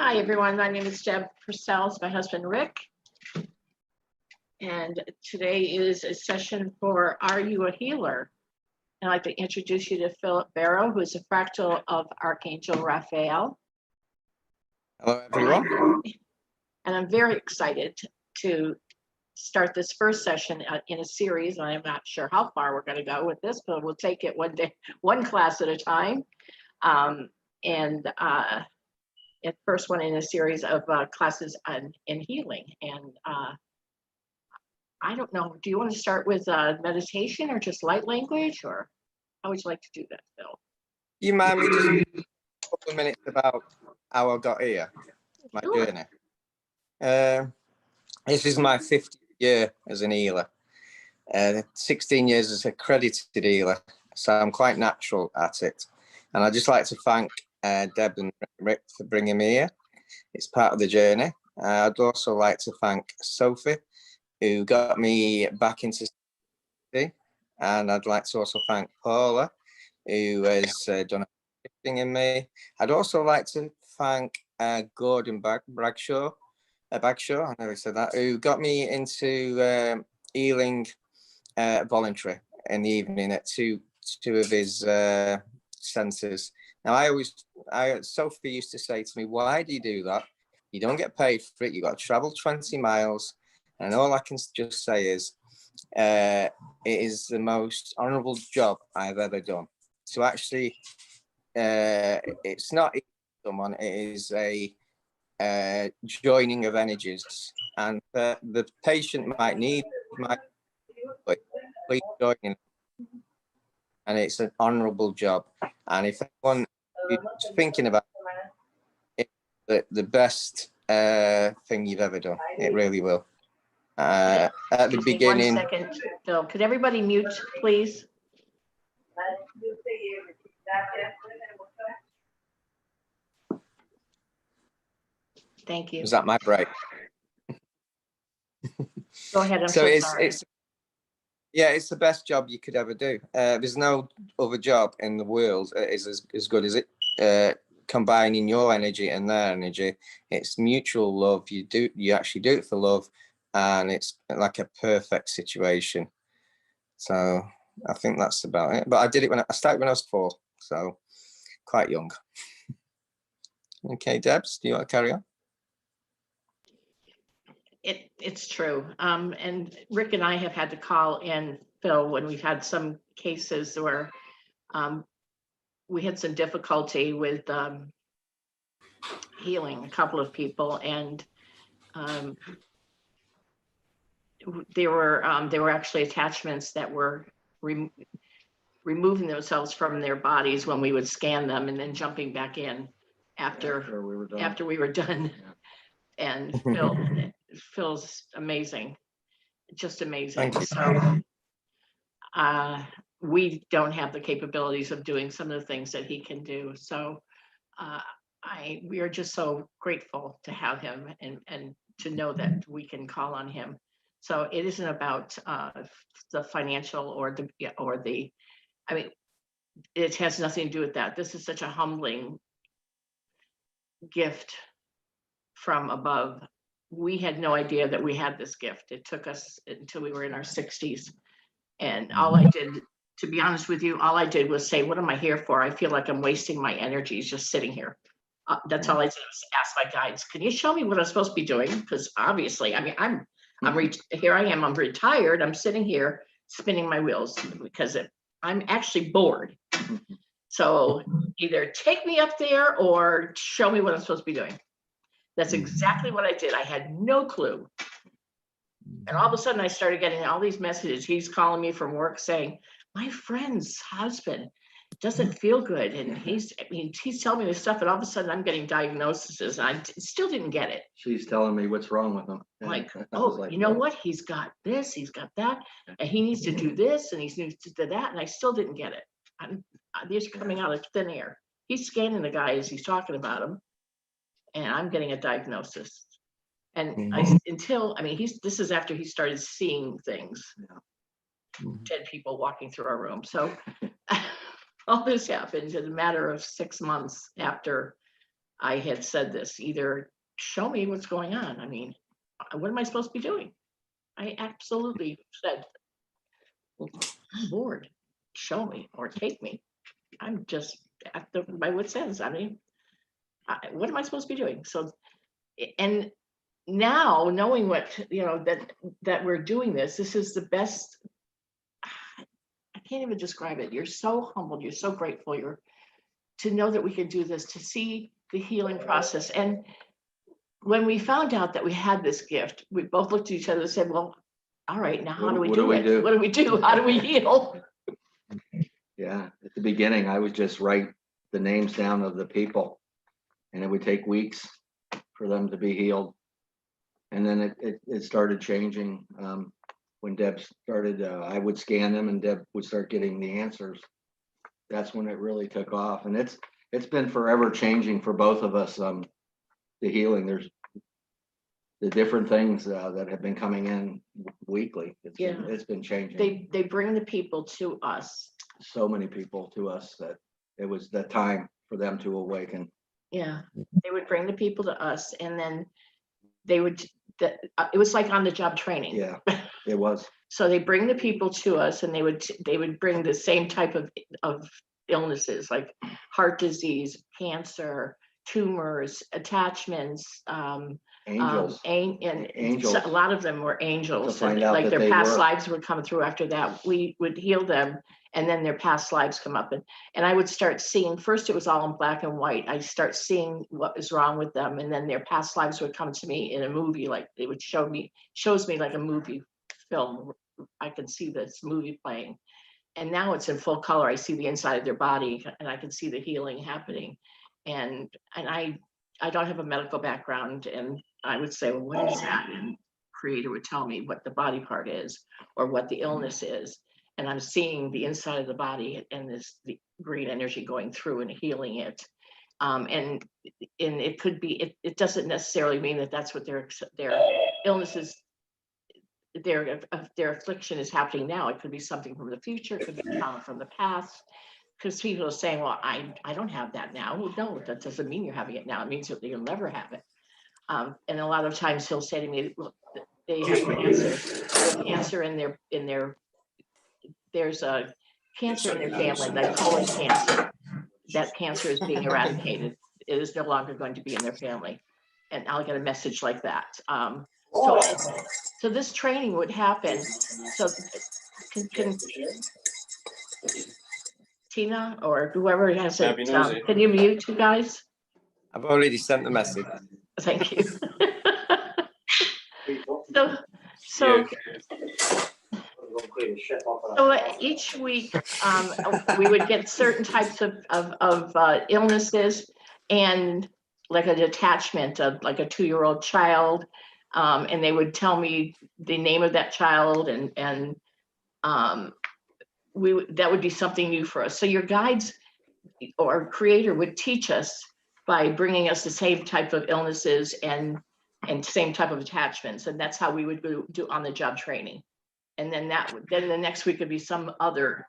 Hi, everyone. My name is Deb Purcell. It's my husband, Rick. And today is a session for Are You a Healer? I'd like to introduce you to Philip Barrow, who is a fractal of Archangel Raphael. Hello, everyone. And I'm very excited to start this first session in a series. I'm not sure how far we're going to go with this, but we'll take it one day, one class at a time. At first one in a series of classes in healing. And I don't know, do you want to start with meditation or just light language, or how would you like to do that, Phil? You mind me just a couple of minutes about how I got here, my journey? This is my 50th year as an healer, 16 years as a accredited healer, so I'm quite natural at it. And I'd just like to thank Deb and Rick for bringing me here. It's part of the journey. I'd also like to thank Sophie, who got me back into study, and I'd like to also thank Paula, who has done everything in me. I'd also like to thank Gordon Bagshaw, I never said that, who got me into healing voluntary in the evening at two of his centres. Now, Sophie used to say to me, why do you do that? You don't get paid for it. You got to travel 20 miles. And all I can just say is, it is the most honourable job I've ever done. To actually, it's not someone, it is a joining of energies. And the patient might need my please join in. And it's an honourable job. And if anyone is thinking about it, it's the best thing you've ever done. It really will. At the beginning. 1 second, Phil. Could everybody mute, please? Thank you. Was that my break? Go ahead. I'm so sorry. It's the best job you could ever do. There's no other job in the world is as good as it. Combining your energy and their energy, it's mutual love. You actually do it for love, and it's like a perfect situation. So I think that's about it. But I did it I started when I was 4, so quite young. Okay, Debs, do you want to carry on? It's true. And Rick and I have had to call in, Phil, when we've had some cases where we had some difficulty with healing a couple of people, and there were actually attachments that were removing themselves from their bodies when we would scan them, and then jumping back in after we were done. Yeah. And Phil's amazing, just amazing. So we don't have the capabilities of doing some of the things that he can do. So we are just so grateful to have him and to know that we can call on him. So it isn't about the financial or the, I mean, it has nothing to do with that. This is such a humbling gift from above. We had no idea that we had this gift. It took us until we were in our 60s. And all I did, to be honest with you, all I did was say, what am I here for? I feel like I'm wasting my energies just sitting here. That's all I did was ask my guides, can you show me what I'm supposed to be doing? Because obviously, I mean, here I am, I'm retired. I'm sitting here spinning my wheels because I'm actually bored. So either take me up there or show me what I'm supposed to be doing. That's exactly what I did. I had no clue. And all of a sudden I started getting all these messages. He's calling me from work saying, my friend's husband doesn't feel good. And he's telling me this stuff, and all of a sudden I'm getting diagnoses, and I still didn't get it. She's telling me what's wrong with him. Like, oh, you know what? He's got this, he's got that, and he needs to do this, and he needs to do that. And I still didn't get it. These are coming out of thin air. He's scanning the guy as he's talking about him, and I'm getting a diagnosis. And this is after he started seeing things. Dead people walking through our room. So all this happened in a matter of 6 months after I had said this, either show me what's going on. I mean, what am I supposed to be doing? I absolutely said, well, I'm bored. Show me or take me. I'm just at my wit's ends. I mean, what am I supposed to be doing? So, and now knowing what, that we're doing this is the best. I can't even describe it. You're so humbled. You're so grateful. You're to know that we can do this, to see the healing process. And when we found out that we had this gift, we both looked at each other and said, well, all right, now how do we do it? What do we do? How do we heal? Yeah, at the beginning, I would just write the names down of the people, and it would take weeks for them to be healed. And then it started changing. When Deb started, I would scan them and Deb would start getting the answers. That's when it really took off. And it's been forever changing for both of us. The healing, the different things that have been coming in weekly. It's been changing. They bring the people to us. So many people to us that it was the time for them to awaken. Yeah, they would bring the people to us, and then they would. It was like on the job training. Yeah, it was. So they bring the people to us, and they would bring the same type of illnesses like heart disease, cancer, tumors, attachments. Angels. Angels. A lot of them were angels. To find out like that their they past were. lives would come through after that. We would heal them, and then their past lives come up. And I would start seeing, first it was all in black and white. I start seeing what was wrong with them, and then their past lives would come to me in a movie, like they would shows me like a movie film. I can see this movie playing. And now it's in full color. I see the inside of their body, and I can see the healing happening. And I don't have a medical background, and I would say, well, what is that? And Creator would tell me what the body part is or what the illness is. And I'm seeing the inside of the body and the green energy going through and healing it. And it could be, it doesn't necessarily mean that that's what their illnesses, their affliction is happening now. It could be something from the future, it could be trauma from the past. Because people are saying, well, I don't have that now. Well, no, that doesn't mean you're having it now. It means that you'll never have it. And a lot of times he'll say to me, well, they have cancer in their, there's a cancer in their family, like colon cancer. That cancer is being eradicated. It is no longer going to be in their family. And I'll get a message like that. So this training would happen. So can Tina or whoever has it, can you mute, you guys? I've already sent the message. Thank you. So each week we would get certain types of illnesses, and like a detachment of like a 2-year-old child, and they would tell me the name of that child, and that would be something new for us. So your guides or Creator would teach us by bringing us the same type of illnesses and same type of attachments, and that's how we would do on the job training. And then then the next week would be some other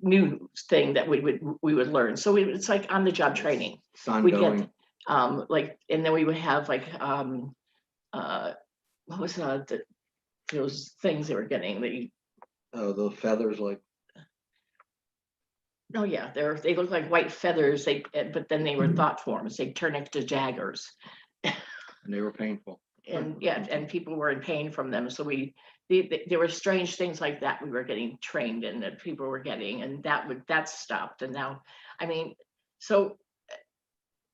new thing that we would learn. So it's like on the job training. We get like, and then we would have like what was those things they were getting, the feathers, like. Oh yeah, they look like white feathers. But then they were thought forms. They turn into daggers. And they were painful. And yeah, and people were in pain from them. So there were strange things like that we were getting trained in, that people were getting, and that stopped. And now, I mean, so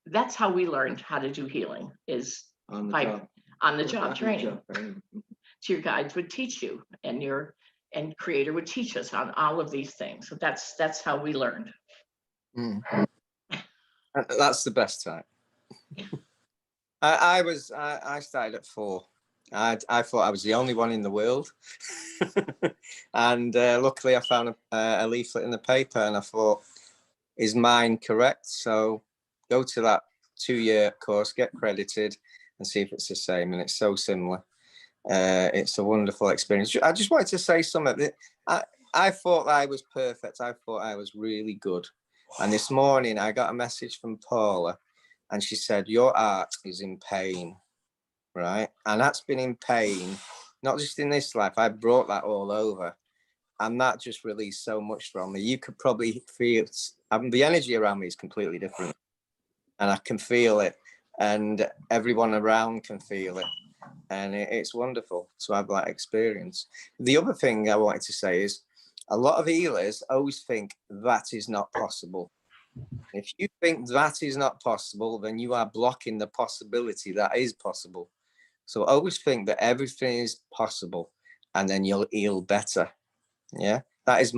that's how we learned how to do healing, is On the job training. So your guides would teach you, and Creator would teach us on all of these things. So that's how we learned. That's the best time. I started at 4. I thought I was the only one in the world. And luckily I found a leaflet in the paper, and I thought, is mine correct? So go to that 2-year course, get credited, and see if it's the same. And it's so similar. It's a wonderful experience. I just wanted to say something. I thought I was perfect. I thought I was really good. And this morning I got a message from Paula and she said, your art is in pain, right? And that's been in pain, not just in this life. I brought that all over. And that just released so much from me. You could probably feel the energy around me is completely different. And I can feel it. And everyone around can feel it. And it's wonderful to have that experience. The other thing I wanted to say is a lot of healers always think that is not possible. If you think that is not possible, then you are blocking the possibility that is possible. So always think that everything is possible, and then you'll heal better. Yeah, that is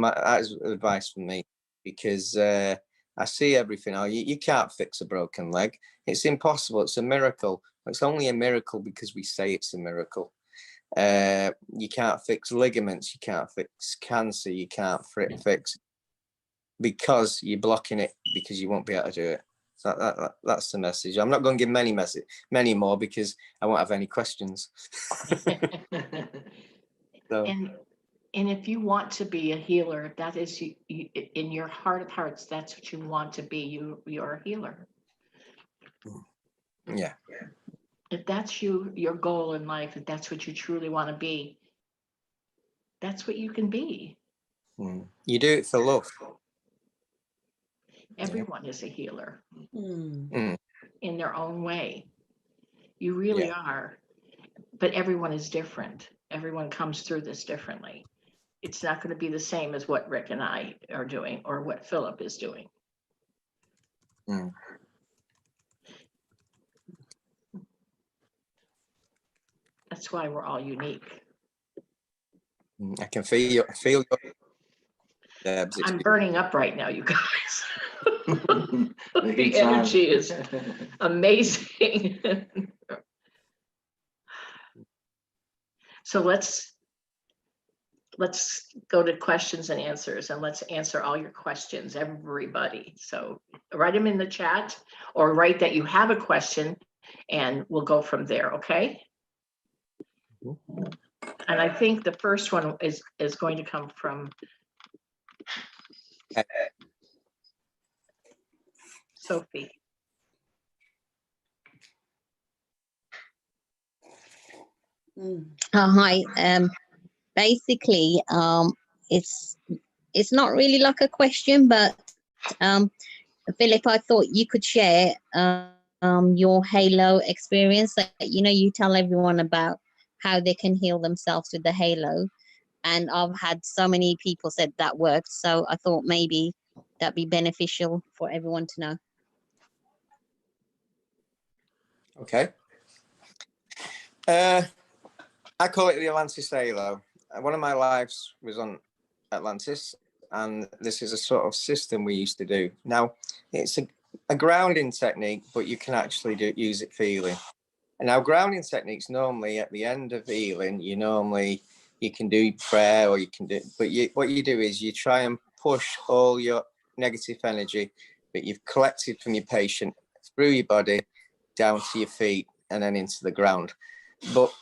advice from me, because I see everything. Oh, you can't fix a broken leg. It's impossible. It's a miracle. It's only a miracle because we say it's a miracle. You can't fix ligaments. You can't fix cancer. You can't fix because you're blocking it, because you won't be able to do it. So that's the message. I'm not going to give many more because I won't have any questions. So. And if you want to be a healer, that is you, in your heart of hearts, that's what you want to be. You're a healer. Yeah. If that's your goal in life, if that's what you truly want to be, that's what you can be. You do it for love. Everyone is a healer Mm. in their own way. You really are. But everyone is different. Everyone comes through this differently. It's not going to be the same as what Rick and I are doing or what Philip is doing. That's why we're all unique. I can feel your I'm burning up right now, you guys. The The energy is amazing. So let's go to questions and answers, and let's answer all your questions, everybody. So write them in the chat or write that you have a question and we'll go from there, okay? And I think the first one is going to come from Sophie. Hi. Basically, it's not really like a question, but Philip, I thought you could share your HALO experience. That, you tell everyone about how they can heal themselves with the HALO, and I've had so many people said that worked. So I thought maybe that'd be beneficial for everyone to know. Okay. I call it the Atlantis HALO. One of my lives was on Atlantis, and this is a sort of system we used to do. Now, it's a grounding technique, but you can actually use it for healing. And now grounding techniques, normally at the end of healing, you can do prayer, or you can do, but what you do is you try and push all your negative energy that you've collected from your patient through your body down to your feet and then into the ground. But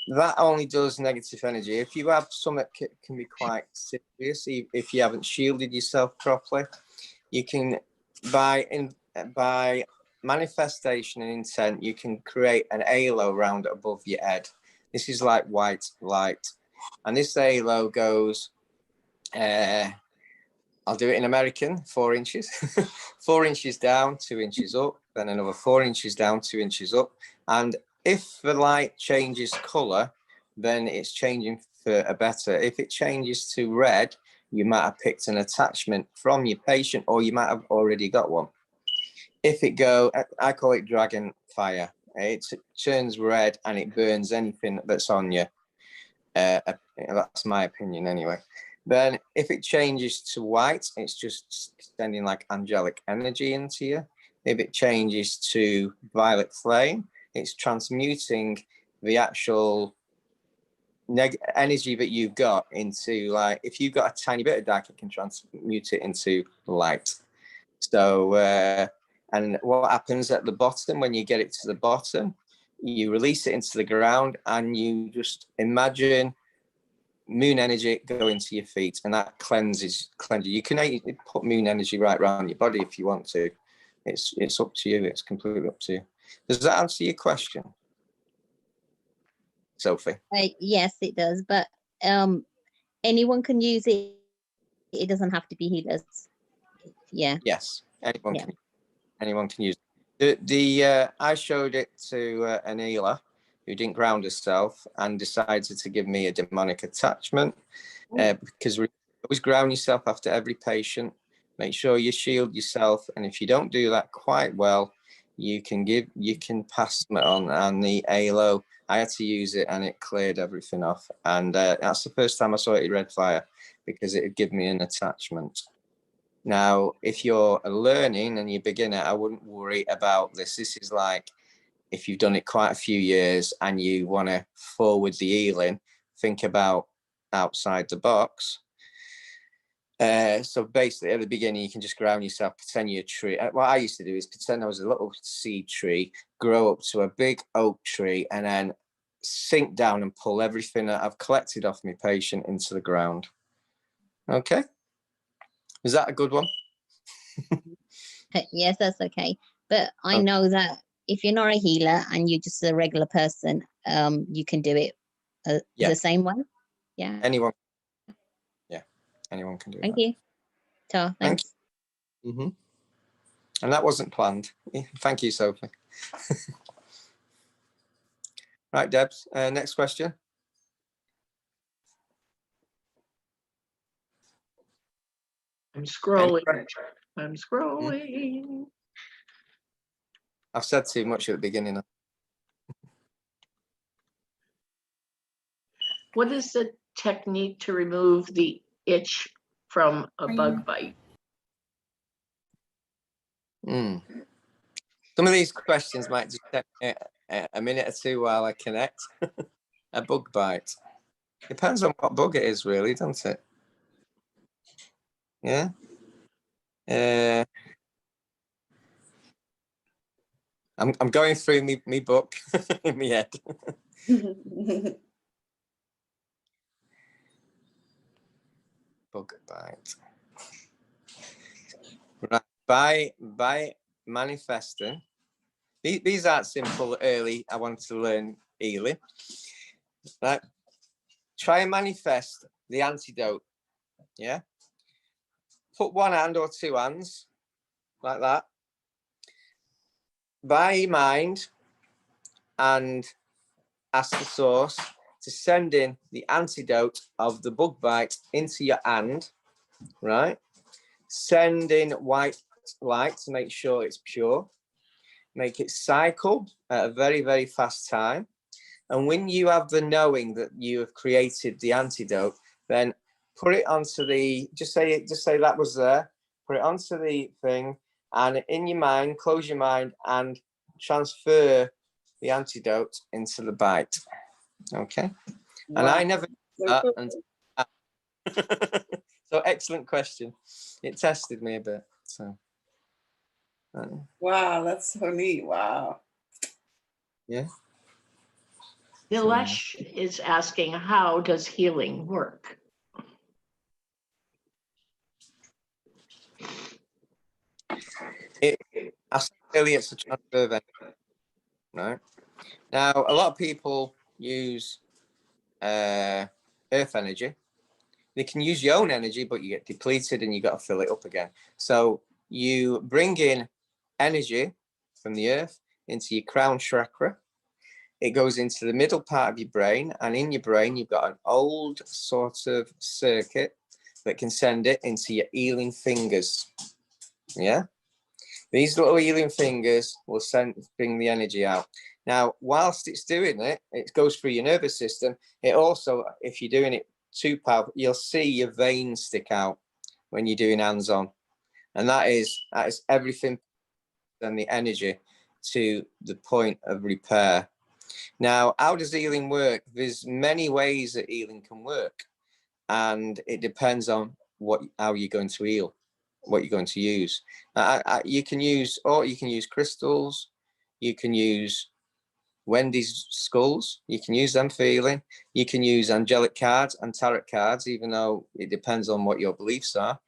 that only does negative energy. If you have something that can be quite serious, if you haven't shielded yourself properly, you can, by manifestation and intent, you can create an halo round above your head. This is like white light. And this halo goes, I'll do it in American, 4 inches, 4 inches down, 2 inches up, then another 4 inches down, 2 inches up. And if the light changes color, then it's changing for a better. If it changes to red, you might have picked an attachment from your patient, or you might have already got one. If it I call it dragon fire. It turns red and it burns anything that's on you. That's my opinion anyway. Then if it changes to white, it's just sending like angelic energy into you. If it changes to violet flame, it's transmuting the actual energy that you've got into, like, if you've got a tiny bit of dark, it can transmute it into light. So, and what happens at the bottom, when you get it to the bottom, you release it into the ground and you just imagine moon energy go into your feet, and that cleanses you. You can put moon energy right around your body if you want to, it's up to you. It's completely up to you. Does that answer your question, Sophie? Yes, it does. But anyone can use it. It doesn't have to be healers. Yeah. Yes, anyone Yeah. can. Anyone can use it. I showed it to an healer who didn't ground herself and decided to give me a demonic attachment, because we always ground yourself after every patient. Make sure you shield yourself, and if you don't do that quite well, you can pass them on. And the HALO, I had to use it, and it cleared everything off. And that's the first time I saw it in red fire, because it would give me an attachment. Now, if you're learning and you're a beginner, I wouldn't worry about this. This is like if you've done it quite a few years and you want to forward the healing, think about outside the box. So basically, at the beginning, you can just ground yourself, pretend you're a tree. What I used to do is pretend I was a little seed tree, grow up to a big oak tree, and then sink down and pull everything that I've collected off my patient into the ground. Okay? Is that a good one? Yes, that's okay. But I know that if you're not a healer and you're just a regular person, you can do it Yeah. the same way. Yeah. Anyone. Yeah, anyone can do Thank that. you. So, Thank thanks. you. Mm-hmm. And that wasn't planned. Thank you, Sophie. Right, Debs, next question. I'm scrolling. I'm scrolling. I've said too much at the beginning. What is the technique to remove the itch from a bug bite? Some of these questions might just take a minute or two while I connect. A bug bite. Depends on what bug it is, really, doesn't it? Yeah. I'm going through me book in my head. Bug bite. Right. By manifesting. These aren't simple. Early, I wanted to learn healing. Right. Try and manifest the antidote. Yeah. Put one hand or two hands like that by your mind and ask the source to send in the antidote of the bug bite into your hand, right? Send in white light to make sure it's pure. Make it cycle at a very, very fast time. And when you have the knowing that you have created the antidote, then put it onto the, just say that was there, put it onto the thing, and in your mind, close your mind and transfer the antidote into the bite. Okay. Wow. And I never did that. And so excellent question. It tested me a bit. So wow, that's so neat. Wow. Yeah. Dilesh is asking, how does healing work? I said earlier, it's a transfer of energy, right? Now, a lot of people use earth energy. They can use your own energy, but you get depleted and you got to fill it up again. So you bring in energy from the earth into your crown chakra. It goes into the middle part of your brain, and in your brain, you've got an old sort of circuit that can send it into your healing fingers. Yeah. These little healing fingers will bring the energy out. Now, whilst it's doing it, it goes through your nervous system. It also, if you're doing it too powerful, you'll see your veins stick out when you're doing hands-on. And that is everything and the energy to the point of repair. Now, how does healing work? There's many ways that healing can work. And it depends on how you're going to heal, what you're going to use. You can use crystals. You can use Wendy's skulls. You can use them for healing. You can use angelic cards and tarot cards, even though it depends on what your beliefs are.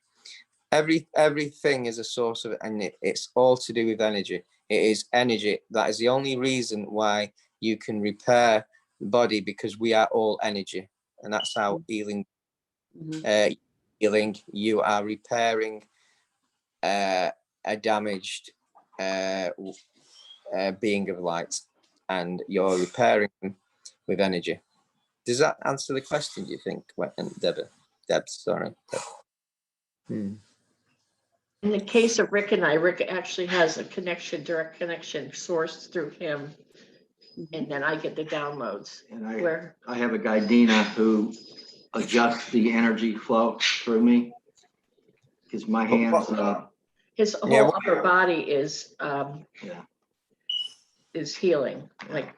everything is a source of, and it's all to do with energy. It is energy. That is the only reason why you can repair the body, because we are all energy, and that's how healing. Healing, you are repairing a damaged being of light, and you're repairing them with energy. Does that answer the question, do you think, Deb, sorry. In the case of Rick and I, Rick actually has a connection, direct connection source through him. And then I get the downloads. And Where I have a guy, Dina, who adjusts the energy flow through me. Because my hands, his whole Yeah, upper body is yeah, healing. Like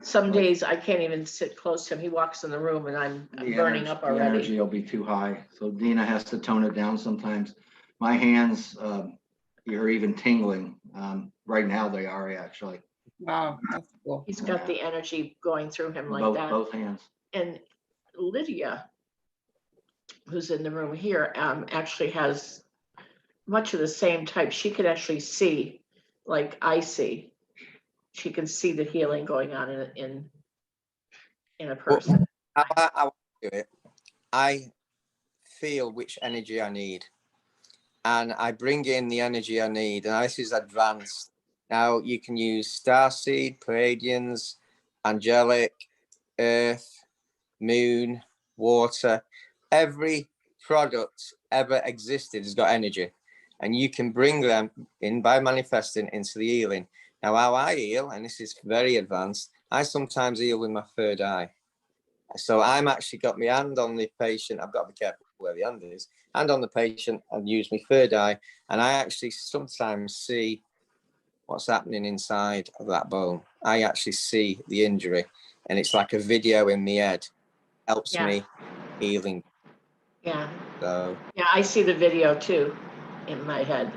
some days I can't even sit close to him. He walks in the room and I'm burning up the already. energy will be too high. So Dina has to tone it down sometimes. My hands, you're even tingling. Right now they are actually. Wow, that's cool. He's got the energy going through him like that. Both hands. And Lydia, who's in the room here, actually has much of the same type. She could actually see, like I see. She can see the healing going on in a person. I want to do it. I feel which energy I need, and I bring in the energy I need, and this is advanced. Now you can use starseed, Pleiadians, angelic, earth, moon, water. Every product ever existed has got energy, and you can bring them in by manifesting into the healing. Now, how I heal, and this is very advanced, I sometimes heal with my third eye. So I'm actually got my hand on the patient. I've got to be careful where the hand is. Hand on the patient and use my third eye. And I actually sometimes see what's happening inside of that bone. I actually see the injury, and it's like a video in my head. Helps me healing. Yeah. So Yeah, I see the video too in my head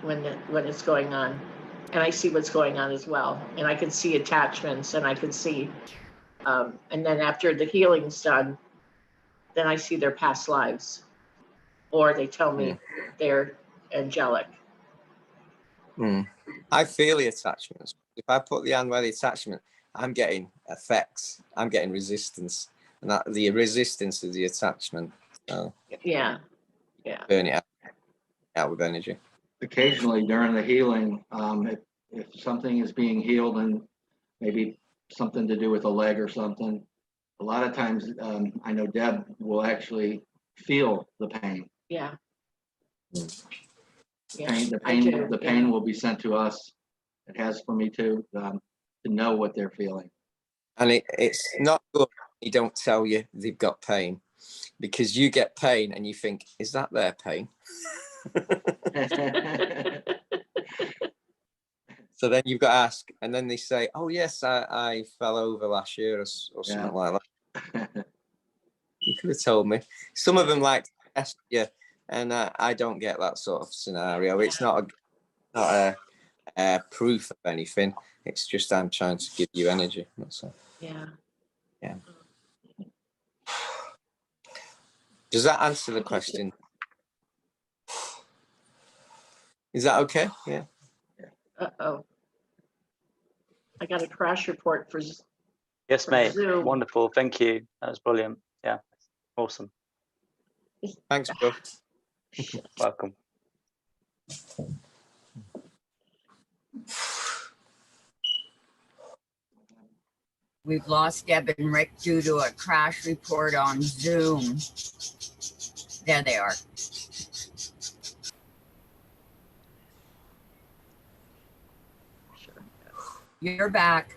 when it's going on, and I see what's going on as well, and I can see attachments, and I can see, and then after the healing's done, then I see their past lives, or they tell me they're angelic. I feel the attachments. If I put the hand where the attachment, I'm getting effects. I'm getting resistance, and that the resistance is the attachment. So Yeah. burn it out with energy. Occasionally during the healing, if something is being healed and maybe something to do with a leg or something, a lot of times I know Deb will actually feel the pain. Yeah. The pain will be sent to us. It has for me too, to know what they're feeling. And it's not good. You don't tell you they've got pain, because you get pain and you think, is that their pain? So then you've got to ask, and then they say, oh yes, I fell over last year or something like that. You could have told me. Some of them like to test you, and I don't get that sort of scenario. It's not a proof of anything. It's just I'm trying to give you energy. That's all. Yeah. Does that answer the question? Is that okay? Yeah. Uh-oh. I got a crash report for Yes, mate. Zoom. Wonderful. Thank you. That was brilliant. Yeah. Awesome. Thanks, bro. Welcome. We've lost Deb and Rick due to a crash report on Zoom. There they are. You're back.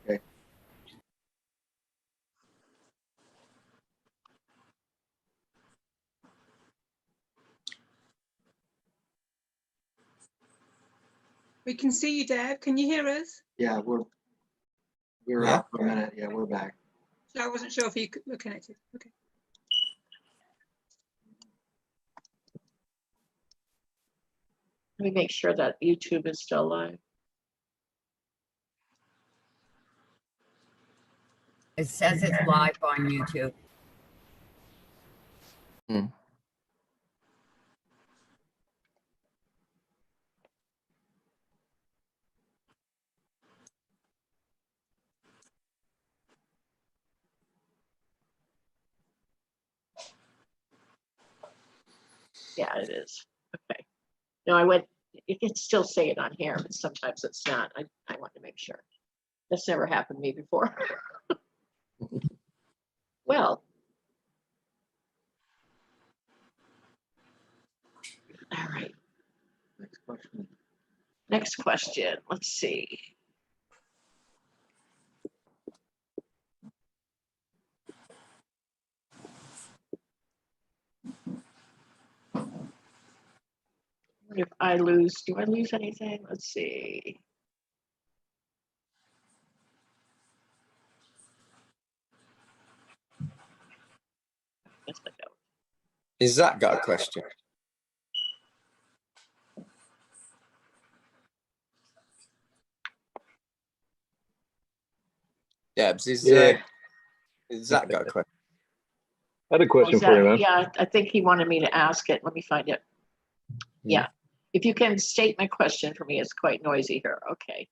Okay. We can see you, Deb. Can you hear us? Yeah, we're out for a minute. Yeah, we're back. So I wasn't sure if you were connected. Okay. Let me make sure that YouTube is still live. It says it's live on YouTube. Mm. Yeah, it is. Okay. No, I went, it can still say it on here, but sometimes it's not. I want to make sure. That's never happened to me before. Well. All right. Next question. Next question. Let's see. If I lose, do I lose anything? Let's see. Yes, I don't. Is that got a question? Debs, is Yeah, that got a question? I had a question Is for you, that- man. Yeah, I think he wanted me to ask it. Let me find it. Yeah. If you can state my question for me, it's quite noisy here. Okay.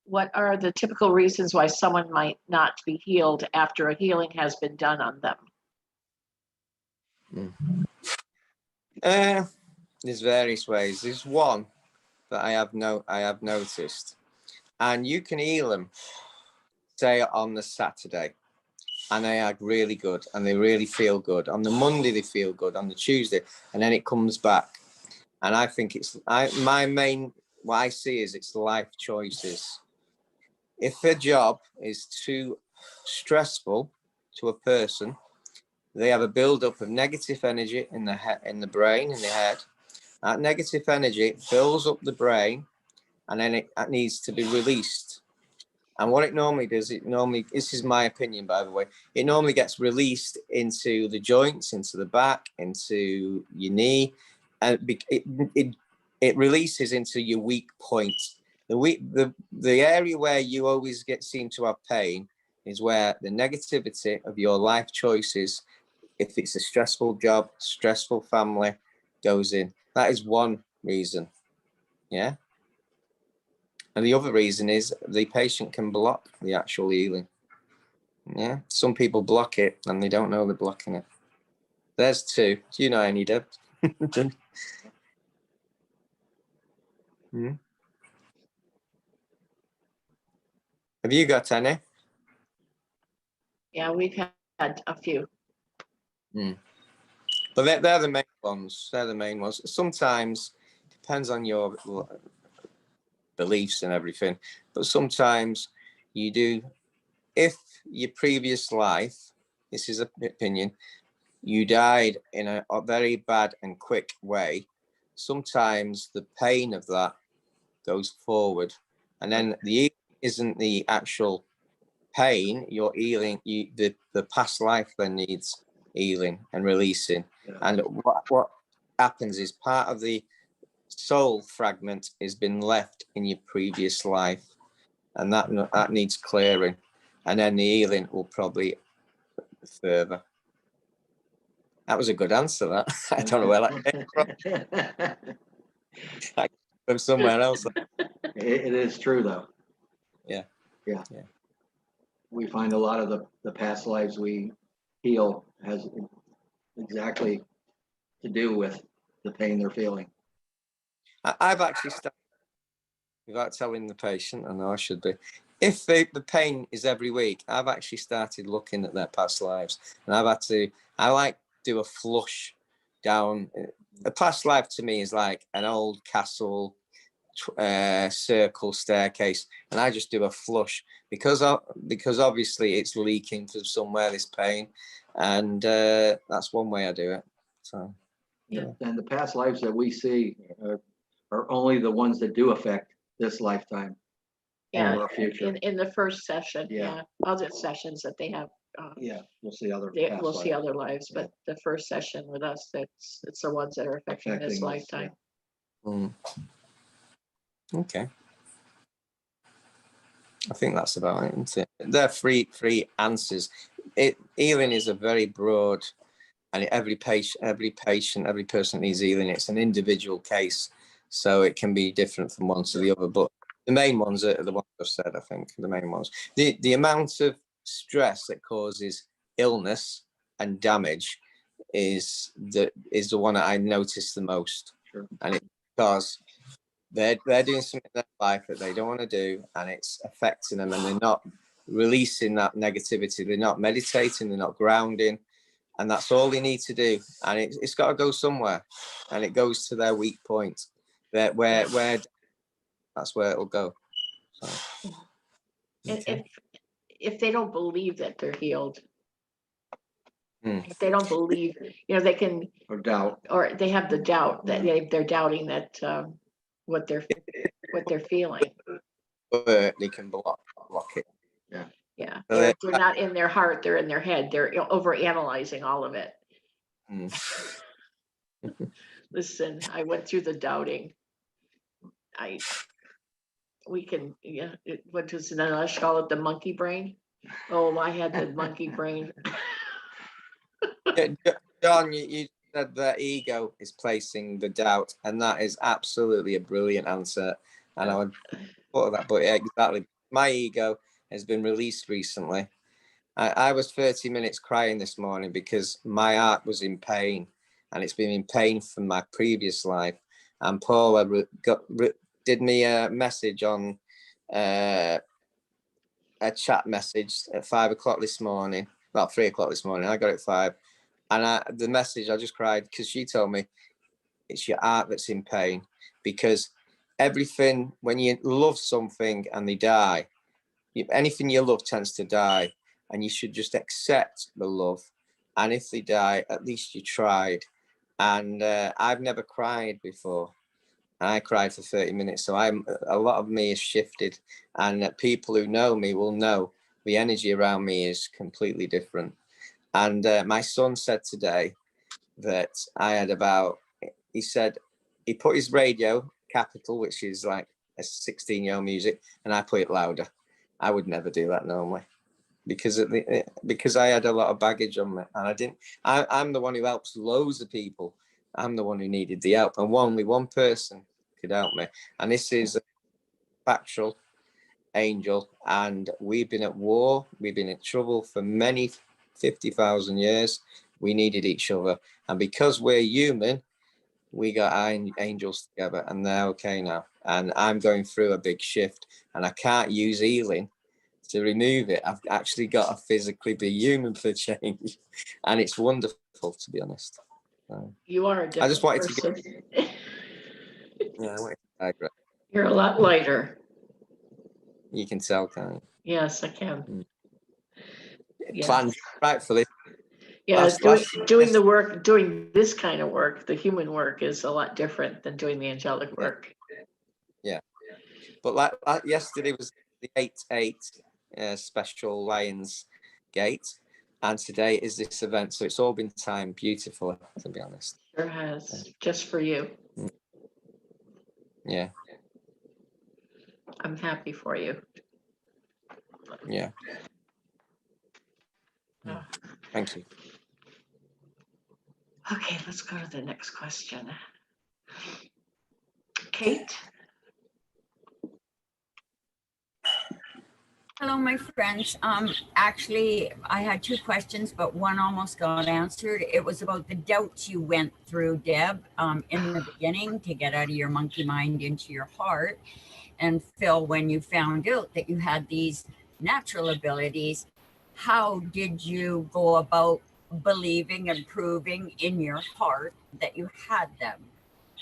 What are the typical reasons why someone might not be healed after a healing has been done on them? There's various ways. There's one that I have noticed, and you can heal them, say on the Saturday, and they are really good, and they really feel good. On the Monday they feel good, on the Tuesday, and then it comes back. And I think what I see is it's life choices. If a job is too stressful to a person, they have a build-up of negative energy in the brain, in the head. That negative energy fills up the brain, and then it needs to be released. And what it normally does, this is my opinion, by the way, it normally gets released into the joints, into the back, into your knee, and it releases into your weak point. The area where you always seem to have pain is where the negativity of your life choices, if it's a stressful job, stressful family, goes in. That is one reason. Yeah. And the other reason is the patient can block the actual healing. Yeah. Some people block it and they don't know they're blocking it. There's two. Do you know any, Deb? Hmm? Have you got any? Yeah, we've had a few. But they're the main ones. They're the main ones. Sometimes it depends on your beliefs and everything. But sometimes you do, if your previous life, this is an opinion, you died in a very bad and quick way, sometimes the pain of that goes forward. And then the healing isn't the actual pain, you're healing, the past life then needs healing and releasing. Yeah. And what happens is part of the soul fragment has been left in your previous life, and that needs clearing, and then the healing will probably further. That was a good answer, that. I don't know where that came from somewhere else. It is true, though. Yeah. Yeah. Yeah. We find a lot of the past lives we heal has exactly to do with the pain they're feeling. I've actually started, without telling the patient, I know I should be, if the pain is every week, I've actually started looking at their past lives, and I like do a flush down. A past life to me is like an old castle, circle staircase, and I just do a flush because obviously it's leaking from somewhere, this pain, and that's one way I do it. So Yeah. And the past lives that we see are only the ones that do affect this lifetime. Yeah, Or our future. in the first session, Yeah. yeah, other sessions that they have, Yeah, we'll see other. we'll past see lives. other lives, but the first session with us, it's the ones that are affecting this Affecting us, lifetime. Okay, I think that's about it, isn't it? They're three answers. Healing is a very broad and every patient, every person needs healing. It's an individual case, so it can be different from one to the other. But the main ones are the ones I've said. I think the main ones. The amount of stress that causes illness and damage is the one that I notice the most. Sure. And it's because they're doing something in their life that they don't want to do, and it's affecting them, and they're not releasing that negativity. They're not meditating, they're not grounding, and that's all they need to do. And it's got to go somewhere, and it goes to their weak point. Where that's where it'll go. So, And okay. if they don't believe that they're healed, Hmm. if they don't believe, they can, Or doubt. or they have the doubt that they're doubting that what they're feeling. But they can block it. Yeah, So they're not in their heart, they're in their head. They're over analyzing all of it. Hmm. Listen, I went through the doubting. What does Nanesh call it? The monkey brain? Oh, I had the monkey brain. John, you said that ego is placing the doubt, and that is absolutely a brilliant answer. And I would put that, but exactly, my ego has been released recently. I was 30 minutes crying this morning because my heart was in pain, and it's been in pain from my previous life. And Paula did me a message on a chat message at 5 o'clock this morning, about 3 o'clock this morning. I got it at 5. And the message, I just cried because she told me it's your heart that's in pain, because everything, when you love something and they die, anything you love tends to die, and you should just accept the love. And if they die, at least you tried. And I've never cried before. I cried for 30 minutes. So a lot of me has shifted, and people who know me will know the energy around me is completely different. And my son said today that I had he said he put his radio capital, which is like a 16-year-old music, and I put it louder. I would never do that normally because I had a lot of baggage on me, and I'm the one who helps loads of people. I'm the one who needed the help, and only one person could help me. And this is a factual angel, and we've been at war. We've been in trouble for many 50,000 years. We needed each other, and because we're human, we got angels together, and they're okay now. And I'm going through a big shift, and I can't use healing to remove it. I've actually got to physically be human for change, and it's wonderful, to be honest. You are a different I just wanted person. to I wanted to digress. You're a lot lighter. You can tell, can't you? Yes, I can. Yes. Planned rightfully. Yeah, Last doing the work, doing this kind of work, the human work, is a lot different than doing the angelic work. Yeah. But like yesterday was the 8/8 special Lions Gate, and today is this event. So it's all been timed beautifully, to be honest. Sure has, just for you. Yeah. I'm happy for you. Yeah. Thank you. Okay, let's go to the next question. Kate? Hello, my friends. Actually, I had two questions, but one almost got answered. It was about the doubts you went through, Deb, in the beginning to get out of your monkey mind into your heart. And Phil, when you found out that you had these natural abilities, how did you go about believing and proving in your heart that you had them?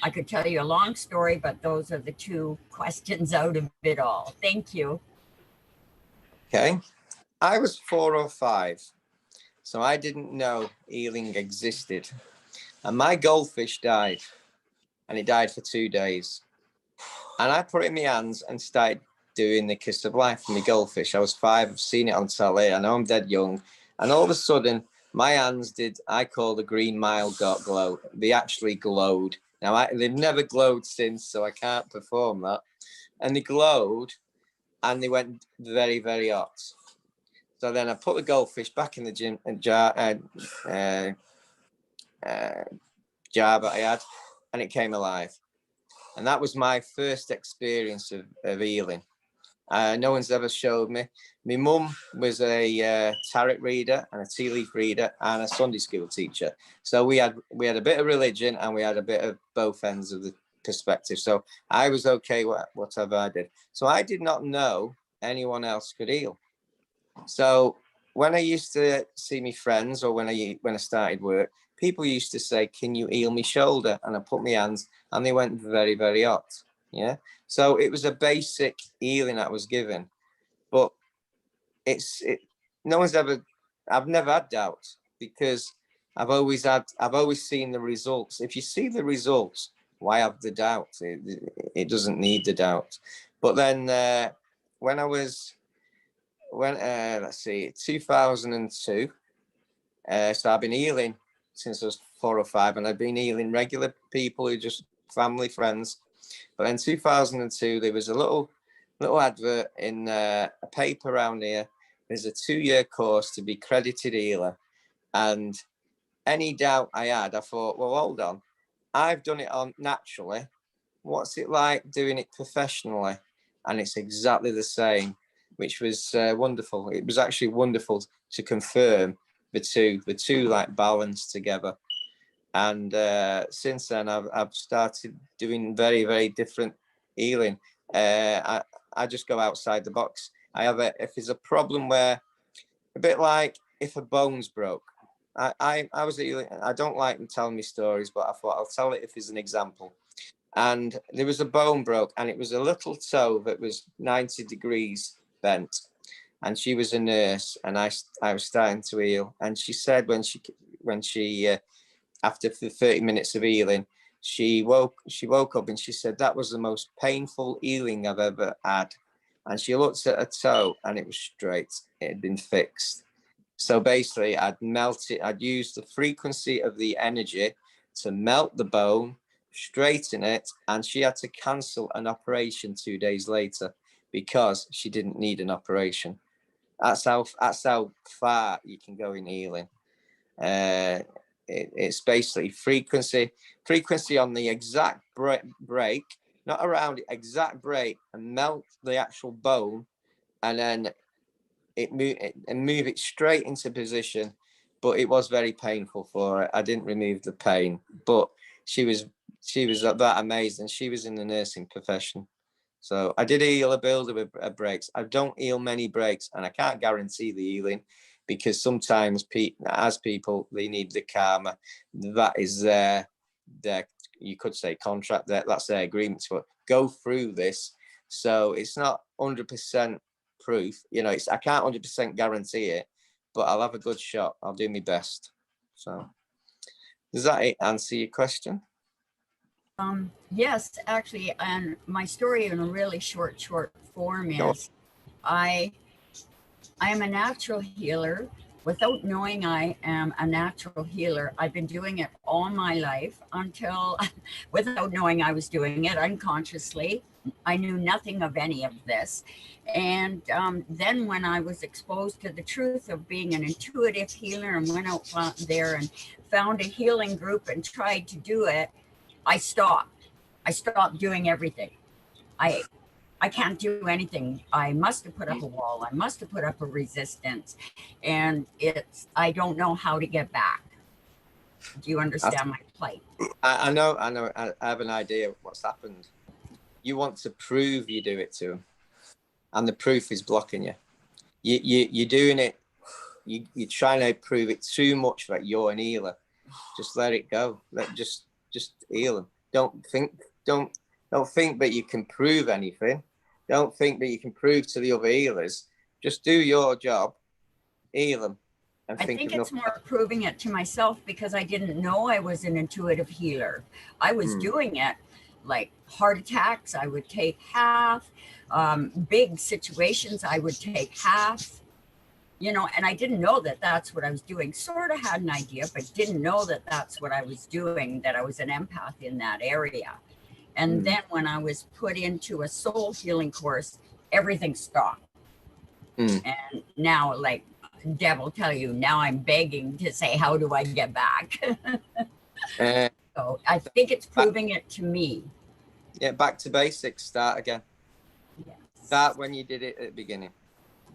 I could tell you a long story, but those are the two questions out of it all. Thank you. Okay. I was 4 or 5, so I didn't know healing existed. And my goldfish died, and it died for 2 days. And I put it in my hands and started doing the kiss of life for my goldfish. I was 5, I've seen it on telly, I know I'm dead young. And all of a sudden, my hands I call the green mile glow. They actually glowed. Now, they've never glowed since, so I can't perform that. And they glowed, and they went very, very hot. So then I put the goldfish back in the gym jar, jar that I had, and it came alive. And that was my first experience of healing. No one's ever showed me. My mum was a tarot reader and a tea leaf reader and a Sunday school teacher. So we had a bit of religion and we had a bit of both ends of the perspective. So I was okay whatever I did. So I did not know anyone else could heal. So when I used to see my friends, or when I started work, people used to say, "Can you heal my shoulder?" And I put my hands, and they went very, very hot. Yeah. So it was a basic healing that was given, but no one's ever. I've never had doubts because I've always seen the results. If you see the results, why have the doubt? It doesn't need the doubt. But then let's see, 2002. So I've been healing since I was 4 or 5, and I've been healing regular people who just family, friends. But in 2002, there was a little advert in a paper around here. There's a 2-year course to be credited healer. And any doubt I had, I thought, well, hold on. I've done it on naturally. What's it like doing it professionally? And it's exactly the same, which was wonderful. It was actually wonderful to confirm the two like balanced together. And since then, I've started doing very, very different healing. I just go outside the box. If there's a problem where, a bit like if a bone's broke, I was healing. I don't like telling me stories, but I thought I'll tell it if there's an example. And there was a bone broke, and it was a little toe that was 90 degrees bent. And she was a nurse, and I was starting to heal. And she said when she after 30 minutes of healing, she woke up and she said that was the most painful healing I've ever had. And she looked at her toe, and it was straight. It had been fixed. So basically, I'd used the frequency of the energy to melt the bone, straighten it, and she had to cancel an operation 2 days later because she didn't need an operation. That's how far you can go in healing. It's basically frequency on the exact break, not around it, exact break, and melt the actual bone, and then move it straight into position. But it was very painful for her. I didn't remove the pain, but she was that amazing. She was in the nursing profession. So I did heal a builder of breaks. I don't heal many breaks, and I can't guarantee the healing because sometimes as people, they need the karma. That is their you could say contract, that's their agreement to go through this. So it's not 100% proof. I can't 100% guarantee it, but I'll have a good shot. I'll do my best. So does that answer your question? Yes, actually, and my story in a really short form is I am a natural healer. Without knowing I am a natural healer, I've been doing it all my life without knowing I was doing it unconsciously. I knew nothing of any of this. And then when I was exposed to the truth of being an intuitive healer and went out there and found a healing group and tried to do it, I stopped doing everything. I can't do anything. I must have put up a wall. I must have put up a resistance. And I don't know how to get back. Do you understand my plight? I know. I have an idea of what's happened. You want to prove you do it to them, and the proof is blocking you. You're doing it. You're trying to prove it too much that you're an healer. Just let it go. Just heal them. Don't think that you can prove anything. Don't think that you can prove to the other healers. Just do your job, heal them. And I think it's more proving it to myself because I didn't know I was an intuitive healer. I was doing it like heart attacks, I would take half, big situations, I would take half, and I didn't know that that's what I was doing. Sort of had an idea, but didn't know that that's what I was doing, that I was an empath in that area. And then when I was put into a soul healing course, everything stopped. And now, like, Deb will tell you, now I'm begging to say, how do I get back? Uh, So I think it's proving it to me. yeah, back to basics. Start again. Yes. Start when you did it at the beginning.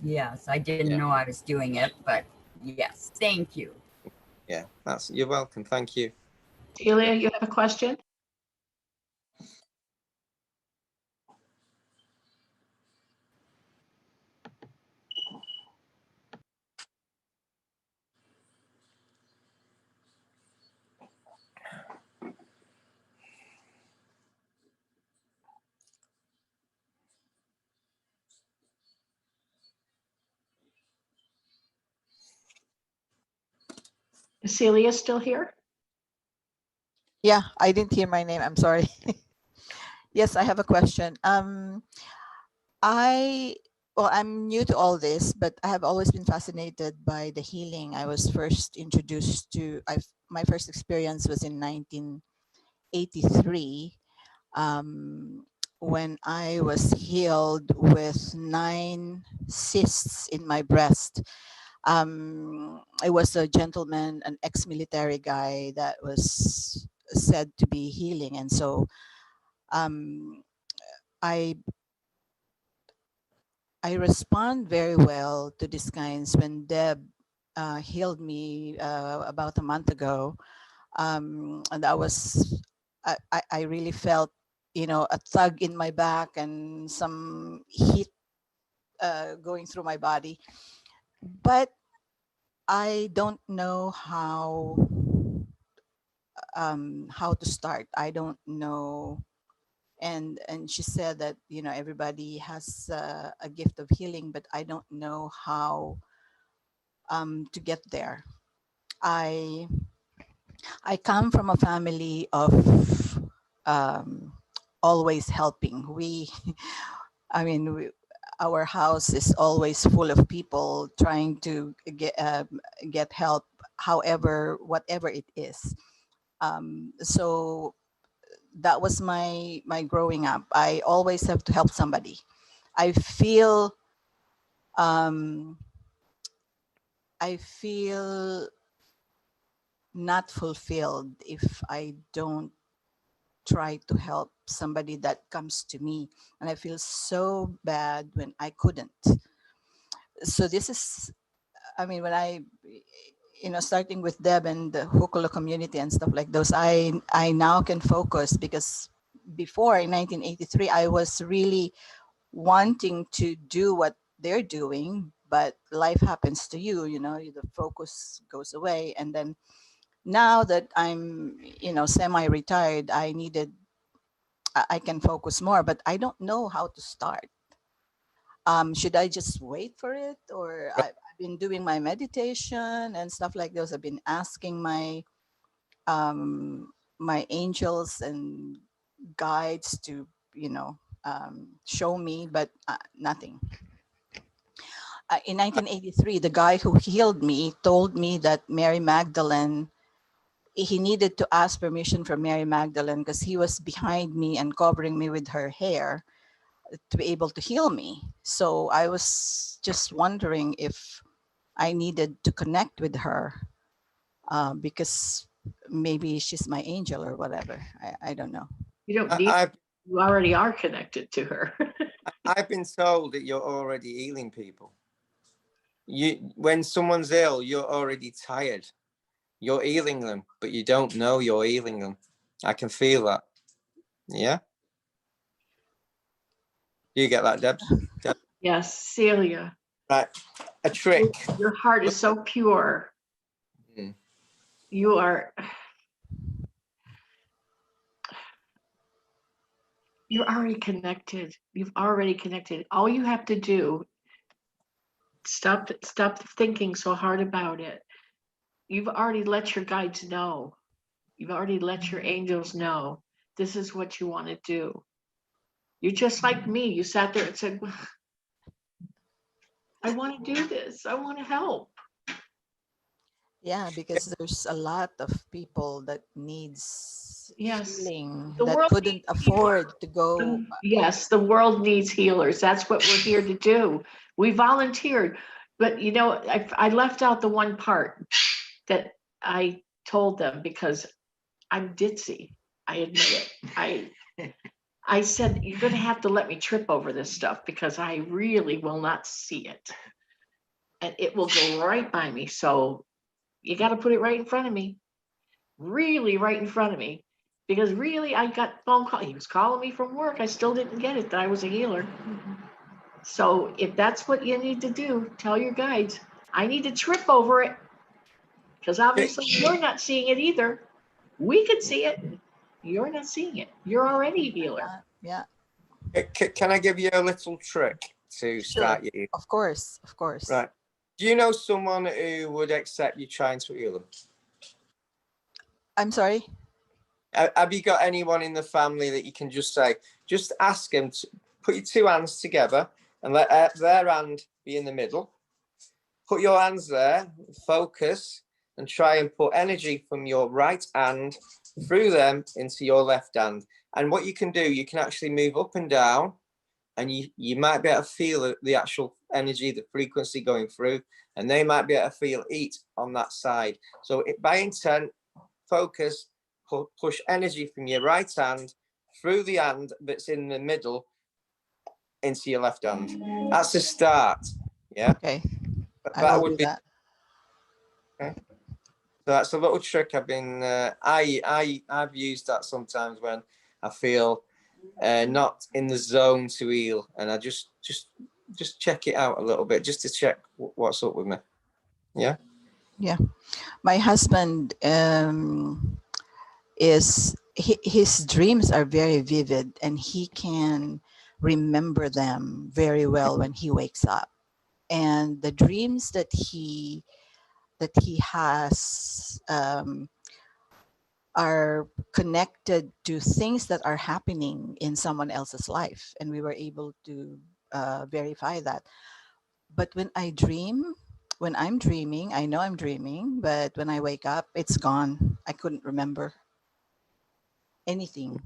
Yes, I didn't Yeah. know I was doing it, but yes, thank you. Yeah, you're welcome. Thank you. Celia, you have a question? Is Celia still here? Yeah, I didn't hear my name. I'm sorry. Yes, I have a question. I'm new to all this, but I have always been fascinated by the healing. I was first introduced to, my first experience was in 1983, when I was healed with 9 cysts in my breast. It was a gentleman, an ex-military guy that was said to be healing, and so I respond very well to these kinds. When Deb healed me about a month ago, and I really felt, a tug in my back and some heat going through my body, but I don't know how to start. I don't know. And she said that, everybody has a gift of healing, but I don't know how to get there. I come from a family of um, always helping. I mean, our house is always full of people trying to get help, whatever it is. So that was my growing up. I always have to help somebody. I feel um, not fulfilled if I don't try to help somebody that comes to me, and I feel so bad when I couldn't. So this is, I mean, when I, starting with Deb and the Hukalo community and stuff like those, I now can focus, because before in 1983, I was really wanting to do what they're doing, but life happens to you, the focus goes away. And then now that I'm, semi-retired, I can focus more, but I don't know how to start. Should I just wait for it? Or I've been doing my meditation and stuff like those. I've been asking my my angels and guides to, show me, but nothing. In 1983, the guy who healed me told me that Mary Magdalene, he needed to ask permission from Mary Magdalene because he was behind me and covering me with her hair to be able to heal me. So I was just wondering if I needed to connect with her because maybe she's my angel or whatever. I don't know. You don't need, you already are connected to her. I've been told that you're already healing people. When someone's ill, you're already tired. You're healing them, but you don't know you're healing them. I can feel that. Yeah. You get that, Deb? Yes, Celia. Right. A trick. Your heart is so pure. Mm. You're already connected. You've already connected. All you have to do, stop thinking so hard about it. You've already let your guides know. You've already let your angels know this is what you want to do. You're just like me. You sat there and said, I want to do this. I want to help. Yeah, because there's a lot of people that needs healing The that world couldn't needs afford to go. Yes, the world needs healers. That's what we're here to do. We volunteered. But you know, I left out the one part that I told them because I'm ditzy. I admit it. I said, you're gonna have to let me trip over this stuff because I really will not see it. And it will go right by me. So you gotta put it right in front of me. Really right in front of me. Because really I got phone call. He was calling me from work. I still didn't get it that I was a healer. So if that's what you need to do, tell your guides, I need to trip over it. Because obviously you're not seeing it either. We could see it. You're not seeing it. You're already a healer. Yeah, Can I give you a little trick to start you? of course, of course. Right. Do you know someone who would accept you trying to heal them? I'm sorry. Have you got anyone in the family that you can just say, just ask them to put your two hands together and let their hand be in the middle. Put your hands there, focus, and try and put energy from your right hand through them into your left hand. And what you can do, you can actually move up and down, and you might be able to feel the actual energy, the frequency going through, and they might be able to feel it on that side. So by intent, focus, push energy from your right hand through the hand that's in the middle into your left hand. That's the start. Yeah. Okay. I That will would do be that. okay. So that's a little trick I've been I've used that sometimes when I feel not in the zone to heal, and I just check it out a little bit just to check what's up with me. Yeah. Yeah. My husband his dreams are very vivid, and he can remember them very well when he wakes up. And the dreams that he has are connected to things that are happening in someone else's life, and we were able to verify that. But when I'm dreaming, I know I'm dreaming, but when I wake up, it's gone. I couldn't remember anything.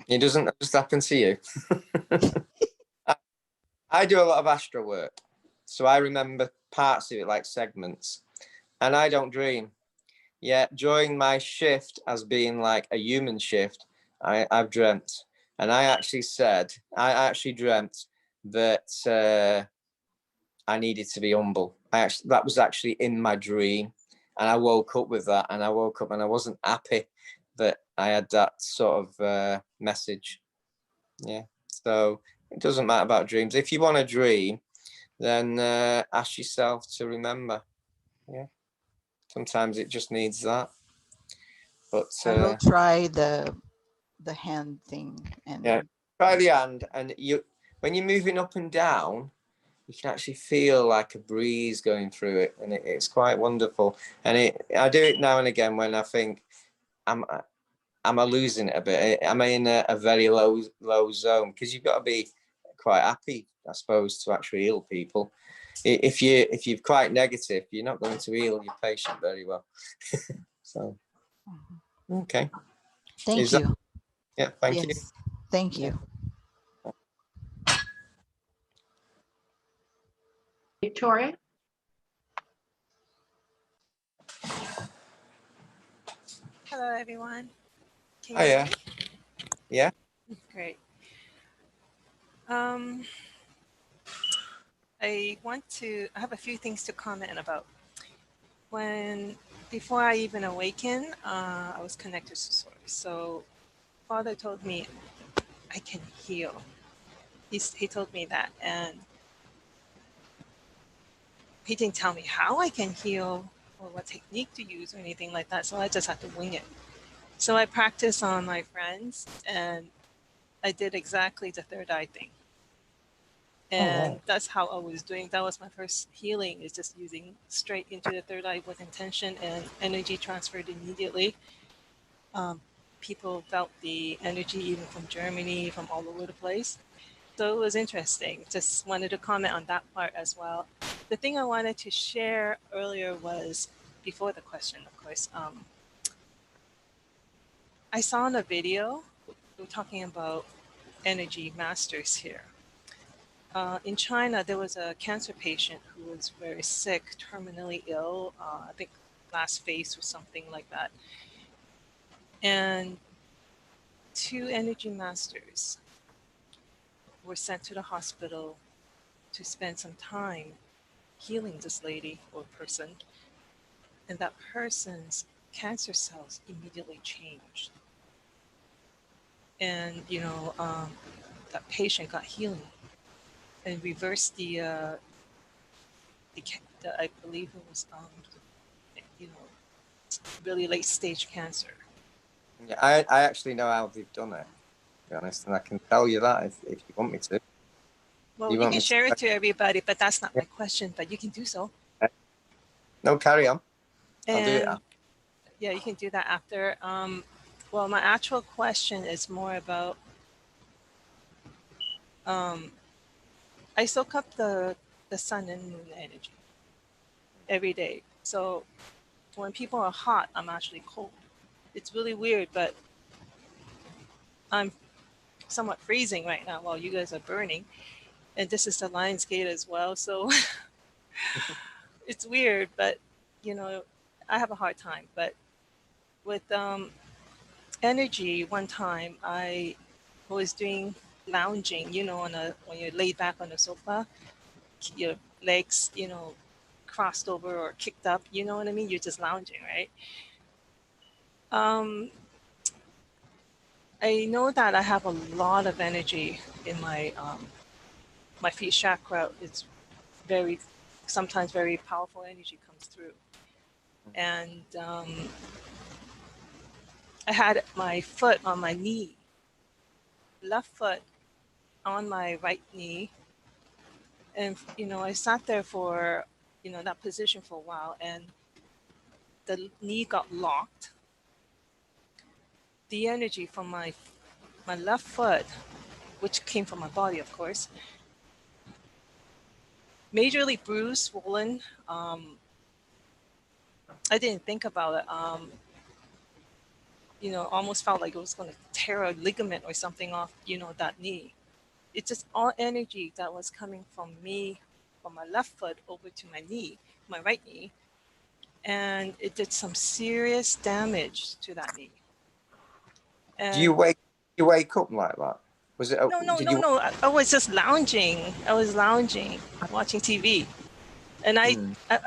It doesn't just happen to you. I do a lot of astral work, so I remember parts of it like segments, and I don't dream. Yeah, during my shift as being like a human shift, I've dreamt, and I actually dreamt that I needed to be humble. That was actually in my dream, and I woke up with that, and I woke up and I wasn't happy that I had that sort of message. Yeah, so it doesn't matter about dreams. If you want to dream, then ask yourself to remember. Yeah, sometimes it just needs that. But I will try the hand thing, and yeah, try the hand, and when you're moving up and down, you can actually feel like a breeze going through it, and it's quite wonderful. And I do it now and again when I think am I losing it a bit? Am I in a very low zone? Because you've got to be quite happy, I suppose, to actually heal people. If you're quite negative, you're not going to heal your patient very well. So okay. thank you. Yeah, thank you. Yes, thank you. Victoria? Hello, everyone. Can Oh you hear yeah, me? yeah. Great. I have a few things to comment about. Before I even awakened, I was connected to Source. So Father told me I can heal. He told me that, and he didn't tell me how I can heal or what technique to use or anything like that. So I just had to wing it. So I practiced on my friends, and I did exactly the third eye thing. And that's how I was doing. That was my first healing, is just using straight into the third eye with intention, and energy transferred immediately. People felt the energy even from Germany, from all over the place. So it was interesting. Just wanted to comment on that part as well. The thing I wanted to share earlier was, before the question, of course, I saw in a video, we were talking about energy masters here. in China, there was a cancer patient who was very sick, terminally ill. I think last phase or something like that. And 2 energy masters were sent to the hospital to spend some time healing this lady or person. And that person's cancer cells immediately changed. And, that patient got healing and reversed the I believe it was, really late stage cancer. Yeah, I actually know how they've done it, to be honest, and I can tell you that if you want me to. Well, you want can me share to? it to everybody, but that's not my question, but you can do so. No, carry on. I'll do it. And yeah, you can do that after. Well, my actual question is more about, I soak up the sun and moon energy every day. So when people are hot, I'm actually cold. It's really weird, but I'm somewhat freezing right now while you guys are burning. And this is the Lion's Gate as well. So it's weird, but I have a hard time. But with energy, one time I was doing lounging, when you're laid back on the sofa, your legs, crossed over or kicked up, you know what I mean? You're just lounging, right? I know that I have a lot of energy in my feet chakra. It's sometimes very powerful energy comes through. And I had my foot on my knee, left foot on my right knee. And, I sat there for, that position for a while, and the knee got locked. The energy from my left foot, which came from my body, of course, majorly bruised, swollen. I didn't think about it. Almost felt like it was going to tear a ligament or something off, that knee. It's just all energy that was coming from me, from my left foot over to my knee, my right knee. And it did some serious damage to that knee. And Do you wake up like that? Was it? No. I was just lounging. I was lounging, watching TV. And I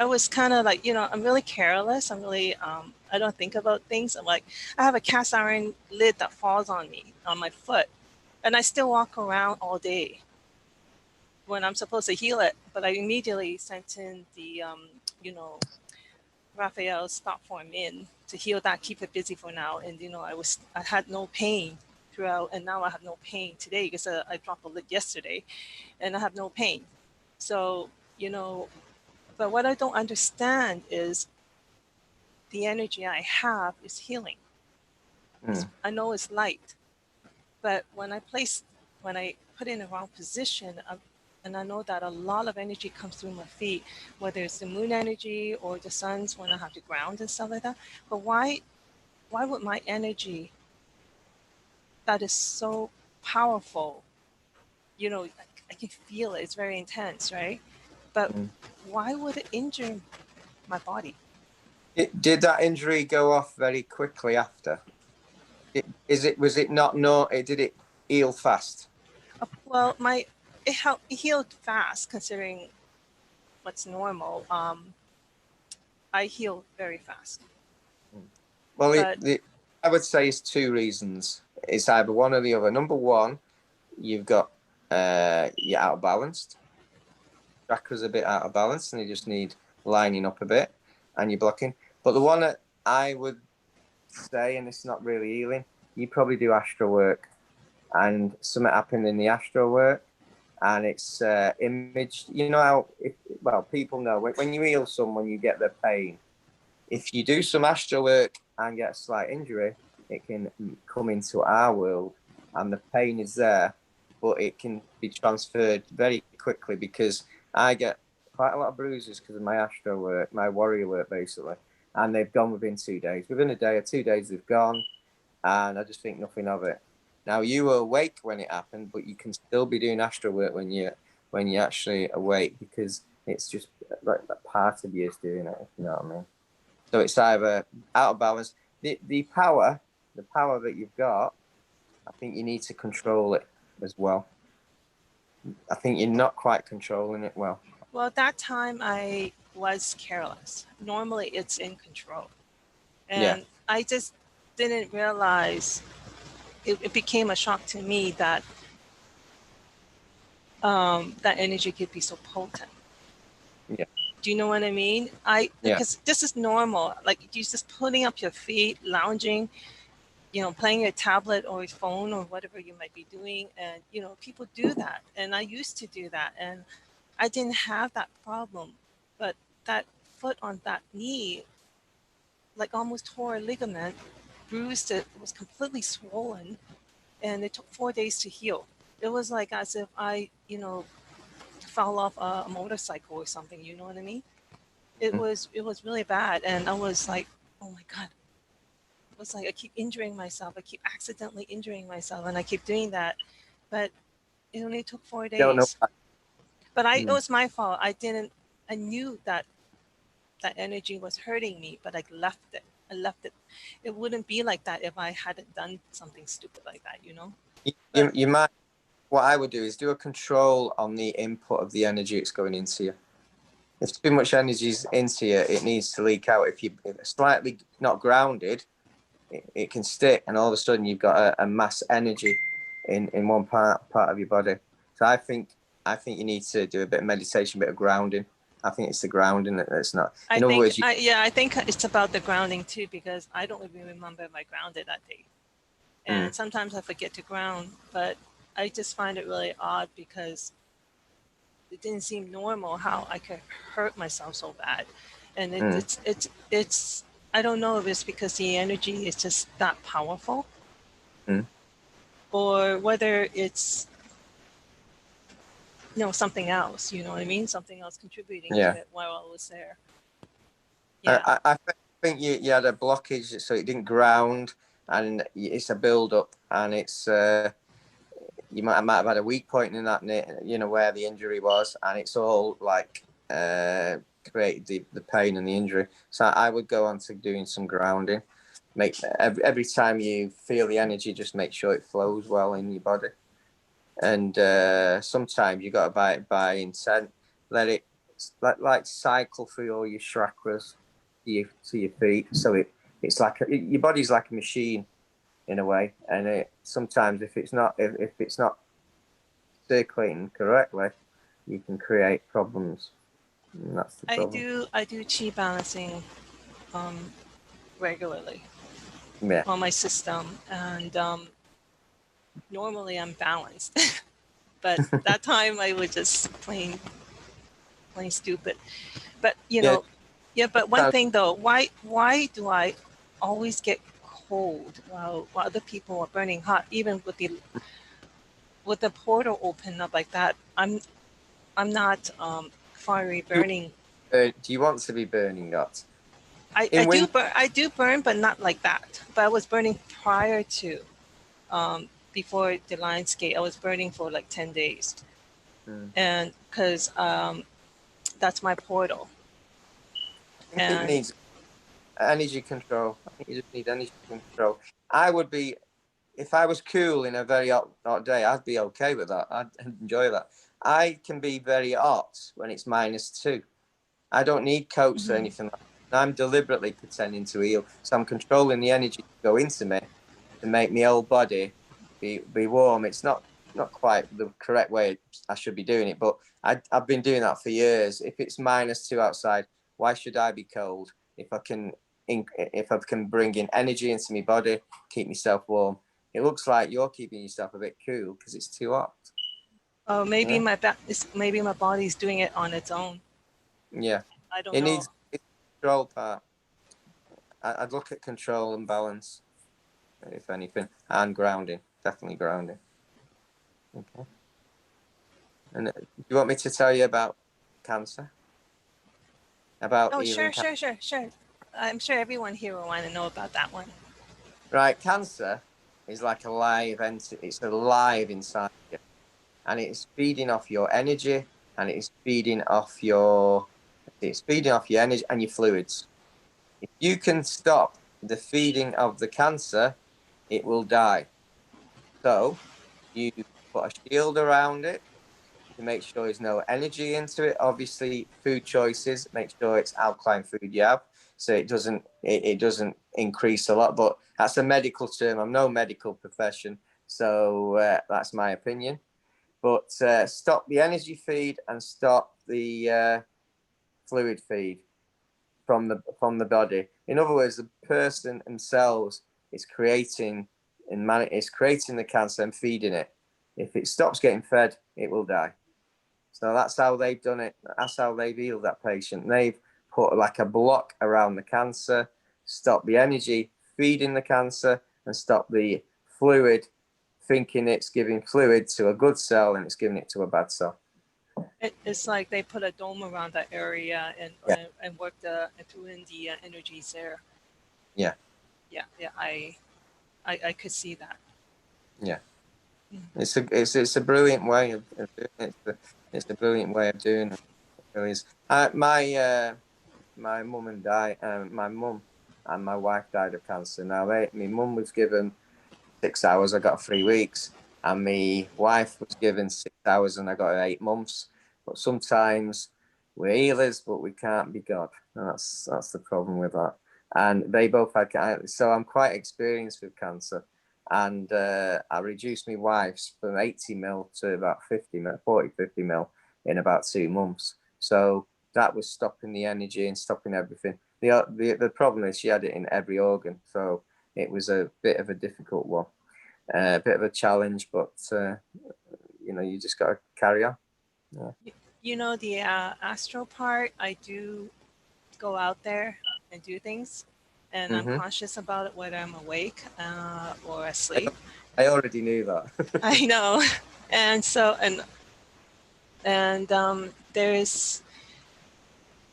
was kind of like, I'm really careless. I'm really, I don't think about things. I'm like, I have a cast iron lid that falls on me, on my foot. And I still walk around all day when I'm supposed to heal it. But I immediately sent in the, Raphael's stop form in to heal that, keep it busy for now. And, I had no pain throughout. And now I have no pain today because I dropped a lid yesterday and I have no pain. So, but what I don't understand is the energy I have is healing. I know it's light, but when I put it in the wrong position, and I know that a lot of energy comes through my feet, whether it's the moon energy or the sun's when I have to ground and stuff like that. But why would my energy that is so powerful, I can feel it, it's very intense, right? But why would it injure my body? Did that injury go off very quickly after? Was it not? No, did it heal fast? Well, it healed fast considering what's normal. I heal very fast. Well, I would say it's 2 reasons. It's either one or the other. Number one, you've got you're out of balance. Chakra's a bit out of balance, and you just need lining up a bit, and you're blocking. But the one that I would say, and it's not really healing, you probably do astral work, and something happened in the astral work, and it's imaged. You know how people know when you heal someone, you get their pain. If you do some astral work and get a slight injury, it can come into our world, and the pain is there, but it can be transferred very quickly because I get quite a lot of bruises because of my astral work, my warrior work, basically. And they've gone within 2 days. Within a day or 2 days, they've gone. And I just think nothing of it. Now, you were awake when it happened, but you can still be doing astral work when you're when you're actually awake, because it's just like that part of you is doing it, if you know what I mean. So it's either out of balance. The power that you've got, I think you need to control it as well. I think you're not quite controlling it well. Well, at that time I was careless. Normally it's in control. And I just didn't realize, it became a shock to me that that energy could be so potent. Yeah. Do you know what I mean? Because this is normal. Like you just putting up your feet, lounging, you know, playing your tablet or your phone or whatever you might be doing. And, you know, people do that. And I used to do that. And I didn't have that problem. But that foot on that knee, like almost tore a ligament, bruised it, was completely swollen. And it took 4 days to heal. It was like as if I, you know, fell off a motorcycle or something, you know what I mean? It was really bad. And I was like, oh my God. It was like I keep injuring myself. I keep accidentally injuring myself, and I keep doing that. But it only took 4 days. Don't know. But it was my fault. I knew that that energy was hurting me, but I left it. It wouldn't be like that if I hadn't done something stupid like that, you know? You might, what I would do is do a control on the input of the energy that's going into you. If too much energy is into you, it needs to leak out. If it's slightly not grounded, it can stick, and all of a sudden you've got a mass energy in one part of your body. So I think you need to do a bit of meditation, a bit of grounding. I think it's the grounding that's not. In other words, I think it's about the grounding too, because I don't even remember if I grounded that day. And sometimes I forget to ground, but I just find it really odd because it didn't seem normal how I could hurt myself so bad. And it's I don't know if it's because the energy is just that powerful, or whether it's, you know, something else, you know what I mean? Something else contributing to it while I was there. Yeah. I think you had a blockage, so it didn't ground, and it's a build up, and it's you might have had a weak point in that, you know, where the injury was, and it's all like created the pain and the injury. So I would go on to doing some grounding. Make every time you feel the energy, just make sure it flows well in your body. And sometimes you got to buy it by intent. Let it like cycle through all your chakras to your feet. So it's like your body's like a machine in a way. And sometimes if it's not circulating correctly, you can create problems. And that's the problem. I do chi balancing regularly on my system, and normally I'm balanced, but that time I was just plain stupid. But you know, but one thing though, why do I always get cold while other people are burning hot? Even with the portal open up like that, I'm not fiery burning. Do you want to be burning hot? I do burn, but not like that. But I was burning prior to, before the Lionsgate, I was burning for like 10 days. And because that's my portal. It needs energy control. I think you just need energy control. I would be, if I was cool in a very hot day, I'd be okay with that. I'd enjoy that. I can be very hot when it's -2. I don't need coats or anything like that. I'm deliberately pretending to heal. So I'm controlling the energy to go into me to make my whole body be warm. It's not quite the correct way I should be doing it, but I've been doing that for years. If it's -2 outside, why should I be cold? If I can bring in energy into my body, keep myself warm. It looks like you're keeping yourself a bit cool because it's too hot. Oh, maybe maybe my body's doing it on its own. Yeah, I don't know. Needs the control part. I'd look at control and balance, if anything, and grounding. Definitely grounding. Okay. And do you want me to tell you about cancer? Oh, sure. I'm sure everyone here will want to know about that one. Right, cancer is like a live entity. It's alive inside you. and it's feeding off your energy, and it's feeding off your energy and your fluids. If you can stop the feeding of the cancer, it will die. So you put a shield around it to make sure there's no energy into it. Obviously, food choices, make sure it's alkaline food you have, so it doesn't increase a lot. But that's a medical term. I'm no medical profession, so that's my opinion. But stop the energy feed and stop the fluid feed from the body. In other words, the person themselves is creating the cancer and feeding it. If it stops getting fed, it will die. So that's how they've done it. That's how they've healed that patient. They've put like a block around the cancer, stop the energy feeding the cancer, and stop the fluid, thinking it's giving fluid to a good cell and it's giving it to a bad cell. It's like they put a dome around that area and Yeah. and work through in the energies there. Yeah. Yeah, I could see that. Yeah. It's a brilliant way of doing it. It's a brilliant way of doing it. It really is. My mum and my wife died of cancer. Now, my mum was given 6 hours. I got 3 weeks, and my wife was given 6 hours, and I got 8 months. But sometimes we're healers, but we can't be God. And that's the problem with that. And they both had cancer, so I'm quite experienced with cancer. And I reduced my wife's from 80 mil to about 50 mil in about 2 months. So that was stopping the energy and stopping everything. The problem is she had it in every organ, so it was a bit of a difficult one, a bit of a challenge, but you just got to carry on. Yeah. The astral part, I do go out there and do things, and I'm conscious about it whether I'm awake or asleep. I already knew that. I know. And so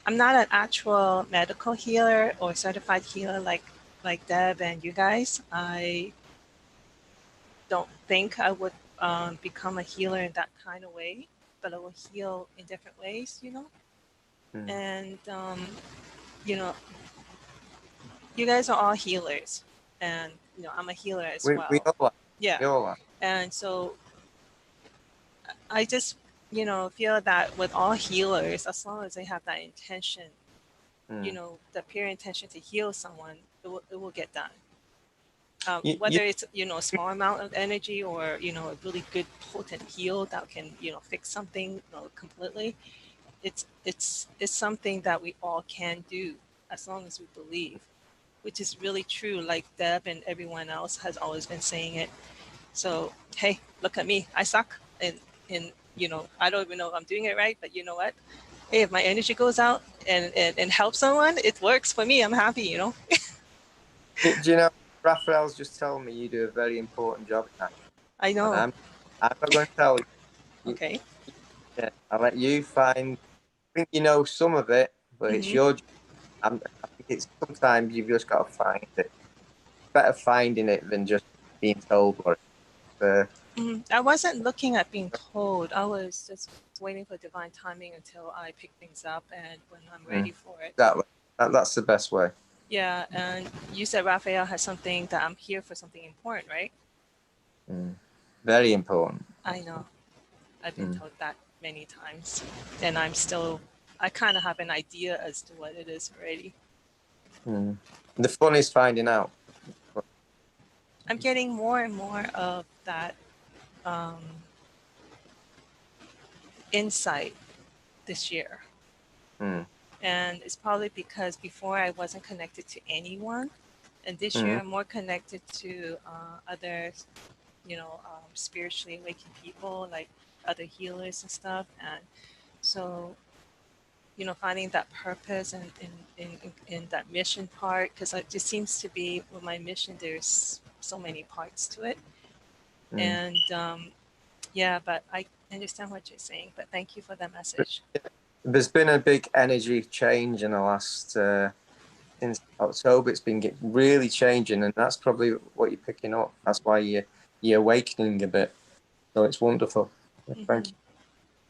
I'm not an actual medical healer or certified healer like Deb and you guys. I don't think I would become a healer in that kind of way, but I will heal in different ways, And you guys are all healers, and I'm a healer as well. We all are. Yeah. We all are. And so I just feel that with all healers, as long as they have that intention, the pure intention to heal someone, it will get done. Whether it's a small amount of energy or a really good potent heal that can fix something completely, it's something that we all can do as long as we believe, which is really true. Like Deb and everyone else has always been saying it. So hey, look at me, I suck, and I don't even know if I'm doing it right, but you know what? Hey, if my energy goes out and helps someone, it works for me. I'm happy, Do you know, Raphael's just told me you do a very important job now. I know. I'm not going to tell you. Okay. Yeah, I'll let you find. I think you know some of it, but it's your job. I think it's sometimes you've just got to find it. Better finding it than just being told what it is. I wasn't looking at being told. I was just waiting for divine timing until I pick things up and when I'm ready for it. That's the best way. Yeah, and you said Raphael has something that I'm here for something important, right? Very important. I know. I've been told that many times, and I kind of have an idea as to what it is already. The fun is finding out. I'm getting more and more of that insight this year. And it's probably because before I wasn't connected to anyone. And this year I'm more connected to other, spiritually awakened people, like other healers and stuff. And so, finding that purpose and in that mission part, because it just seems to be with my mission, there's so many parts to it. And but I understand what you're saying, but thank you for that message. There's been a big energy change in the last, since October, it's been really changing, and that's probably what you're picking up. That's why you're awakening a bit. So it's wonderful. Thank you.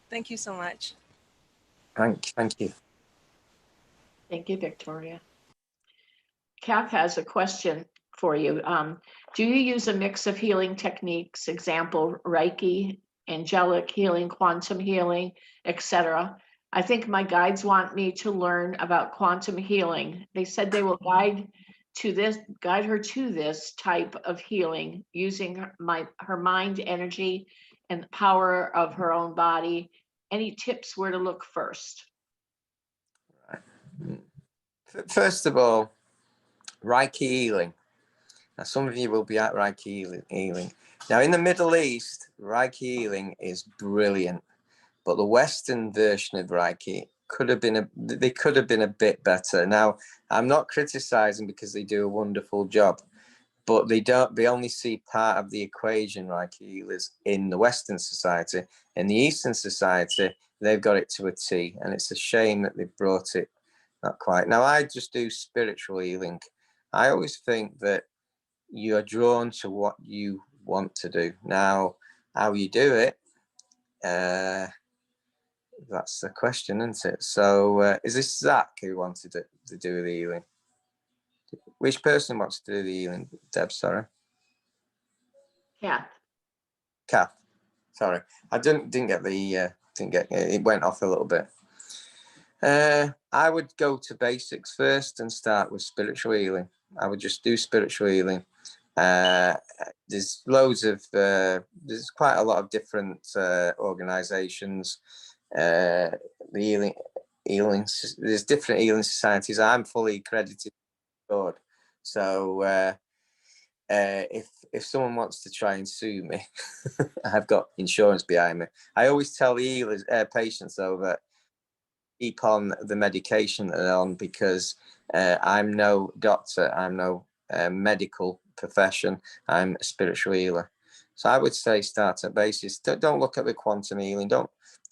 Thank you so much. Thank you. Thank you, Victoria. Kath has a question for you. Do you use a mix of healing techniques, example, Reiki, angelic healing, quantum healing, etc.? I think my guides want me to learn about quantum healing. They said they will guide her to this type of healing using her mind energy and the power of her own body. Any tips where to look first? First of all, Reiki healing. Now, some of you will be at Reiki healing. Now, in the Middle East, Reiki healing is brilliant, but the Western version of Reiki could have been a bit better. Now, I'm not criticizing because they do a wonderful job, but they only see part of the equation, Reiki healers, in the Western society. In the Eastern society, they've got it to a T, and it's a shame that they've brought it not quite. Now, I just do spiritual healing. I always think that you are drawn to what you want to do. Now, how you do it, that's the question, isn't it? So, is this Zach who wanted to do the healing? Which person wants to do the healing? Deb, sorry. Kath. Sorry, I didn't get it went off a little bit. I would go to basics first and start with spiritual healing. I would just do spiritual healing. There's there's quite a lot of different organizations. The healing, there's different healing societies. I'm fully accredited board. So if someone wants to try and sue me, I've got insurance behind me. I always tell the healers, patients though, that keep on the medication that they're on, because I'm no doctor, I'm no medical profession, I'm a spiritual healer. So I would say start at basis. Don't look at the quantum healing.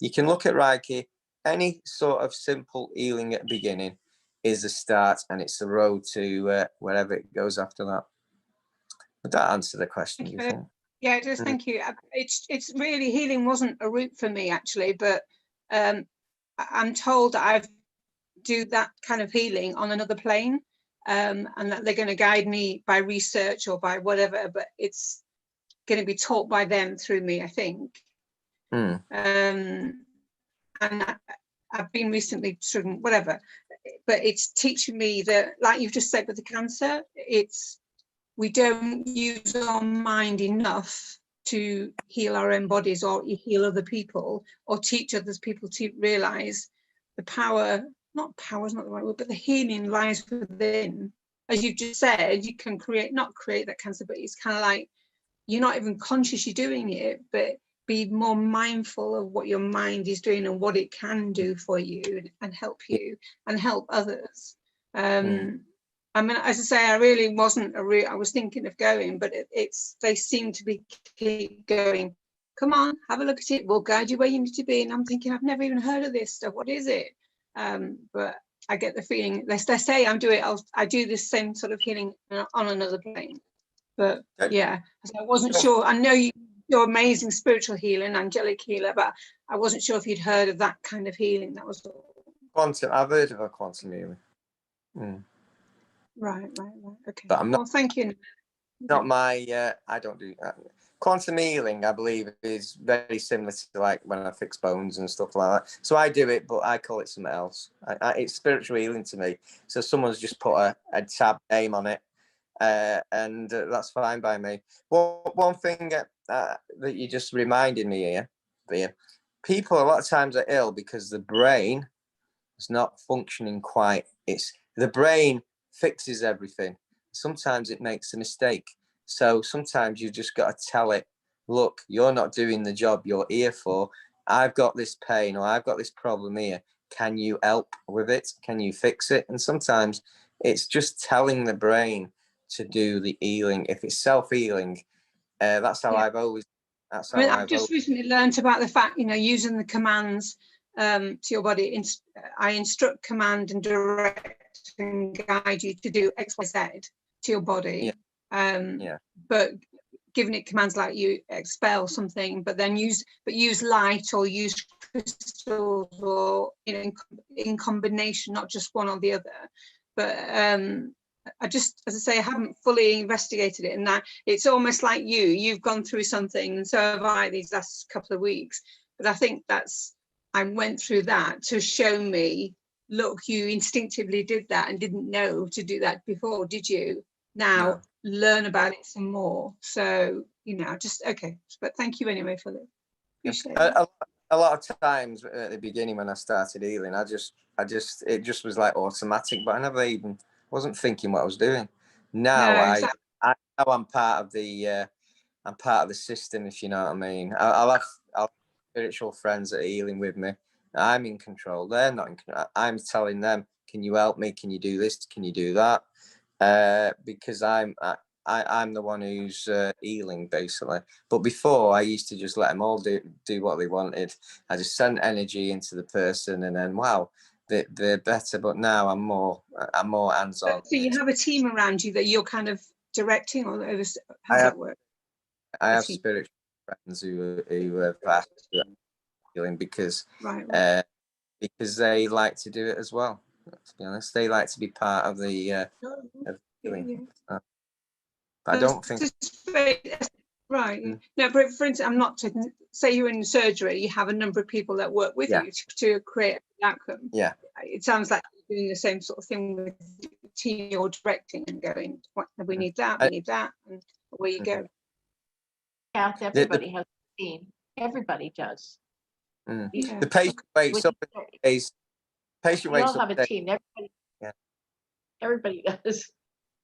You can look at Reiki. Any sort of simple healing at the beginning is a start, and it's the road to wherever it goes after that. Would that answer the question, do you think? Yeah, it does. Thank you. It's really, healing wasn't a route for me actually, but I'm told that I do that kind of healing on another plane, and that they're going to guide me by research or by whatever, but it's going to be taught by them through me, I think. And I've been recently student, whatever, but it's teaching me that, like you've just said with the cancer, we don't use our mind enough to heal our own bodies or heal other people or teach others people to realize the power, not power is not the right word, but the healing lies within. As you've just said, you can not create that cancer, but it's kind of like you're not even conscious you're doing it, but be more mindful of what your mind is doing and what it can do for you and help you and help others. I mean, as I say, I really wasn't I was thinking of going, but they seem to be keep going. Come on, have a look at it. We'll guide you where you need to be. And I'm thinking, I've never even heard of this stuff. What is it? But I get the feeling, they say I do this same sort of healing on another plane. But yeah, I wasn't sure. I know you're amazing spiritual healing, angelic healer, but I wasn't sure if you'd heard of that kind of healing. That was all. Quantum. I've heard of a quantum healing. Right. Okay. But I'm not. Well, thank you. Not my. I don't do quantum healing. I believe is very similar to like when I fix bones and stuff like that. So I do it, but I call it something else. It's spiritual healing to me. So someone's just put a tab name on it. And that's fine by me. One thing that you just reminded me here, people a lot of times are ill because the brain is not functioning quite. The brain fixes everything. Sometimes it makes a mistake. So sometimes you just got to tell it, look, you're not doing the job you're here for. I've got this pain or I've got this problem here. Can you help with it? Can you fix it? And sometimes it's just telling the brain to do the healing. If it's self-healing, that's how I've always. That's how I've just recently learned about the fact, using the commands to your body. I instruct, command, and direct and guide you to do X, Y, Z to your body. But giving it commands like you expel something, but then use light or use crystals, or in combination, not just one or the other. But I just, as I say, I haven't fully investigated it, and now it's almost like you've gone through something, and so have I these last couple of weeks. But I think I went through that to show me, look, you instinctively did that and didn't know to do that before, did you? Now learn about it some more. So, just okay. But thank you anyway for that. Appreciate it. A lot of times at the beginning when I started healing, it just was like automatic, but I never even wasn't thinking what I was doing. Now No, exactly. I'm part of the system, if you know what I mean. I'll have spiritual friends that are healing with me. I'm in control. They're not in control. I'm telling them, can you help me? Can you do this? Can you do that? Because I'm the one who's healing, basically. But before, I used to just let them all do what they wanted. I just sent energy into the person, and then wow, they're better. But now I'm more hands-on. So you have a team around you that you're kind of directing, or how does that work? I have spiritual friends who have asked healing because they like to do it as well. To be honest, they like to be part of the healing. But I don't think right. No, but for instance, I'm not taking. Say you're in surgery, you have a number of people that work with you to create an outcome. Yeah. It sounds like you're doing the same sort of thing with the team you're directing and going, what, we need that, we need that, and away you go. Yeah, everybody has a team. Everybody does. Yeah. The patient wakes up and says, We all have a team. Everybody does.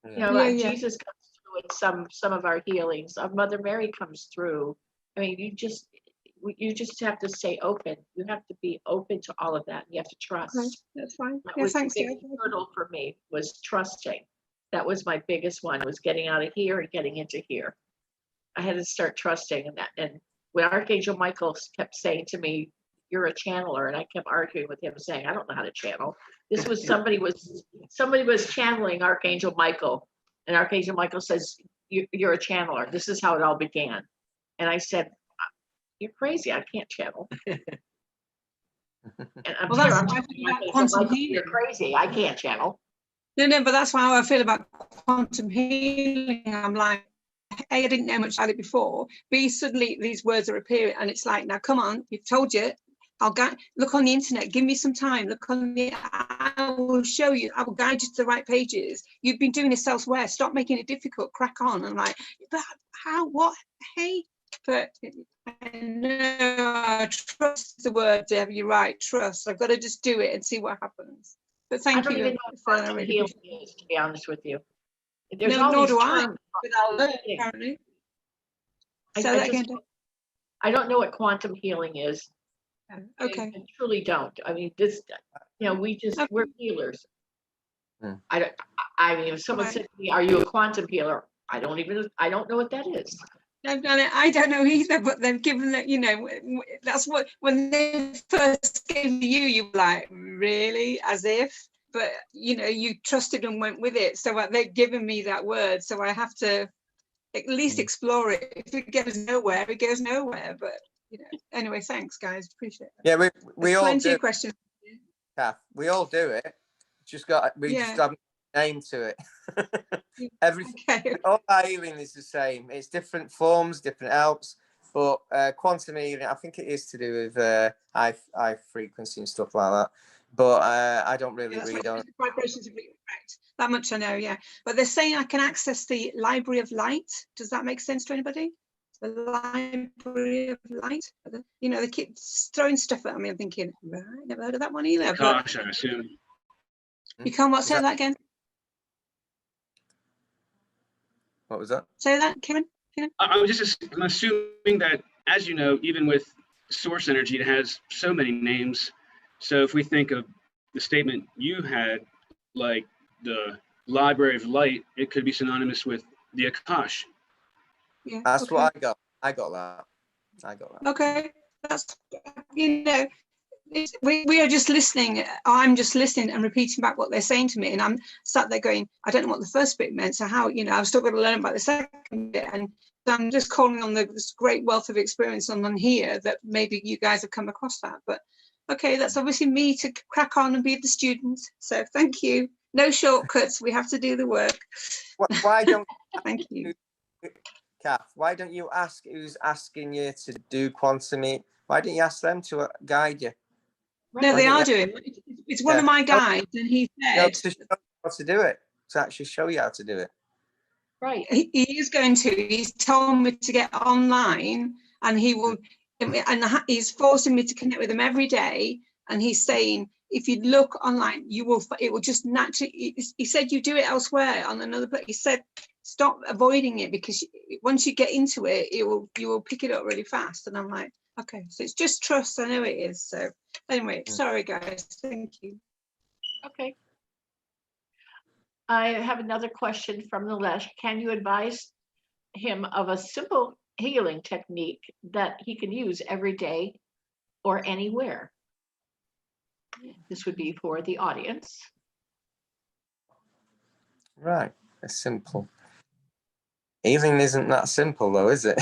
Jesus comes through in some of our healings. Our Mother Mary comes through. I mean, you just have to stay open. You have to be open to all of that. You have to trust. Okay, that's fine. That Yeah, was thanks. the biggest hurdle for me, was trusting. That was my biggest one, was getting out of here and getting into here. I had to start trusting, and when Archangel Michael kept saying to me, "You're a channeler," and I kept arguing with him, saying, "I don't know how to channel." This was somebody was channeling Archangel Michael, and Archangel Michael says, "You're a channeler. This is how it all began." And I said, "You're crazy. I can't channel." And I'm Well, sure that's I'm why I telling feel about Archangel quantum Michael, healing. "You're crazy. I can't channel." No, but that's how I feel about quantum healing. I'm like, A, I didn't know much about it before. B, suddenly these words are appearing, and it's like, now come on, you've told you. Look on the internet. Give me some time. I will show you. I will guide you to the right pages. You've been doing this elsewhere. Stop making it difficult. Crack on. I'm like, but how? What? Hey, but I know I trust the word, Deb. You're right. Trust. I've got to just do it and see what happens. But thank you. I don't even know what quantum healing is, to be honest with you. There's no, all nor these do I. terms. But I'll learn, apparently. I don't know what quantum healing is. Okay. I truly don't. I mean, we're healers. I mean, if someone said to me, "Are you a quantum healer?" I don't know what that is. I don't know either, but they've given that, that's what, when they first came to you were like, really? As if, but you trusted and went with it. So they've given me that word. So I have to at least explore it. If it goes nowhere, it goes nowhere. But, anyway, thanks guys. Appreciate it. Yeah, we all plenty do. of questions. Kath, we all do it. Just have a name to it. Everything, all our healing is the same. It's different forms, different helps, but quantum healing, I think it is to do with high frequency and stuff like that. But I don't really read on it. Vibrations are correct. That much I know, yeah. But they're saying I can access the Library of Light. Does that make sense to anybody? The Library of Light. They keep throwing stuff at me. I'm thinking, right, never heard of that one either. Gosh, I assume. You can't say that again? What was that? Say that, Kieran? I'm assuming that, as you know, even with source energy, it has so many names. So if we think of the statement you had, like the Library of Light, it could be synonymous with the Akash. Yeah, that's what I got. I got that. Okay, that's we are just listening. I'm just listening and repeating back what they're saying to me, and I'm sat there going, I don't know what the first bit meant. So how I've still got to learn about the second bit, and I'm just calling on this great wealth of experience on here that maybe you guys have come across that. But okay, that's obviously me to crack on and be the student. So thank you. No shortcuts. We have to do the work. Why don't Thank you. Kath, why don't you ask who's asking you to do quantum? Why don't you ask them to guide you? No, they are doing. It's one of my guides, and he No, said to show you how to do it. To actually show you how to do it. Right. he is going to. He's told me to get online, and he will, and he's forcing me to connect with him every day. And he's saying, if you look online, you will. It will just naturally. He said you do it elsewhere on another place. He said stop avoiding it because once you get into it, you will pick it up really fast. And I'm like, okay, so it's just trust. I know it is. So anyway, sorry guys. Thank you. Okay. I have another question from Nilesh. Can you advise him of a simple healing technique that he can use every day or anywhere? This would be for the audience. Right. It's simple. Healing isn't that simple though, is it?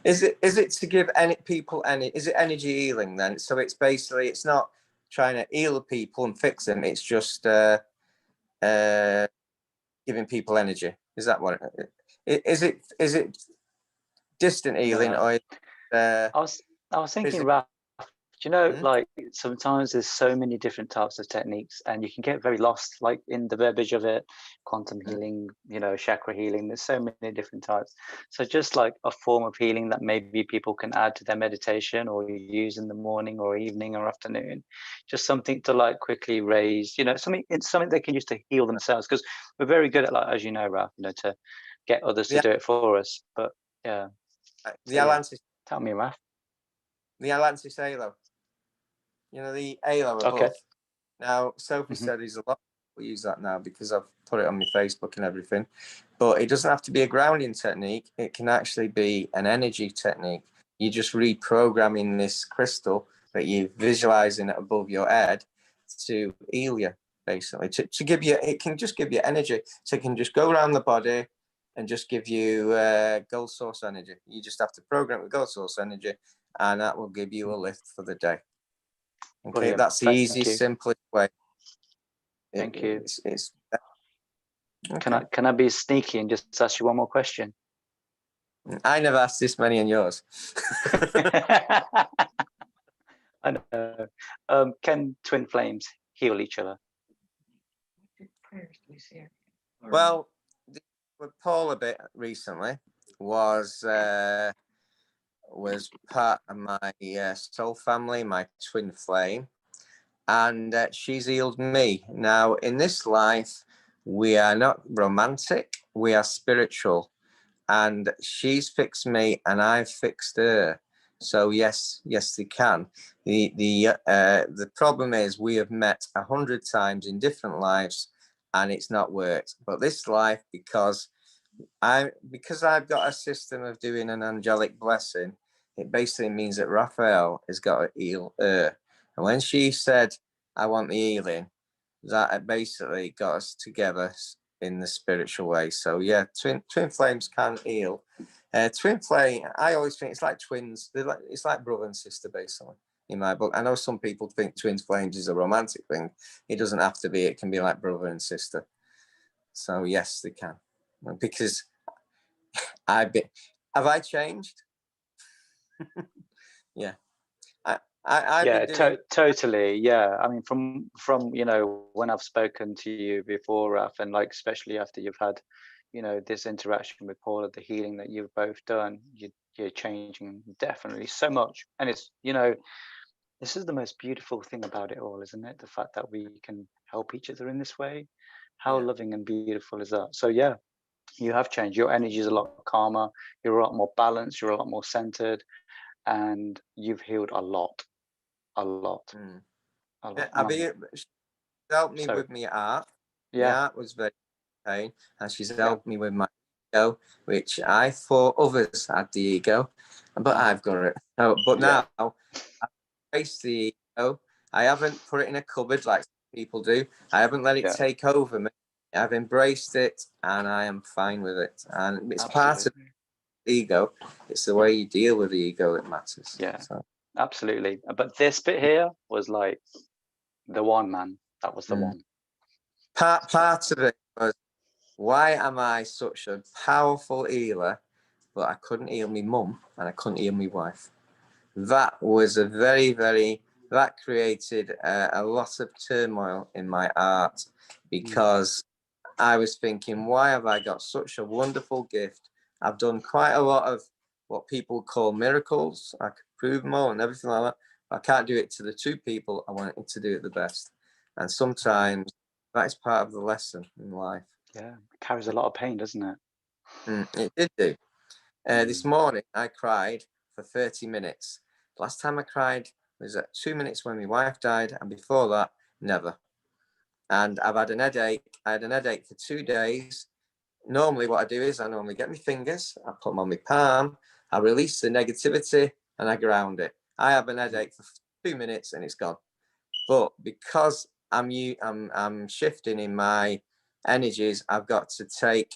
Is it to give people is it energy healing then? So it's basically, it's not trying to heal people and fix them. It's just giving people energy. Is that what is it distant healing or I was thinking, Raph, do you know, like sometimes there's so many different types of techniques and you can get very lost, like in the verbiage of it, quantum healing, you know, chakra healing, there's so many different types. So just like a form of healing that maybe people can add to their meditation or use in the morning or evening or afternoon, just something to like quickly raise, you know, something they can use to heal themselves, because we're very good at, like, as you know, Raph, you know, to get others to do it for us. But yeah. The Atlantis. Tell me, Raph. The Atlantis HALO. You know, the HALO above. Okay. Now, Sophie said there's a lot of people use that now because I've put it on my Facebook and everything. But it doesn't have to be a grounding technique. It can actually be an energy technique. You're just reprogramming this crystal that you're visualizing above your head to heal you, basically. To give you, it can just give you energy. So it can just go around the body and just give you gold source energy. You just have to program with gold source energy, and that will give you a lift for the day. Okay, Brilliant. that's the Thank easiest, you. simplest way. Thank you. Okay. Can I be sneaky and just ask you one more question? I never asked this many on yours. I know. Can twin flames heal each other? Well, with Paul a bit recently was part of my soul family, my twin flame, and she's healed me. Now, in this life, we are not romantic, we are spiritual, and she's fixed me and I've fixed her. So yes, they can. The problem is we have met 100 times in different lives and it's not worked. But this life, because I've got a system of doing an angelic blessing, it basically means that Raphael has got to heal her. And when she said, I want the healing, that basically got us together in the spiritual way. So yeah, twin flames can heal. Twin flame, I always think it's like twins. It's like brother and sister, basically, in my book. I know some people think twin flames is a romantic thing. It doesn't have to be. It can be like brother and sister. So yes, they can. Because have I changed? Yeah. Totally. Yeah. I mean, from you know, when I've spoken to you before, Raf, and like especially after you've had, you know, this interaction with Paula, the healing that you've both done, you're changing definitely so much. And it's, you know, this is the most beautiful thing about it all, isn't it? The fact that we can help each other in this way. How loving and beautiful is that? So yeah, you have changed. Your energy is a lot calmer. You're a lot more balanced. You're a lot more centered, and you've healed a lot. A lot. She helped me with my art. The art was very pain, and she's helped me with my ego, which I thought others had the ego, but I've got it. Oh, but now I've faced the ego. I haven't put it in a cupboard like people do. I haven't let it take over me. I've embraced it, and I am fine with it. And it's part of Absolutely. the ego. It's the way you deal with the ego that matters. Yeah. So, Absolutely. But this bit here was like the one, man. That was the one. part of it was, why am I such a powerful healer, but I couldn't heal my mum and I couldn't heal my wife? That was a that created a lot of turmoil in my heart, because I was thinking, why have I got such a wonderful gift? I've done quite a lot of what people call miracles. I could prove more and everything like that. I can't do it to the two people I wanted to do it the best. And sometimes that is part of the lesson in life. Yeah, it carries a lot of pain, doesn't it? It did do. This morning, I cried for 30 minutes. Last time I cried was at 2 minutes when my wife died, and before that, never. And I've had an headache. I had an headache for 2 days. Normally, what I do is I normally get my fingers, I put them on my palm, I release the negativity, and I ground it. I have an headache for 2 minutes, and it's gone. But because I'm shifting in my energies, I've got to take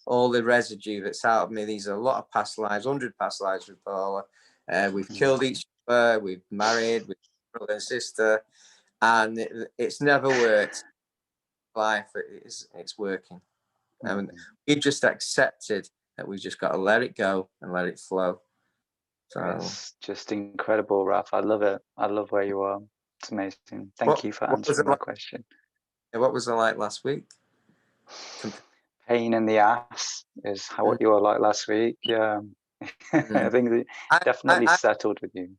all the residue that's out of me. These are a lot of past lives, 100 past lives with Paula. We've killed each other, we've married, we've brother and sister, and it's never worked. Life it's working. And we've just accepted that we've just got to let it go and let it flow. So it's just incredible, Raph. I love it. I love where you are. It's amazing. Thank you for answering my question. What was it like last week? Pain in the ass is what you were like last week. Yeah. I think it definitely settled with you.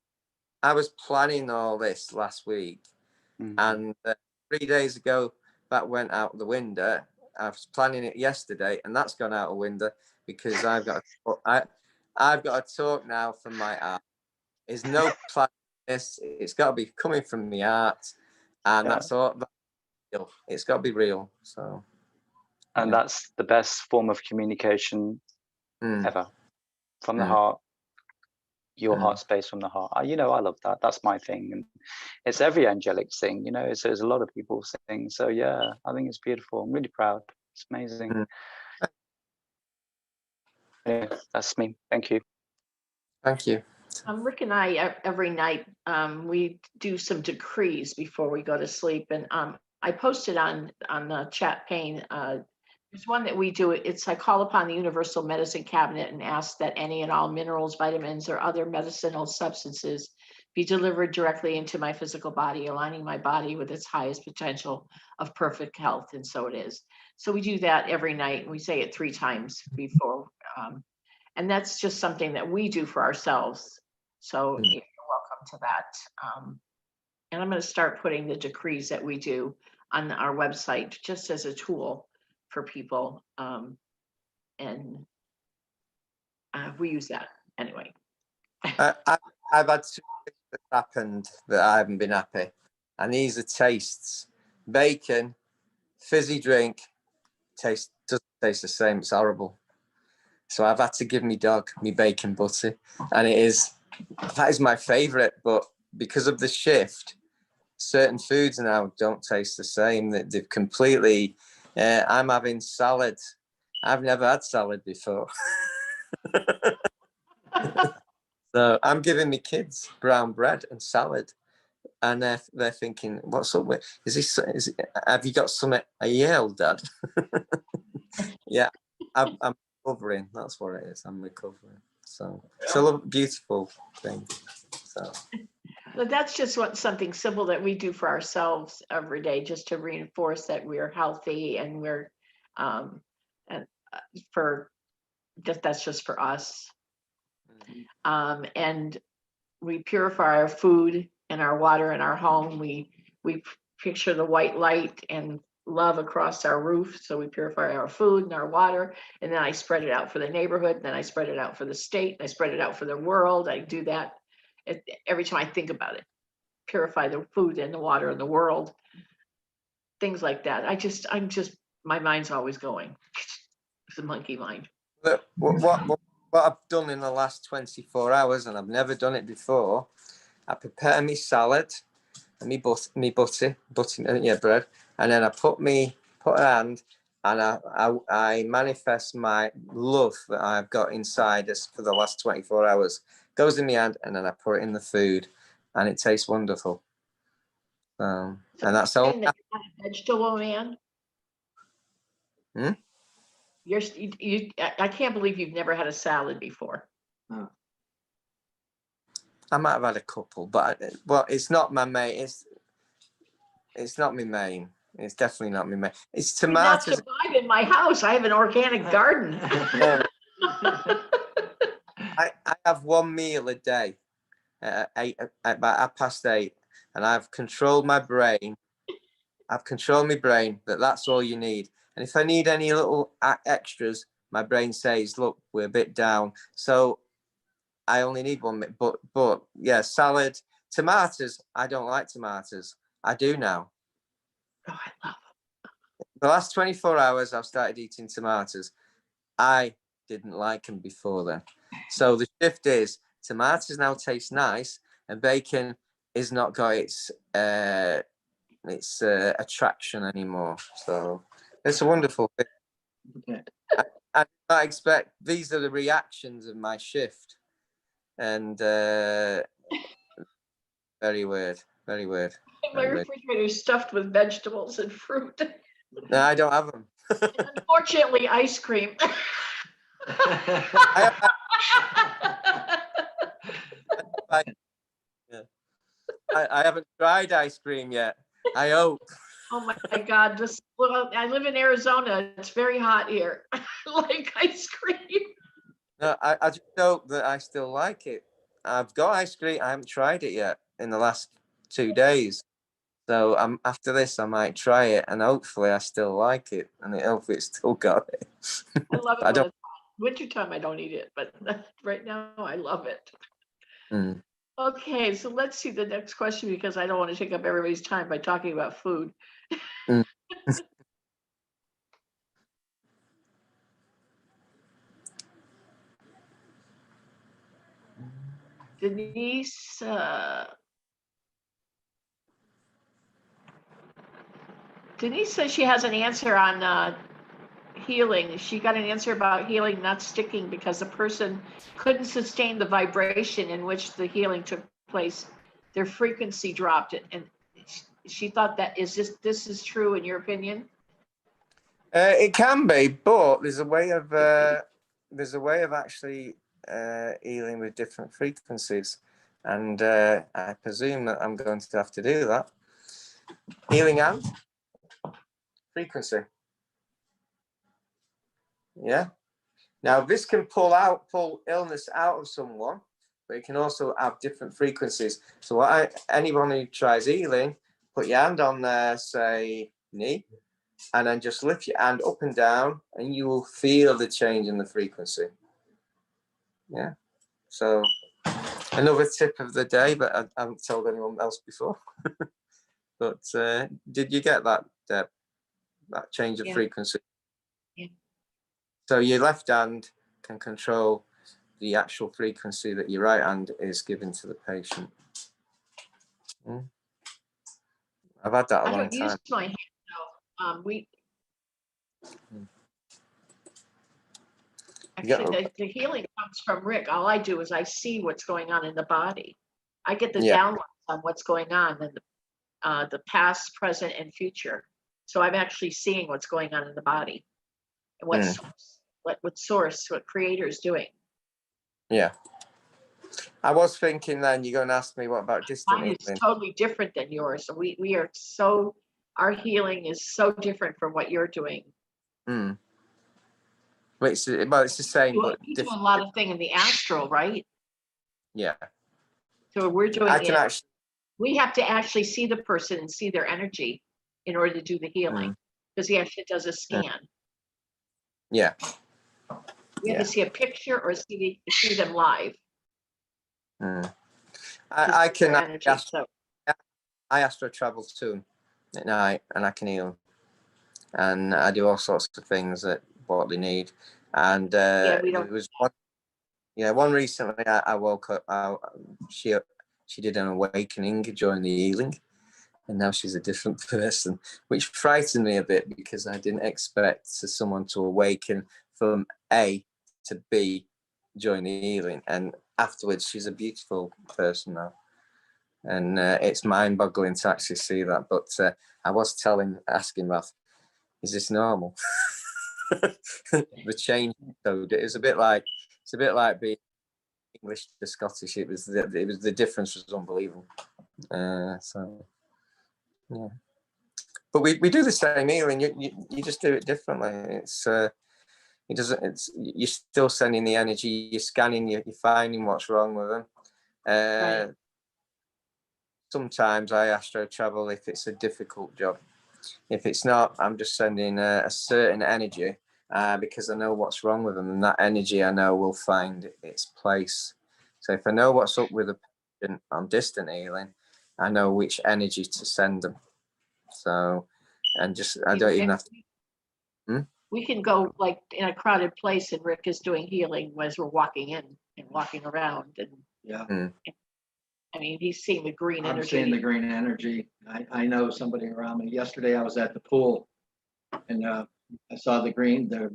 I was planning all this last week, and 3 days ago that went out the window. I was planning it yesterday, and that's gone out the window because I've got to talk now from my heart. There's no plan. It's got to be coming from the heart, and that's all. It's got to be real. So, and that's the best form of communication ever, from the heart. Your heart space from the heart. You know, I love that. That's my thing, and it's every angelic thing. You know, it's a lot of people sing. So yeah, I think it's beautiful. I'm really proud. It's amazing. Yeah, that's me. Thank you. Thank you. Rick and I, every night, we do some decrees before we go to sleep. And I posted on the chat pane, there's one that we do. It's I call upon the Universal Medicine Cabinet and ask that any and all minerals, vitamins, or other medicinal substances be delivered directly into my physical body, aligning my body with its highest potential of perfect health. And so it is. So we do that every night. And we say it 3 times before. And that's just something that we do for ourselves. So you're welcome to that. And I'm going to start putting the decrees that we do on our website just as a tool for people. And we use that anyway. I've had 2 things that happened that I haven't been happy. And these are tastes. Bacon, fizzy drink, doesn't taste the same. It's horrible. So I've had to give me dog me bacon butter, and that is my favorite. But because of the shift, certain foods now don't taste the same. They've completely. I'm having salad. I've never had salad before. So I'm giving my kids brown bread and salad, and they're thinking, "What's up with? Have you got something? Are you ill, Dad?" Yeah, I'm recovering. That's what it is. I'm recovering. So it's a beautiful thing. So. But that's just something simple that we do for ourselves every day, just to reinforce that we're healthy and we're, and that's just for us. And we purify our food and our water in our home. We picture the white light and love across our roof. So we purify our food and our water, and then I spread it out for the neighborhood, and then I spread it out for the state, and I spread it out for the world. I do that every time I think about it. Purify the food and the water in the world, things like that. I'm just my mind's always going. It's a monkey mind. What I've done in the last 24 hours, and I've never done it before, I prepare me salad and me butter, bread, and then I put me put her hand, and I manifest my love that I've got inside us for the last 24 hours. Goes in my hand, and then I put it in the food, and it tastes wonderful. And that's all. Saying that you're not a vegetable man. Hmm? I can't believe you've never had a salad before. I might have had a couple, but it's not my main. It's not my main. It's definitely not my main. It's You're not tomatoes. survive in my house. I have an organic garden. I have one meal a day, at about 8:30, and I've controlled my brain. I've controlled my brain that's all you need. And if I need any little extras, my brain says, "Look, we're a bit down." So I only need one. But yeah, salad, tomatoes. I don't like tomatoes. I do now. Oh, I love The last 24 hours, I've started eating tomatoes. I didn't like them before then. So the shift is tomatoes now taste nice, and bacon is not got its attraction anymore. So it's a wonderful thing. I did not expect, these are the reactions of my shift, and very weird, very weird. My refrigerator is stuffed with vegetables and fruit. No, I don't have them. Unfortunately, ice cream. I haven't tried ice cream yet. I hope. Oh my God! Well, I live in Arizona. It's very hot here. I like ice cream. No, I just hope that I still like it. I've got ice cream. I haven't tried it yet in the last 2 days. So after this, I might try it, and hopefully I still like it, and hopefully it's still got it. I love it. I don't. Wintertime, I don't eat it, but right now I love it. Mm. Okay, so let's see the next question, because I don't want to take up everybody's time by talking about food. Mm. Denise, Denise says she has an answer on healing. She got an answer about healing not sticking because the person couldn't sustain the vibration in which the healing took place. Their frequency dropped it, and she thought that this is true in your opinion? It can be, but there's a way of actually healing with different frequencies, and I presume that I'm going to have to do that. Healing and frequency. Yeah. Now this can pull illness out of someone, but it can also have different frequencies. So anyone who tries healing, put your hand on there, say knee, and then just lift your hand up and down, and you will feel the change in the frequency. Yeah. So another tip of the day, but I haven't told anyone else before. But did you get that, Deb? That change of frequency? Yeah. So your left hand can control the actual frequency that your right hand is giving to the patient. I've had that a long time. I don't use my hand though. Actually, the healing comes from Rick. All I do is I see what's going on in the body. I get the downloads on what's going on in the past, present, and future. So I'm actually seeing what's going on in the body and what creator is doing. Yeah. I was thinking then you're going to ask me what about distant healing. Mine is totally different than yours. So we are our healing is so different from what you're doing. Mm. It's the same, but you do a lot of things in the astral, right? Yeah. So we're doing we have to actually see the person and see their energy in order to do the healing, because he actually does a scan. Yeah. We have to see a picture or see them live. I can I astral travel to them at night, and I can heal them, and I do all sorts of things that what they need. And it was one recently. I woke up. She did an awakening during the healing, and now she's a different person, which frightened me a bit because I didn't expect someone to awaken from A to B during the healing, and afterwards she's a beautiful person now. And it's mind-boggling to actually see that. But I was asking Raph, is this normal? The change. So it's a bit like being English to Scottish. It was the difference was unbelievable. So yeah, but we do the same healing. You just do it differently. It doesn't. You're still sending the energy. You're scanning. You're finding what's wrong with them. Right. Sometimes I astro travel if it's a difficult job. If it's not, I'm just sending a certain energy because I know what's wrong with them, and that energy I know will find its place. So if I know what's up with a patient on distant healing, I know which energy to send them. So, and just I don't even have to. We can go like in a crowded place, and Rick is doing healing as we're walking in and walking around, and Yeah. I mean, he's seeing the green I'm energy. seeing the green energy. I know somebody around me. Yesterday I was at the pool and I saw the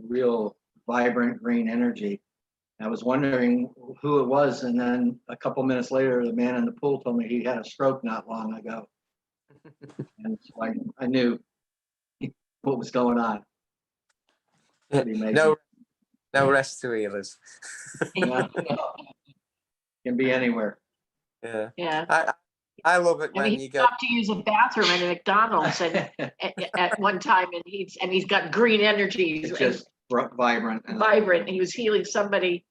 real vibrant green energy. I was wondering who it was, and then a couple minutes later, the man in the pool told me he had a stroke not long ago. And so I knew what was going on. Pretty amazing. No rest to healers. Yeah. Can be anywhere. Yeah. Yeah. I love it I when mean, you he go. stopped to use a bathroom at a McDonald's and at one time, and he's got green energy. It's just vibrant. And vibrant. He was healing somebody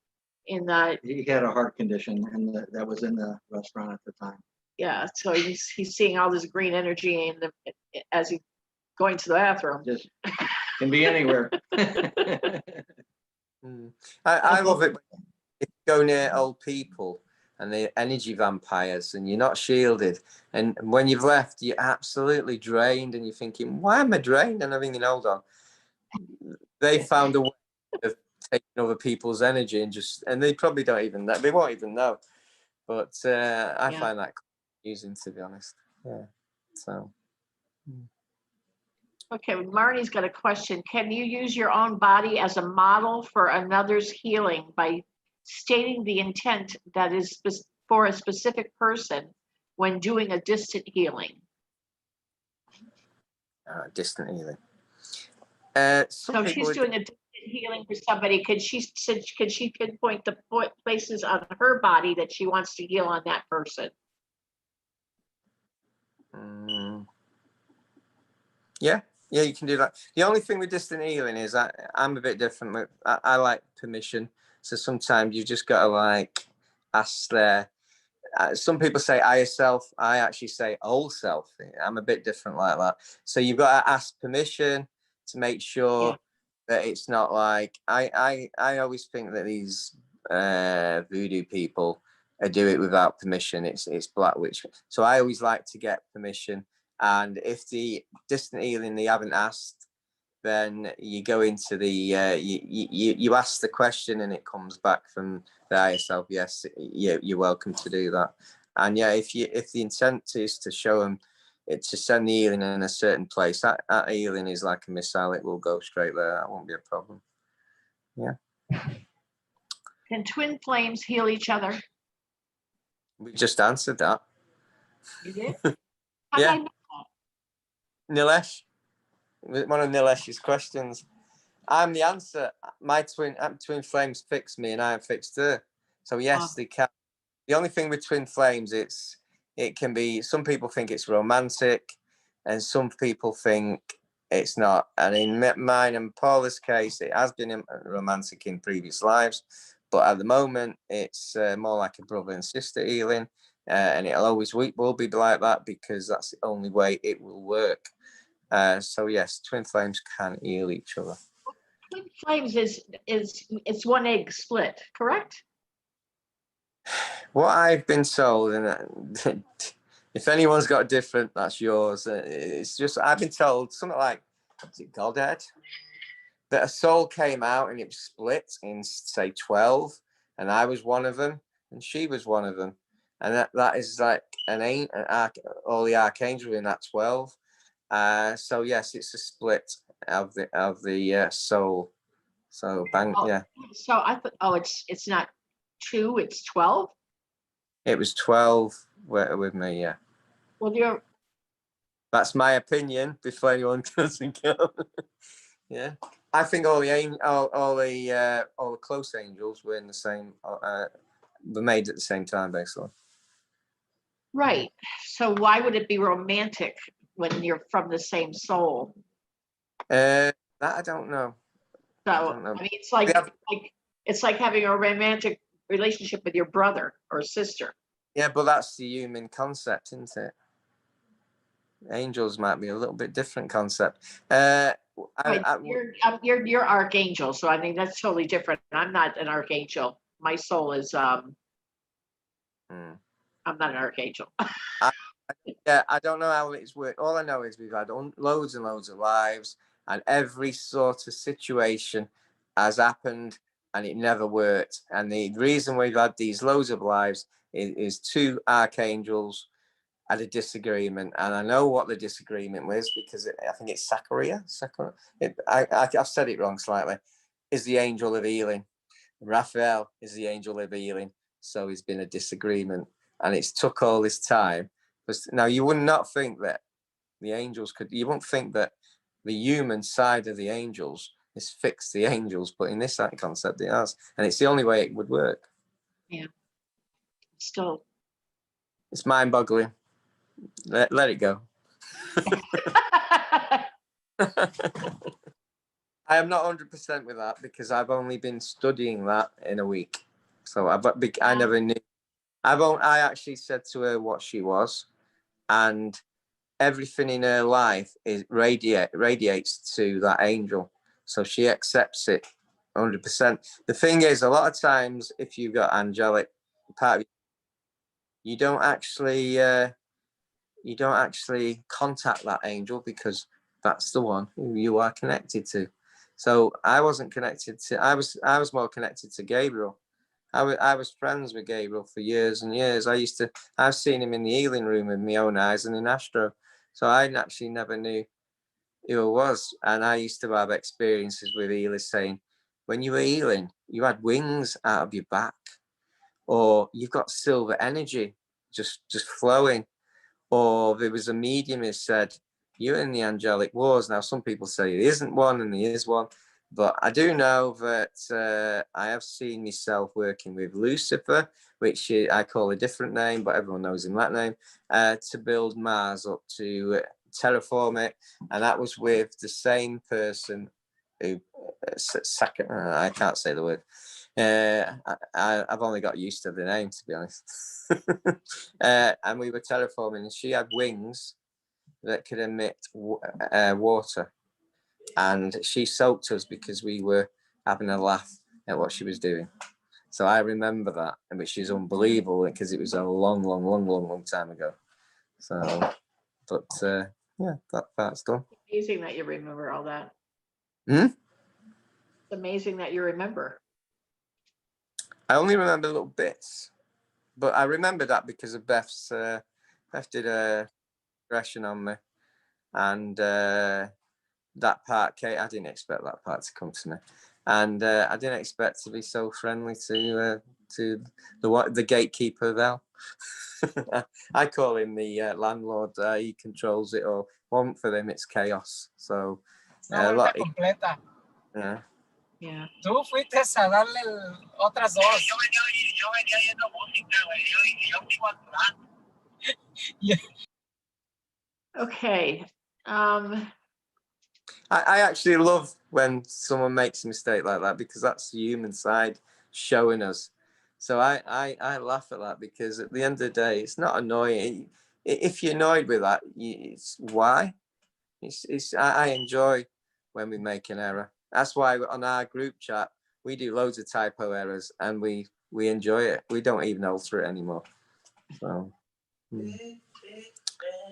in the. He had a heart condition, and that was in the restaurant at the time. Yeah, so he's seeing all this green energy as he's going to the bathroom. Just can be anywhere. I love it when you go near old people and the energy vampires, and you're not shielded, and when you've left, you're absolutely drained, and you're thinking, why am I drained? And I'm thinking, hold on, they found a way of taking other people's energy and they probably don't even know, they won't even know. But I find that confusing, to be honest. Yeah. So. Okay, Marnie's got a question. Can you use your own body as a model for another's healing by stating the intent that is for a specific person when doing a distant healing? Distant healing. So she's doing a distant healing for somebody. Could she pinpoint the places on her body that she wants to heal on that person? Yeah, you can do that. The only thing with distant healing is I'm a bit different. I like permission. So sometimes you just got to like ask their. Some people say higher self. I actually say old self. I'm a bit different like that. So you've got to ask permission to make sure that it's not like I always think that these voodoo people do it without permission. It's black witch. So I always like to get permission. And if the distant healing they haven't asked, then you go into the you ask the question and it comes back from the higher self. Yes, you're welcome to do that. And yeah, if the intent is to show them, it's to send the healing in a certain place, that healing is like a missile. It will go straight there. That won't be a problem. Yeah. Can twin flames heal each other? We just answered that. You did? Yeah. Nilesh, one of Nilesh's questions. I'm the answer. My twin flames fixed me, and I have fixed her. So yes, they can. The only thing with twin flames, it can be. Some people think it's romantic, and some people think it's not. And in mine and Paula's case, it has been romantic in previous lives, but at the moment, it's more like a brother and sister healing, and it'll always will be like that because that's the only way it will work. So yes, twin flames can heal each other. Twin flames is it's one egg split, correct? What I've been told, and if anyone's got different, that's yours. It's just I've been told something like, is it Godhead? That a soul came out and it split in say 12, and I was one of them, and she was one of them. and that is like all the archangels in that 12. So yes, it's a split of the soul. So yeah, So I thought, oh, it's not 2, it's 12. it was 12 with me. Yeah, Well, that's my opinion. Before anyone doesn't go, yeah, I think all the close angels were in the same. Were made at the same time, basically. right. So why would it be romantic when you're from the same soul? That I don't know. So don't know. I mean, it's like having a romantic relationship with your brother or sister. Yeah, but that's the human concept, isn't it? Angels might be a little bit different concept. You're archangel, so I mean that's totally different. I'm not an archangel. My soul is I'm not an archangel. Yeah, I don't know how it's worked. All I know is we've had loads and loads of lives, and every sort of situation has happened, and it never worked. And the reason we've had these loads of lives is 2 archangels had a disagreement, and I know what the disagreement was because I think it's Sakura. I've said it wrong slightly. Is the angel of healing? Raphael is the angel of healing, so there's been a disagreement, and it's took all this time. Now you would not think that the angels could. You wouldn't think that the human side of the angels is fixed the angels, but in this concept it has, and it's the only way it would work. Yeah. Still. It's mind-boggling. Let it go. I am not 100% with that because I've only been studying that in a week, so I never knew. I actually said to her what she was, and everything in her life radiates to that angel, so she accepts it 100%. The thing is, a lot of times, if you've got angelic part of you, you don't actually contact that angel because that's the one who you are connected to. So I wasn't connected to. I was more connected to Gabriel. I was friends with Gabriel for years and years. I've seen him in the healing room with my own eyes and in Astro. So I actually never knew who it was. And I used to have experiences with healers saying, when you were healing, you had wings out of your back, or you've got silver energy just flowing. Or there was a medium who said, you're in the angelic wars. Now, some people say it isn't one and there is one. But I do know that I have seen myself working with Lucifer, which I call a different name, but everyone knows him that name, to build Mars up, to terraform it. And that was with the same person who, I can't say the word. I've only got used to the name, to be honest. And we were terraforming, and she had wings that could emit water. And she soaked us because we were having a laugh at what she was doing. So I remember that, which is unbelievable because it was a long time ago. So, but yeah, that part's done. Amazing that you remember all that. It's amazing that you remember. I only remember little bits, but I remember that because of Beth did a aggression on me, and that part, Kate, I didn't expect that part to come to me, and I didn't expect to be so friendly to the gatekeeper of hell. I call him the landlord. He controls it all. One for them, it's chaos. So a lot. Yeah. Yeah. Tú fuiste a darle otras dos. Yo venía oyendo música, güey. Yo vivo atrás. Okay. I actually love when someone makes a mistake like that because that's the human side showing us. So I laugh at that because at the end of the day, it's not annoying. If you're annoyed with that, it's why. I enjoy when we make an error. That's why on our group chat, we do loads of typo errors and we enjoy it. We don't even alter it anymore. So,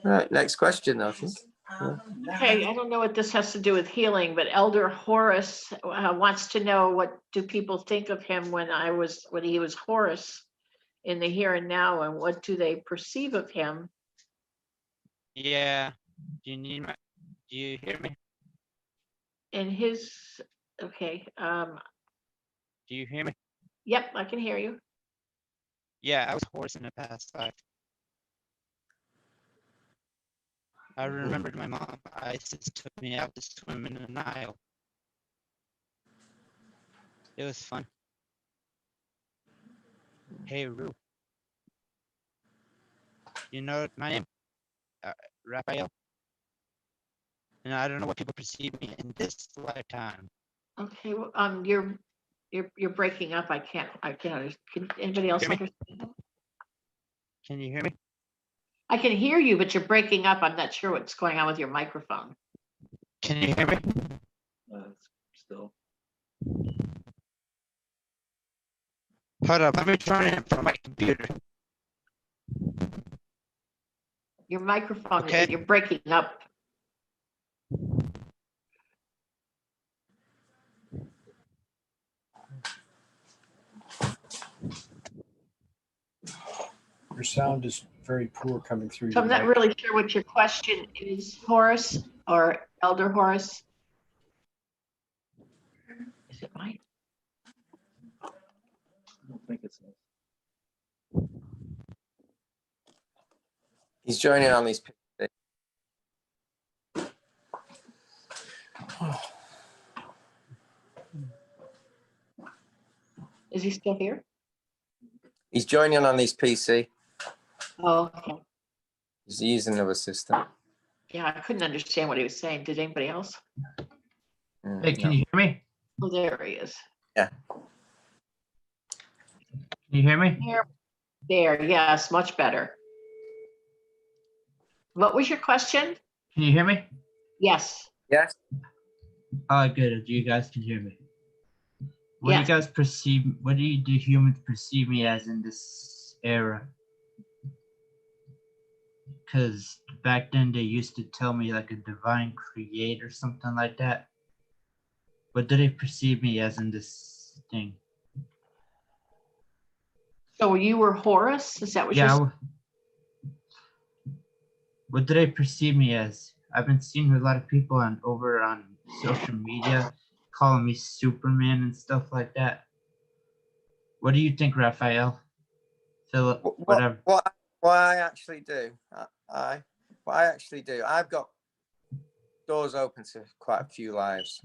right, next question, I think. Yeah. Okay, I don't know what this has to do with healing, but Elder Horus wants to know, what do people think of him when he was Horus in the here and now, and what do they perceive of him? Yeah. Do you hear me? In his, okay, Do you hear me? yep, I can hear you. Yeah, I was a horse in the past life. I remembered my mom. Isis took me out to swim in the Nile. It was fun. Hey, Rue. You know my name? Raphael. And I don't know what people perceive me in this lifetime. Okay, well, you're breaking up. I can't can anybody else Hear me? understand? Can you hear me? I can hear you, but you're breaking up. I'm not sure what's going on with your microphone. Can you hear me? Still. Hold up, let me turn it from my computer. Your microphone, Okay. you're breaking up. Your sound is very poor coming through So your I'm not mic. really sure what your question is, Horace or Elder Horace. Is it mine? I don't think it's. He's joining on his PC. Is he still here? He's joining on his PC. Oh, okay. He's using another system. Yeah, I couldn't understand what he was saying. Did anybody else? Hey, can you hear me? Oh, there he is. Yeah. Can you hear me? There, yes, much better. What was your question? Can you hear me? Yes. Yes. Oh, good. You guys can hear me. What do you Yes. guys perceive? What do humans perceive me as in this era? Because back then they used to tell me like a divine creator, something like that. What do they perceive me as in this thing? So you were Horus? Is that what Yeah. you're What do they perceive me as? I've been seeing a lot of people over on social media calling me Superman and stuff like that. What do you think, Raphael? Philip, whatever. What I actually do, what I actually do, I've got doors open to quite a few lives.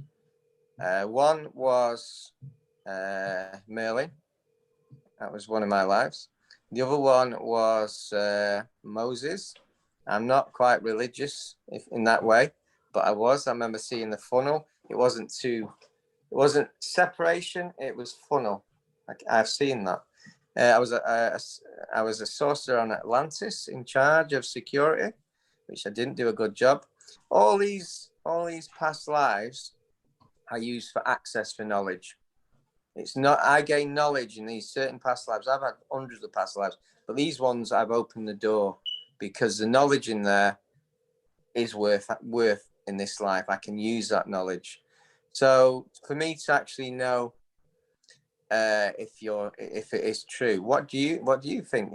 One was Merlin. That was one of my lives. The other one was Moses. I'm not quite religious in that way, but I was. I remember seeing the funnel. It wasn't separation. It was funnel. I've seen that. I was a sorcerer on Atlantis in charge of security, which I didn't do a good job. All these past lives I use for access for knowledge. It's not I gain knowledge in these certain past lives. I've had hundreds of past lives, but these ones I've opened the door because the knowledge in there is worth in this life. I can use that knowledge. So for me to actually know if it is true, what do you think?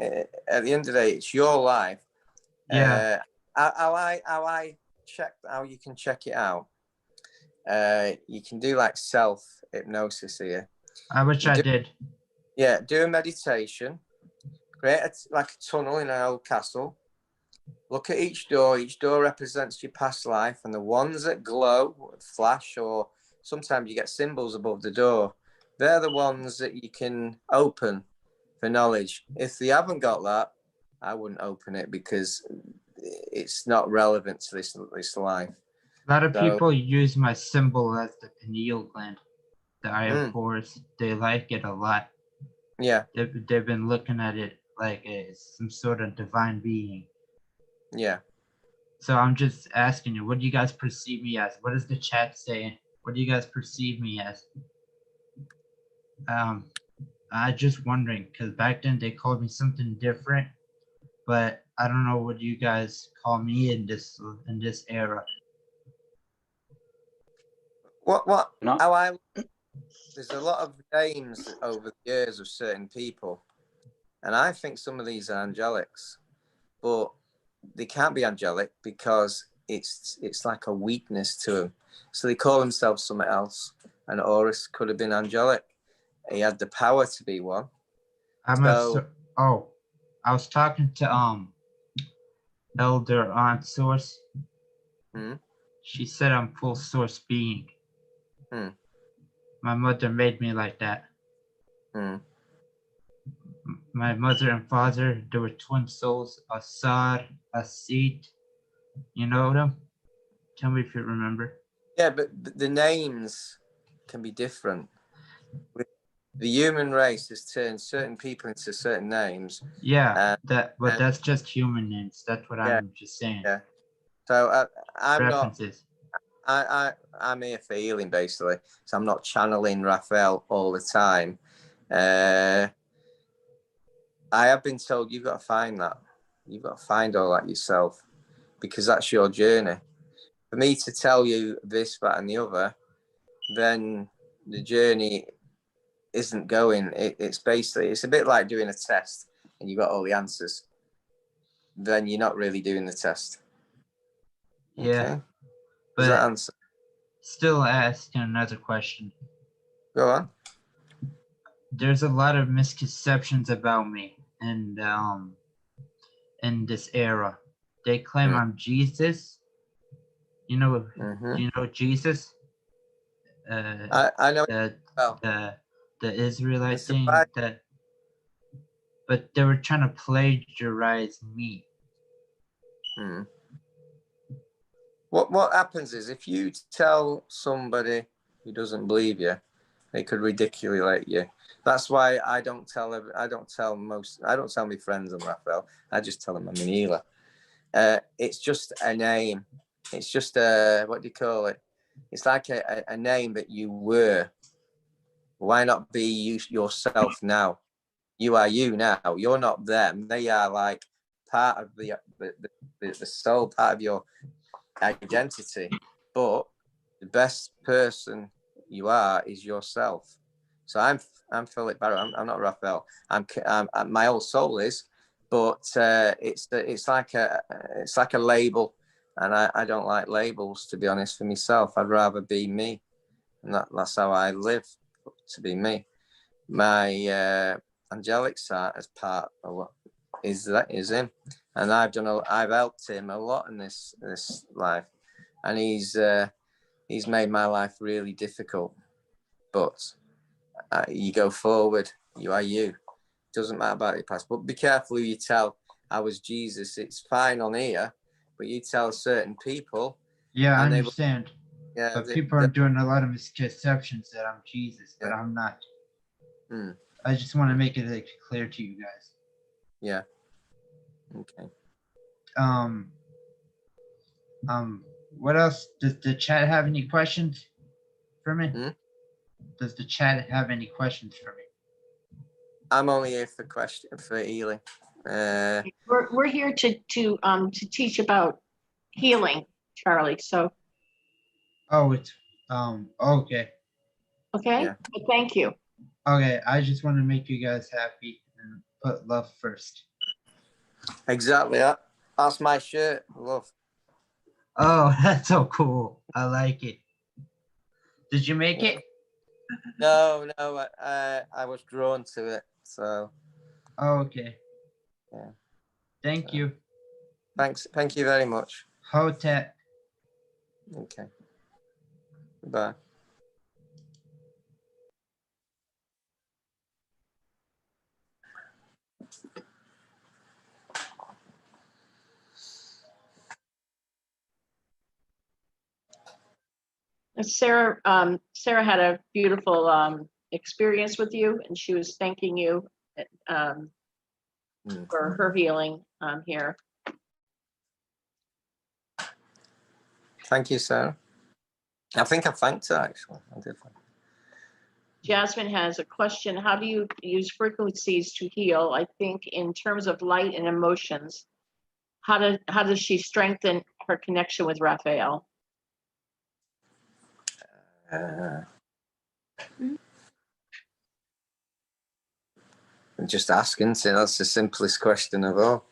At the end of the day, it's your life. Yeah. How I check how you can check it out. You can do like self hypnosis here. I wish I did. Yeah, do a meditation. Create like a tunnel in an old castle. Look at each door. Each door represents your past life, and the ones that glow, flash, or sometimes you get symbols above the door. They're the ones that you can open for knowledge. If they haven't got that, I wouldn't open it because it's not relevant to this life. A lot of people use my symbol as the pineal gland, the eye of Horus. They like it a lot. Yeah. They've been looking at it like it's some sort of divine being. Yeah. So I'm just asking you, what do you guys perceive me as? What is the chat saying? What do you guys perceive me as? I just wondering because back then they called me something different, but I don't know what you guys call me in this era. There's a lot of names over the years of certain people. And I think some of these are angelics, but they can't be angelic because it's like a weakness to them. So they call themselves something else. And Horus could have been angelic. He had the power to be one. Oh, I was talking to Elder on Source. She said I'm full source being. My mother made me like that. My mother and father, they were twin souls, Assad, Asid. You know them? Tell me if you remember. Yeah, but the names can be different. The human race has turned certain people into certain names. Yeah, but that's just human names. That's what I'm just saying. Yeah. So I'm References. I'm here for healing, basically. So I'm not channeling Raphael all the time. I have been told you've got to find that. You've got to find all that yourself, because that's your journey. For me to tell you this, that, and the other, then the journey isn't going. It's basically, it's a bit like doing a test and you got all the answers. Then you're not really doing the test. Yeah. Okay. But does that answer? Still asking another question. Go on. There's a lot of misconceptions about me and in this era. They claim I'm Jesus. You know Jesus? I know the Israelite thing that, but they were trying to plagiarize me. What happens is, if you tell somebody who doesn't believe you, they could ridiculate you. That's why I don't tell my friends I'm Raphael. I just tell them I'm an healer. It's just a name. It's just what do you call it? It's like a name that you were. Why not be yourself now? You are you now. You're not them. They are like part of the soul, part of your identity. But the best person you are is yourself. So I'm Philip Barrow. I'm not Raphael. I'm my whole soul is, but it's like a label, and I don't like labels, to be honest. For myself, I'd rather be me, and that's how I live, to be me. My angelic side as part of what is him, and I've helped him a lot in this life, and he's made my life really difficult. But you go forward. You are you. Doesn't matter about your past. But be careful who you tell. I was Jesus. It's fine on here, but you tell certain people. Yeah, I understand. Yeah, but people are doing a lot of misconceptions that I'm Jesus, but I'm not. I just want to make it clear to you guys. Yeah. Okay. What else? Does the chat have any questions for me? Does the chat have any questions for me? I'm only here for healing. We're here to teach about healing, Charlie. So. Oh, it's okay. Okay. Yeah. Well, thank you. Okay, I just want to make you guys happy and put love first. Exactly. That's my shirt. Love. Oh, that's so cool. I like it. Did you make it? No, I was drawn to it. So. Oh, okay. Yeah. Thank you. Thanks. Thank you very much. Hotep. Okay. Bye. Sarah had a beautiful experience with you, and she was thanking you for her healing here. Thank you, Sarah. I think I thanked her, actually. I did. Jasmine has a question. How do you use frequencies to heal? I think in terms of light and emotions, how does she strengthen her connection with Raphael? just asking. So that's the simplest question of all.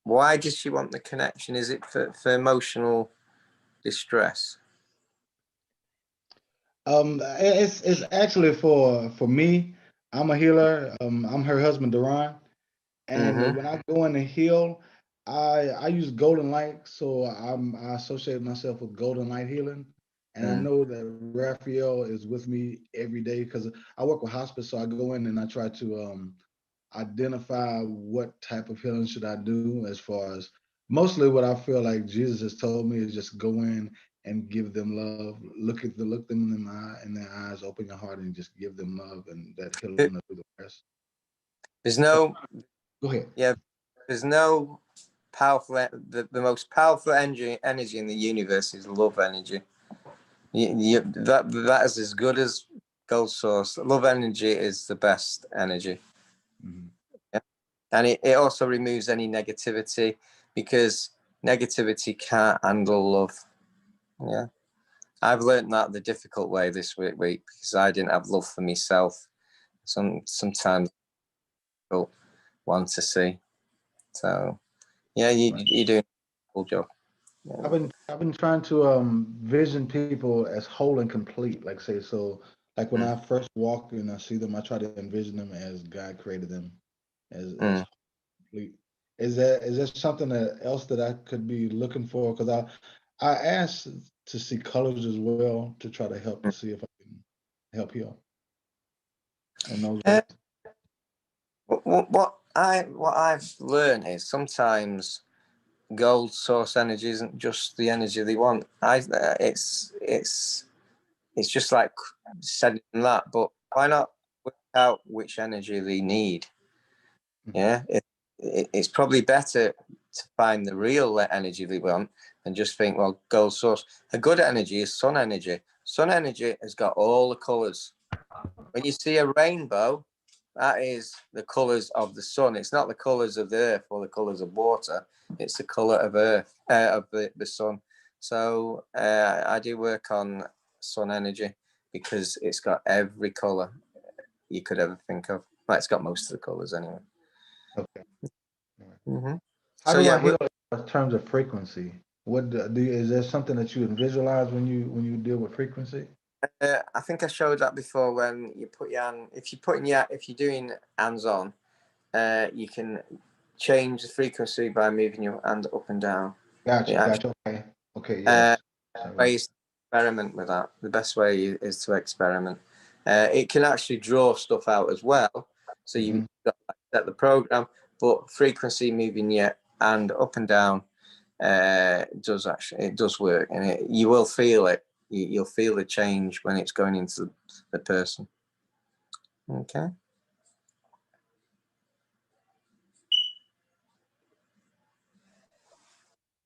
Why does she want the connection? Is it for emotional distress? It's actually for me. I'm a healer. I'm her husband, Duran. And when I go in to heal, I use golden light. So I associate myself with golden light healing. And I know that Raphael is with me every day because I work with hospice. So I go in and I try to identify what type of healing should I do, as far as mostly what I feel like Jesus has told me is just go in and give them love. Look them in their eyes, open your heart, and just give them love, and that healing will do the rest. There's no. Go ahead. Yeah, there's no powerful. The most powerful energy in the universe is love energy. That is as good as gold source. Love energy is the best energy. Yeah. And it also removes any negativity, because negativity can't handle love. Yeah. I've learned that the difficult way this week because I didn't have love for myself. Sometimes people want to see. So yeah, you're doing a cool job. Yeah. I've been trying to vision people as whole and complete. Like say, so like when I first walk and I see them, I try to envision them as God created them, as complete. Is that something else that I could be looking for? Because I asked to see colors as well, to try to help to see if I can help heal. And those what I've learned is sometimes gold source energy isn't just the energy they want. It's just like sending that, but why not work out which energy they need? Yeah, it's probably better to find the real energy they want than just think, well, gold source. A good energy is sun energy. Sun energy has got all the colors. When you see a rainbow, that is the colors of the sun. It's not the colors of the earth or the colors of water. It's the color of earth, of the sun. So I do work on sun energy because it's got every color you could ever think of. Well, it's got most of the colors anyway. Okay. So How do yeah, I heal in terms of frequency? Is there something that you visualize when you deal with frequency? I think I showed that before when you put your hand. If you're doing hands on, you can change the frequency by moving your hand up and down. Gotcha. Okay. Yes. Ways to experiment with that. The best way is to experiment. It can actually draw stuff out as well. So you've got to set the program, but frequency moving your hand up and down does work, and you will feel it. You'll feel the change when it's going into the person. Okay.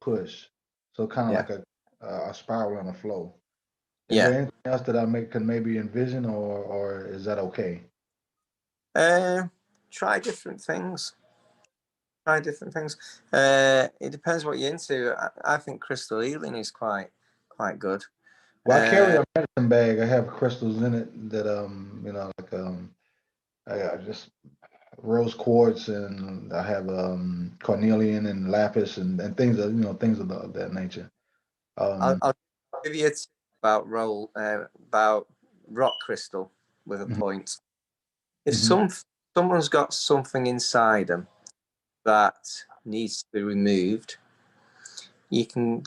Push. So kind of like a spiral and a flow. Is there anything else that I can maybe envision, or is that okay? Try different things. It depends what you're into. I think crystal healing is quite good. Well, I carry a medicine bag. I have crystals in it that I just rose quartz, and I have cornelian and lapis and things of that nature. I'll give you a tip about about rock crystal with a point. If someone's got something inside them that needs to be removed, you can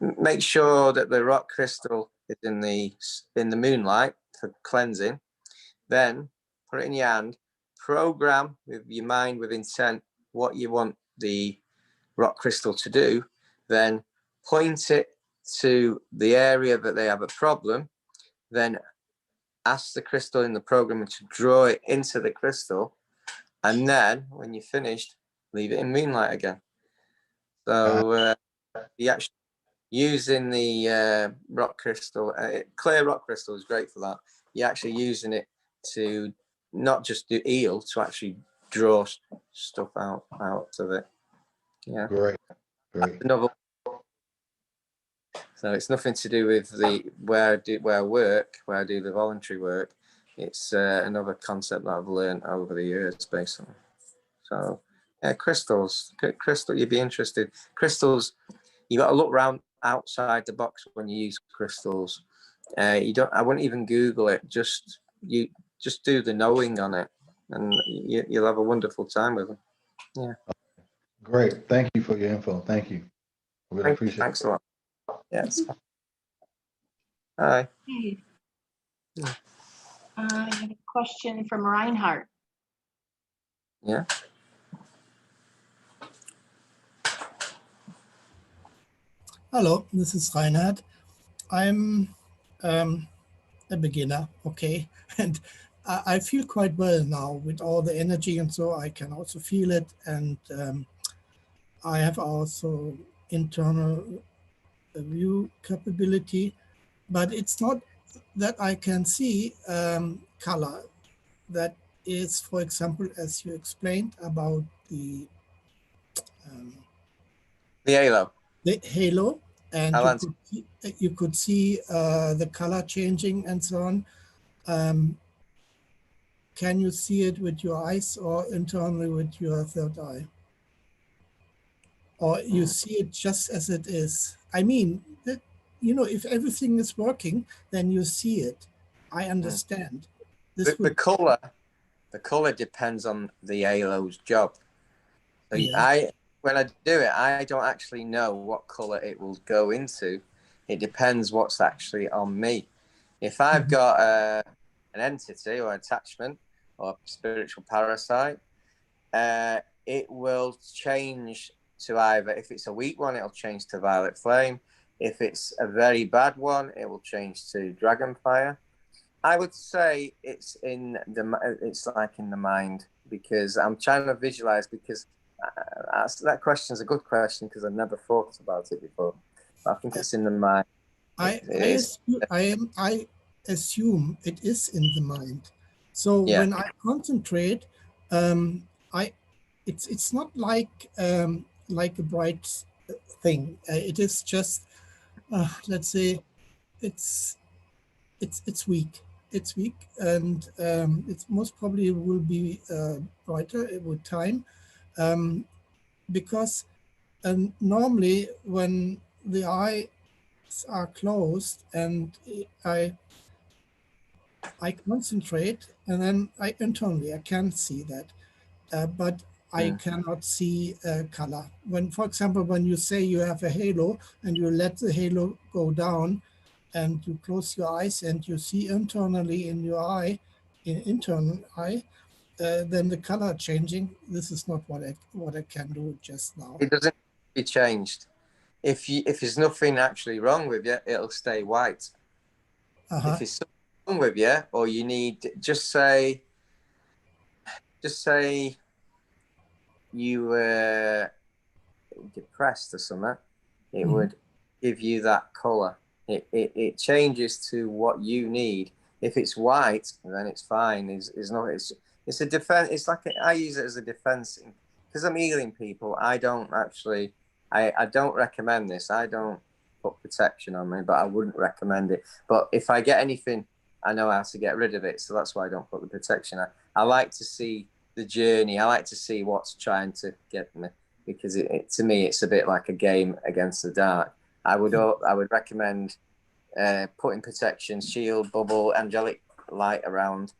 make sure that the rock crystal is in the moonlight for cleansing. Then put it in your hand, program with your mind with intent what you want the rock crystal to do, then point it to the area that they have a problem, then ask the crystal in the program to draw it into the crystal, and then when you're finished, leave it in moonlight again. So you actually using the rock crystal, clear rock crystal is great for that. You're actually using it to not just do heal, to actually draw stuff out of it. Yeah. Great. Another. So it's nothing to do with where I do the voluntary work. It's another concept that I've learned over the years, basically. So yeah, crystals, you'd be interested. Crystals, you got to look around outside the box when you use crystals. I wouldn't even Google it. Just do the knowing on it, and you'll have a wonderful time with them. Yeah. Great. Thank you for your info. Thank you. I really appreciate it. Thanks a lot. Yes. Hi. Hey. I have a question from Reinhardt. Yeah. Hello, this is Reinhard. I'm a beginner, okay, and I feel quite well now with all the energy, and so I can also feel it, and I have also internal view capability, but it's not that I can see color. That is, for example, as you explained about the HALO. The HALO, and you could see the color changing and so on. Can you see it with your eyes or internally with your third eye? Or you see it just as it is? I mean, if everything is working, then you see it. I understand. The color depends on the HALO's job. So Yeah. when I do it, I don't actually know what color it will go into. It depends what's actually on me. If I've got an entity or attachment or spiritual parasite, it will change to either, if it's a weak one, it'll change to violet flame. If it's a very bad one, it will change to dragonfire. I would say it's like in the mind, because I'm trying to visualize, because that question is a good question because I've never thought about it before. But I think it's in the mind. I assume it is in the mind. So when I concentrate, it's not like a bright thing. It is just, let's say, it's weak. It's weak, and it most probably will be brighter with time, because normally when the eyes are closed and I concentrate, and then I can see that, but I cannot see color. When, for example, when you say you have a halo and you let the halo go down, and you close your eyes and you see internally in your eye, internal eye, then the color changing. This is not what I can do just now. It doesn't be changed. If there's nothing actually wrong with you, it'll stay white. If there's something wrong with you, or you need, just say you were depressed or something, it would give you that color. It changes to what you need. If it's white, then it's fine. It's a defense. It's like I use it as a defense, because I'm healing people. I don't recommend this. I don't put protection on me, but I wouldn't recommend it. But if I get anything, I know how to get rid of it. So that's why I don't put the protection on. I like to see the journey. I like to see what's trying to get me, because to me, it's a bit like a game against the dark. I would recommend putting protection, shield, bubble, angelic light around.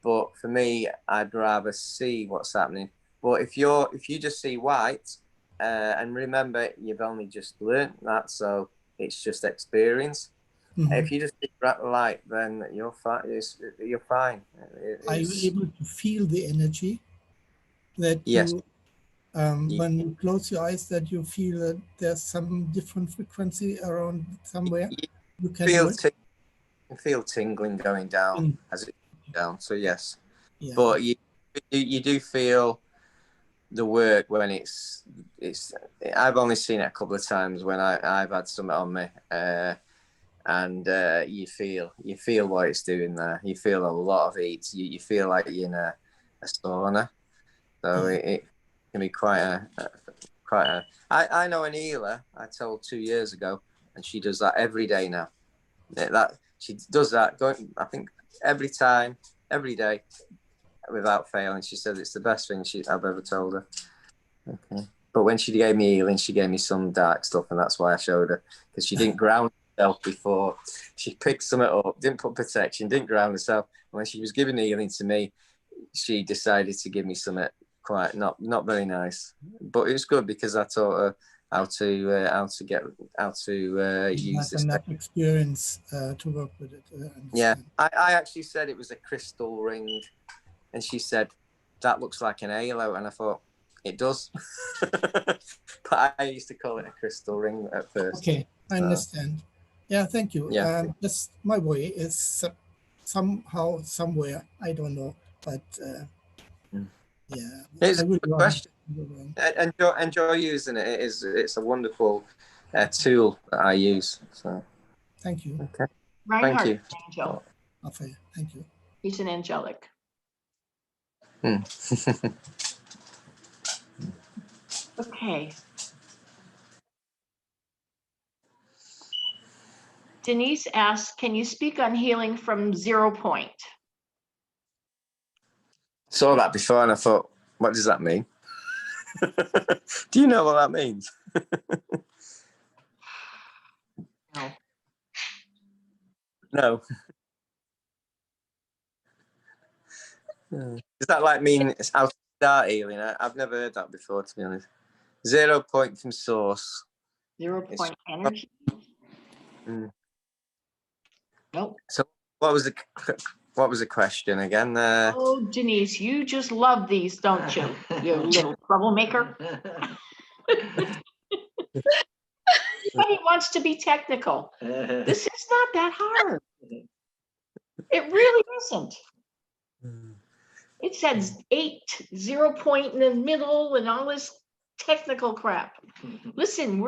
But for me, I'd rather see what's happening. But if you just see white, and remember, you've only just learnt that, so it's just experience. If you just see light, then you're fine. You're fine. Are you able to feel the energy that you, when you close your eyes, that you feel that there's some different frequency around somewhere? You can feel tingling going down as it goes down. So yes, but you do feel the work when it's. I've only seen it a couple of times when I've had something on me, and you feel what it's doing there. You feel a lot of heat. You feel like you're in a sauna. So it can be quite a. I know an healer I told 2 years ago. and she does that every day now. That she does that going, I think, every time, every day, without failing. She said it's the best thing I've ever told her. Okay. But when she gave me healing, she gave me some dark stuff, and that's why I showed her, because she didn't ground herself before. She picked something up, didn't put protection, didn't ground herself. And when she was giving the healing to me, she decided to give me something quite not very nice. But it was good because I taught her how to use Have this. enough experience to work with it. Yeah, I actually said it was a crystal ring, and she said that looks like an halo, and I thought it does. But I used to call it a crystal ring at first. Okay, I So, understand. Yeah, thank you. Yeah. Just my way is somehow, somewhere, I don't know, but yeah. It's I a will good learn. question. I will learn. Enjoy using it. It's a wonderful tool that I use. So Thank you. okay, Reinhardt, thank you. Angel. Raphael, thank you. He's an angelic. Okay. Denise asks, can you speak on healing from 0 point? Saw that before, and I thought, what does that mean? Do you know what that means? No. No. Does that like mean it's how to start healing? I've never heard that before, to be honest. 0 point from source. 0 point energy? Nope. So what was the question again? Oh, Denise, you just love these, don't you? You little troublemaker. Everybody wants to be technical. This is not that hard. It really isn't. It says 0 point in the middle and all this technical crap. Listen,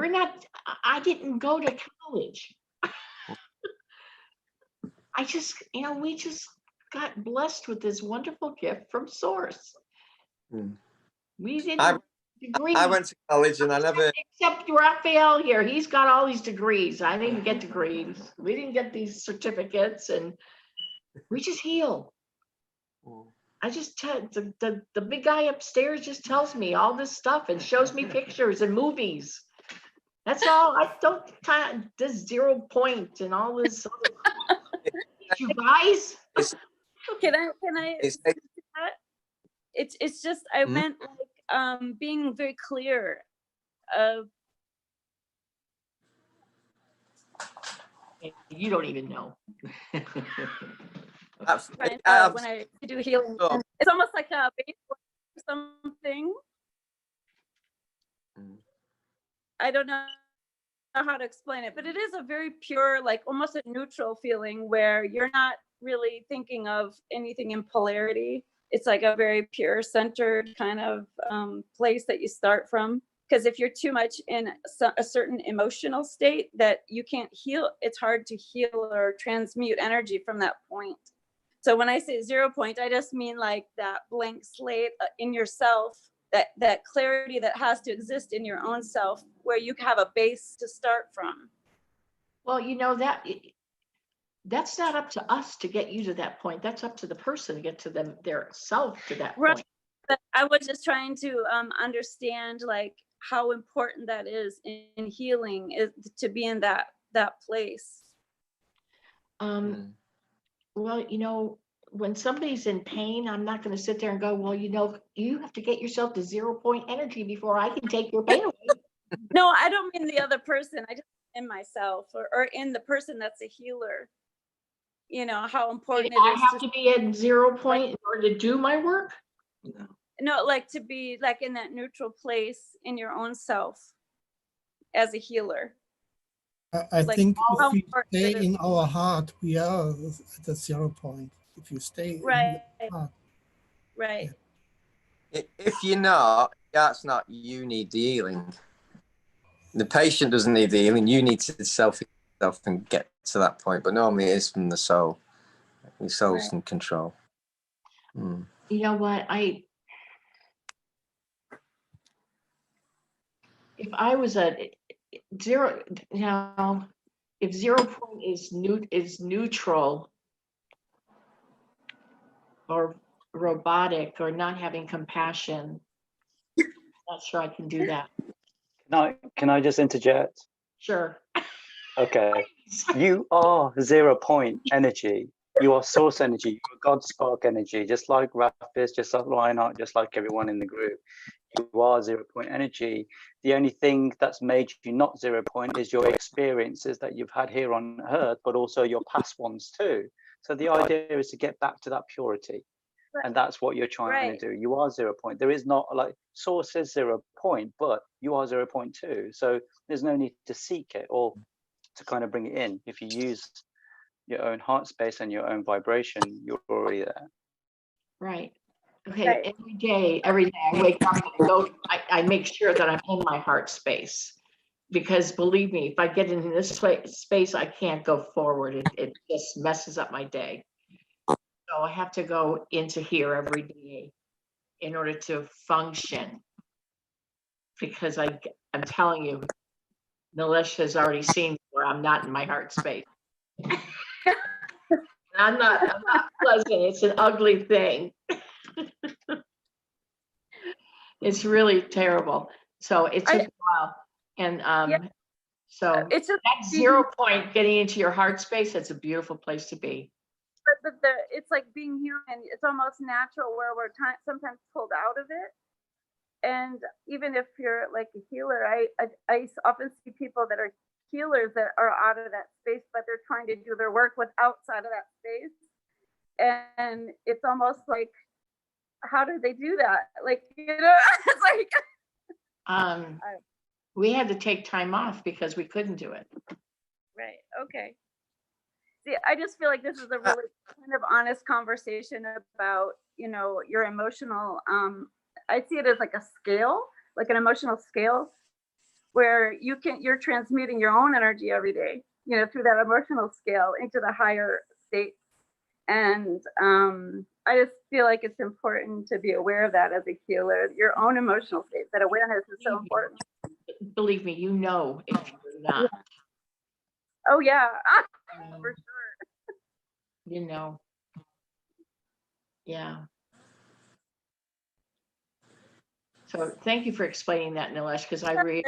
I didn't go to college. We just got blessed with this wonderful gift from Source. We didn't have degrees. I went to college and I never. Except Raphael here, he's got all these degrees. I didn't get degrees. We didn't get these certificates, and we just heal. I just tell the big guy upstairs just tells me all this stuff and shows me pictures and movies. That's all. I don't this 0 point and all this. You guys. Can I? It's just I meant like being very clear of. You don't even know. When I do healing, it's almost like a baseball or something. I don't know how to explain it, but it is a very pure, like almost a neutral feeling where you're not really thinking of anything in polarity. It's like a very pure, centered kind of place that you start from. Because if you're too much in a certain emotional state that you can't heal, it's hard to heal or transmute energy from that point. So when I say 0 point, I just mean like that blank slate in yourself, that clarity that has to exist in your own self, where you have a base to start from. Well, that's not up to us to get you to that point. That's up to the person to get to their self to that point. But I was just trying to understand like how important that is in healing, is to be in that place. Well, when somebody's in pain, I'm not going to sit there and go, well, you have to get yourself to 0 point energy before I can take your pain away. No, I don't mean the other person. I just mean in myself or in the person that's a healer. How important it is. I have to be at 0 point in order to do my work? No, like to be like in that neutral place in your own self as a healer. I Like, think how if we important stay it is. in our heart, we are at the 0 point. If you stay Right. in the heart. Right. If you're not, that's not, you need the healing. The patient doesn't need the healing. You need to self and get to that point. But normally it is from the soul. Your soul's in control. You know what? If I was at 0, if 0 point is neutral or robotic or not having compassion, not sure I can do that. Can I just interject? Sure. Okay. You are 0 point energy. You are source energy. You are God spark energy, just like Raphael, just like Reinhardt, just like everyone in the group. You are 0 point energy. The only thing that's made you not 0 point is your experiences that you've had here on Earth, but also your past ones too. So the idea is to get back to that purity. And that's what you're trying to do. You are 0 point. There is not like source is 0 point, but you are 0 point too. So there's no need to seek it or to kind of bring it in. If you use your own heart space and your own vibration, you're already there. Right. Okay. Every day I wake up and I make sure that I'm in my heart space, because believe me, if I get in this space, I can't go forward. It just messes up my day. So I have to go into here every day in order to function, because I'm telling you, Nilesh has already seen where I'm not in my heart space. I'm not pleasant. It's an ugly thing. It's really terrible. So it took a while. And so it's just that 0 point, getting into your heart space, that's a beautiful place to be. but it's like being human. It's almost natural where we're sometimes pulled out of it. And even if you're like a healer, I often see people that are healers that are out of that space, but they're trying to do their work with outside of that space. And it's almost like, how do they do that? Like, it's like we had to take time off because we couldn't do it. Right. Okay. See, I just feel like this is a really kind of honest conversation about, your emotional, I see it as like a scale, like an emotional scale, where you're transmuting your own energy every day, through that emotional scale into the higher state. And I just feel like it's important to be aware of that as a healer, your own emotional state. That awareness is so important. Believe me, if you're not. Yeah. Oh yeah, for sure. Yeah. So thank you for explaining that, Nilesh, because I really,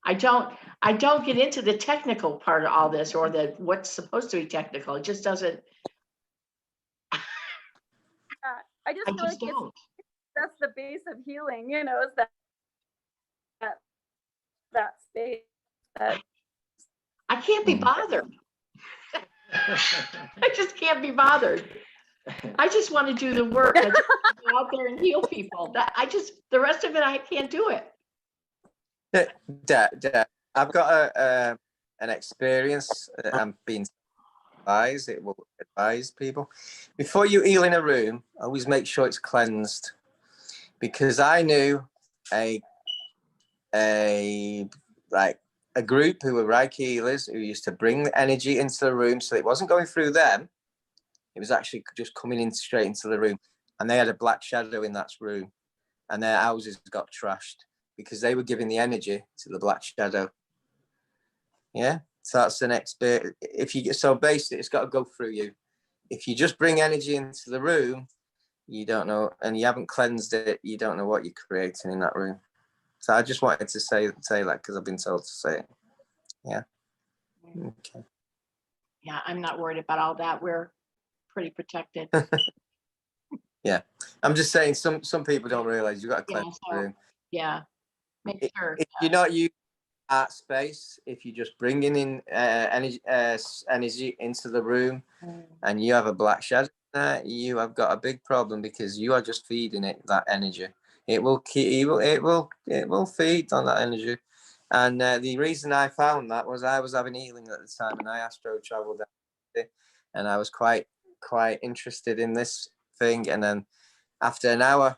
I don't get into the technical part of all this, or what's supposed to be technical. It just doesn't. I just feel like that's the base of healing, is that space. I can't be bothered. I just can't be bothered. I just want to do the work. I just want to go out there and heal people. The rest of it, I can't do it. I've got an experience. I'm being advised. It will advise people before you heal in a room. Always make sure it's cleansed, because I knew a group who were Reiki healers who used to bring the energy into the room, so it wasn't going through them. It was actually just coming in straight into the room, and they had a black shadow in that room, and their houses got trashed because they were giving the energy to the black shadow. Yeah, so that's the next bit. So basically, it's got to go through you. If you just bring energy into the room, you don't know, and you haven't cleansed it, you don't know what you're creating in that room. So I just wanted to say that because I've been told to say it. Yeah. Okay. Yeah, I'm not worried about all that. We're pretty protected. Yeah, I'm just saying some people don't realize you've got to cleanse the room. Yeah, make sure. If you're not using art space, if you're just bringing in energy into the room, and you have a black shadow, you have got a big problem, because you are just feeding it that energy. It will feed on that energy. And the reason I found that was I was having healing at the time, and I astro traveled down, and I was quite interested in this thing. And then after an hour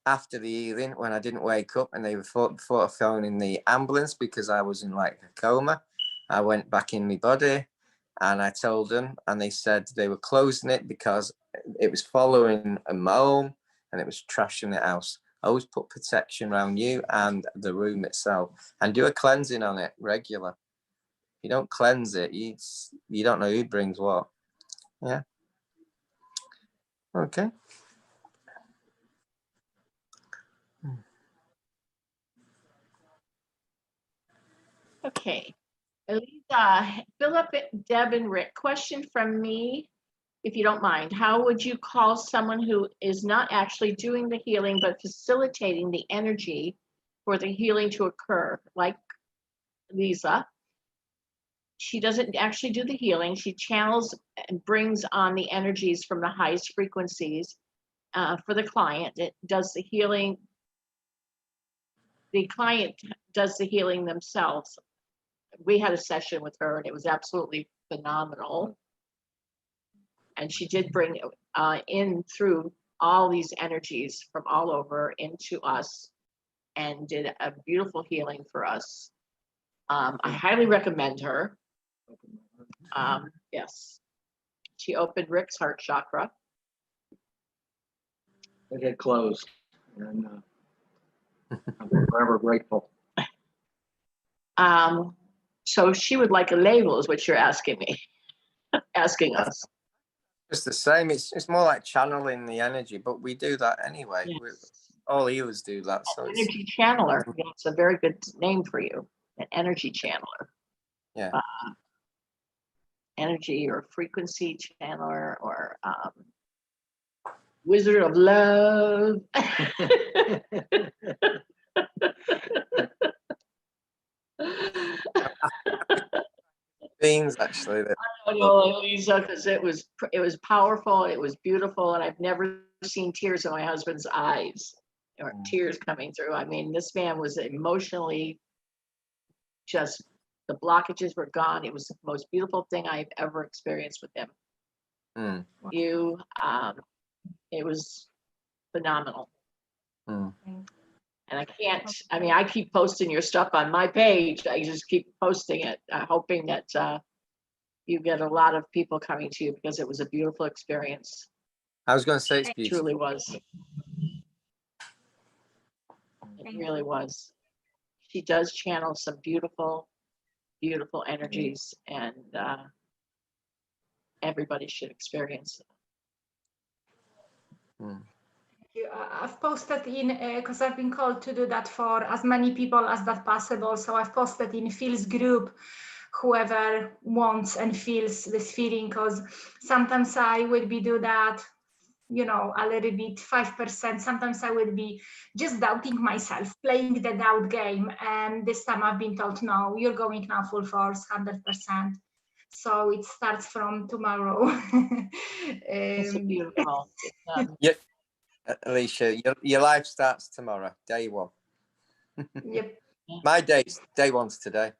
after the healing, when I didn't wake up, and they were thought of phoning the ambulance because I was in like a coma, I went back in my body, and I told them, and they said they were closing it because it was following a home and it was trashing the house. Always put protection around you and the room itself, and do a cleansing on it regular. you don't cleanse it, you don't know who brings what. Yeah. Okay. Okay. Elisa, Philip, Deb, and Rick, question from me, if you don't mind. How would you call someone who is not actually doing the healing, but facilitating the energy for the healing to occur? Like Lisa, she doesn't actually do the healing. She channels and brings on the energies from the highest frequencies for the client. It does the healing. The client does the healing themselves. We had a session with her and it was absolutely phenomenal. And she did bring in through all these energies from all over into us and did a beautiful healing for us. I highly recommend her. Yes. She opened Rick's heart chakra. It had closed, and I'm forever grateful. So she would like a label, is what you're asking me, asking us. It's the same. It's more like channeling the energy, but we do that anyway. Yes. All healers do that. So it's, Energy channeler. It's a very good name for you, an energy channeler. yeah. Energy or frequency channeler or wizard of love. Beings actually. That I don't know, Lisa, because it was powerful, it was beautiful, and I've never seen tears in my husband's eyes or tears coming through. I mean, this man was emotionally just, the blockages were gone. It was the most beautiful thing I've ever experienced with him. It was phenomenal. And I keep posting your stuff on my page. I just keep posting it, hoping that you get a lot of people coming to you because it was a beautiful experience. I was going to say it's It beautiful. truly was. It really was. She does channel some beautiful, beautiful energies, and everybody should experience it. I've posted in, because I've been called to do that for as many people as that possible. So I've posted in Phil's group, whoever wants and feels this feeling, because sometimes I would be do that, you know, a little bit, 5%. Sometimes I would be just doubting myself, playing the doubt game. And this time I've been told, no, you're going now full force, 100%. So it starts from tomorrow. It's beautiful. Yeah. Alicia, your life starts tomorrow, day one. Yep. My day one's today.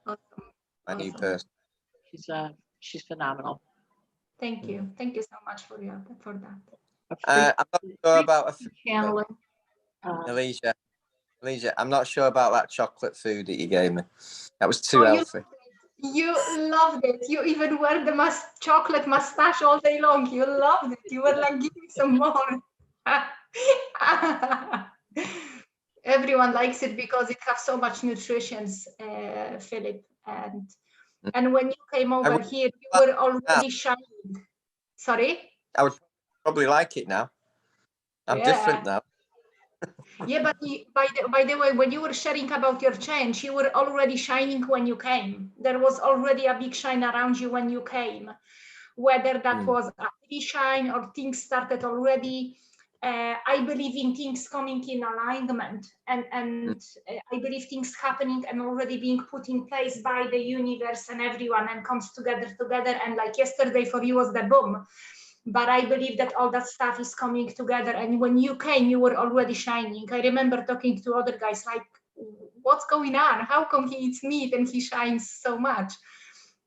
Awesome. My new person. She's phenomenal. Thank you. Thank you so much for that. I'm not sure about channeling. Alicia, I'm not sure about that chocolate food that you gave me. That was too healthy. You loved it. You even wear the chocolate mustache all day long. You loved it. You were like, give me some more. Everyone likes it because it has so much nutrition, Philip. And when you came over here, you were already shining. Sorry? I would probably like it now. I'm different now. Yeah, but by the way, when you were sharing about your change, you were already shining when you came. There was already a big shine around you when you came. Whether that was a pre-shine or things started already, I believe in things coming in alignment, and I believe things happening and already being put in place by the universe and everyone, and comes together. And like yesterday for you was the boom. But I believe that all that stuff is coming together. And when you came, you were already shining. I remember talking to other guys like, what's going on? How come he eats meat and he shines so much?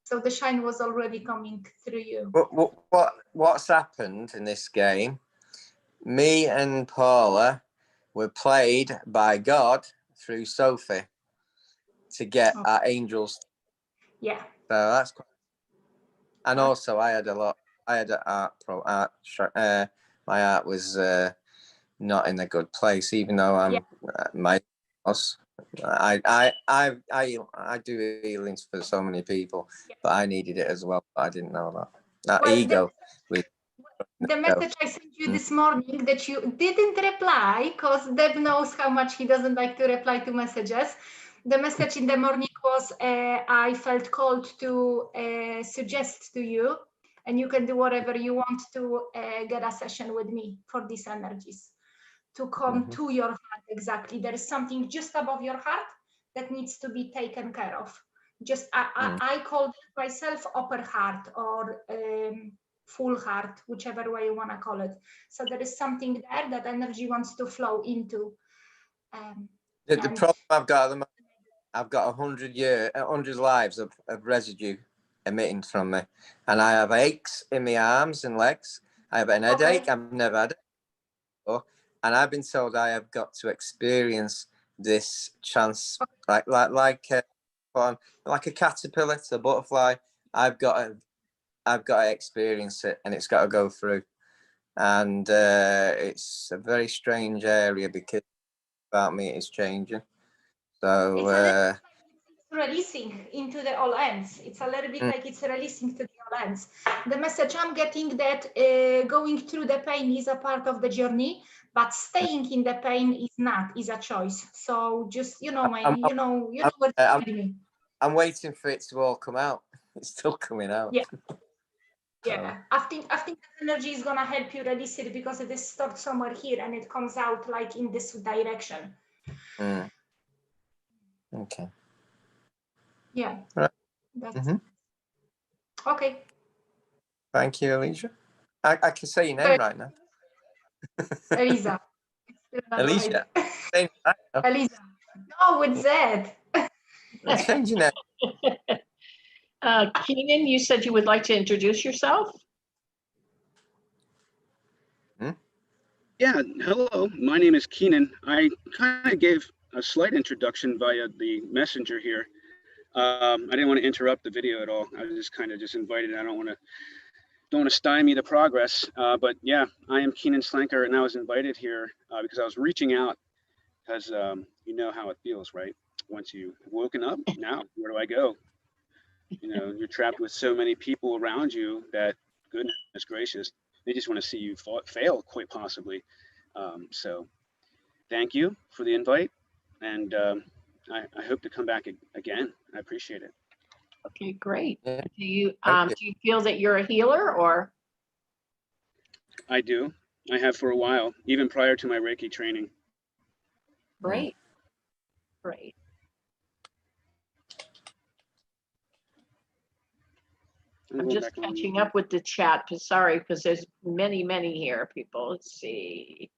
So the shine was already coming through you. What's happened in this game? Me and Paula were played by God through Sophie to get our angels. Yeah. So that's quite. And also, I had an art my art was not in a good place, even though my was. I do healings for so many people, but I needed it as well. But I didn't know that Well, ego with the message I sent you this morning that you didn't reply, because Deb knows how much he doesn't like to reply to messages. The message in the morning was, I felt called to suggest to you, and you can do whatever you want to get a session with me for these energies, to come to your heart. Exactly. There is something just above your heart that needs to be taken care of. Just, I called it myself upper heart or full heart, whichever way you want to call it. So there is something there that energy wants to flow into. The problem I've got at the moment, I've got 100 lives of residue emitting from me, and I have aches in my arms and legs. I have an headache. I've never had it before, and I've been told I have got to experience this chance, like a caterpillar to a butterfly. I've got to experience it, and it's got to go through. And it's a very strange area because about me is changing. So releasing into the all ends. It's a little bit like it's releasing to the all ends. The message I'm getting that going through the pain is a part of the journey, but staying in the pain is not, is a choice. So just, you know, what I'm waiting for it to all come out. It's still coming out. Yeah. Yeah, I think that energy is gonna help you release it because it is stored somewhere here and it comes out like in this direction. Okay. Yeah. Right. That's okay. Thank you, Alicia. I can say your name right now. Elisa. Alicia. Elisa. No, with Z. Let's change your name. Keenan, you said you would like to introduce yourself? Yeah, hello. My name is Keenan. I kind of gave a slight introduction via the messenger here. I didn't want to interrupt the video at all. I was just kind of invited. I don't want to stymie the progress. But yeah, I am Keenan Slanker, and I was invited here because I was reaching out because you know how it feels, right? Once you've woken up, now where do I go? You know, you're trapped with so many people around you that, goodness gracious, they just want to see you fail, quite possibly. So thank you for the invite, and I hope to come back again. I appreciate it. Okay, great. Do you feel that you're a healer, or? I do. I have for a while, even prior to my Reiki training. Great. Great. I'm just catching up with the chat. Sorry, because there's many here, people. Let's see.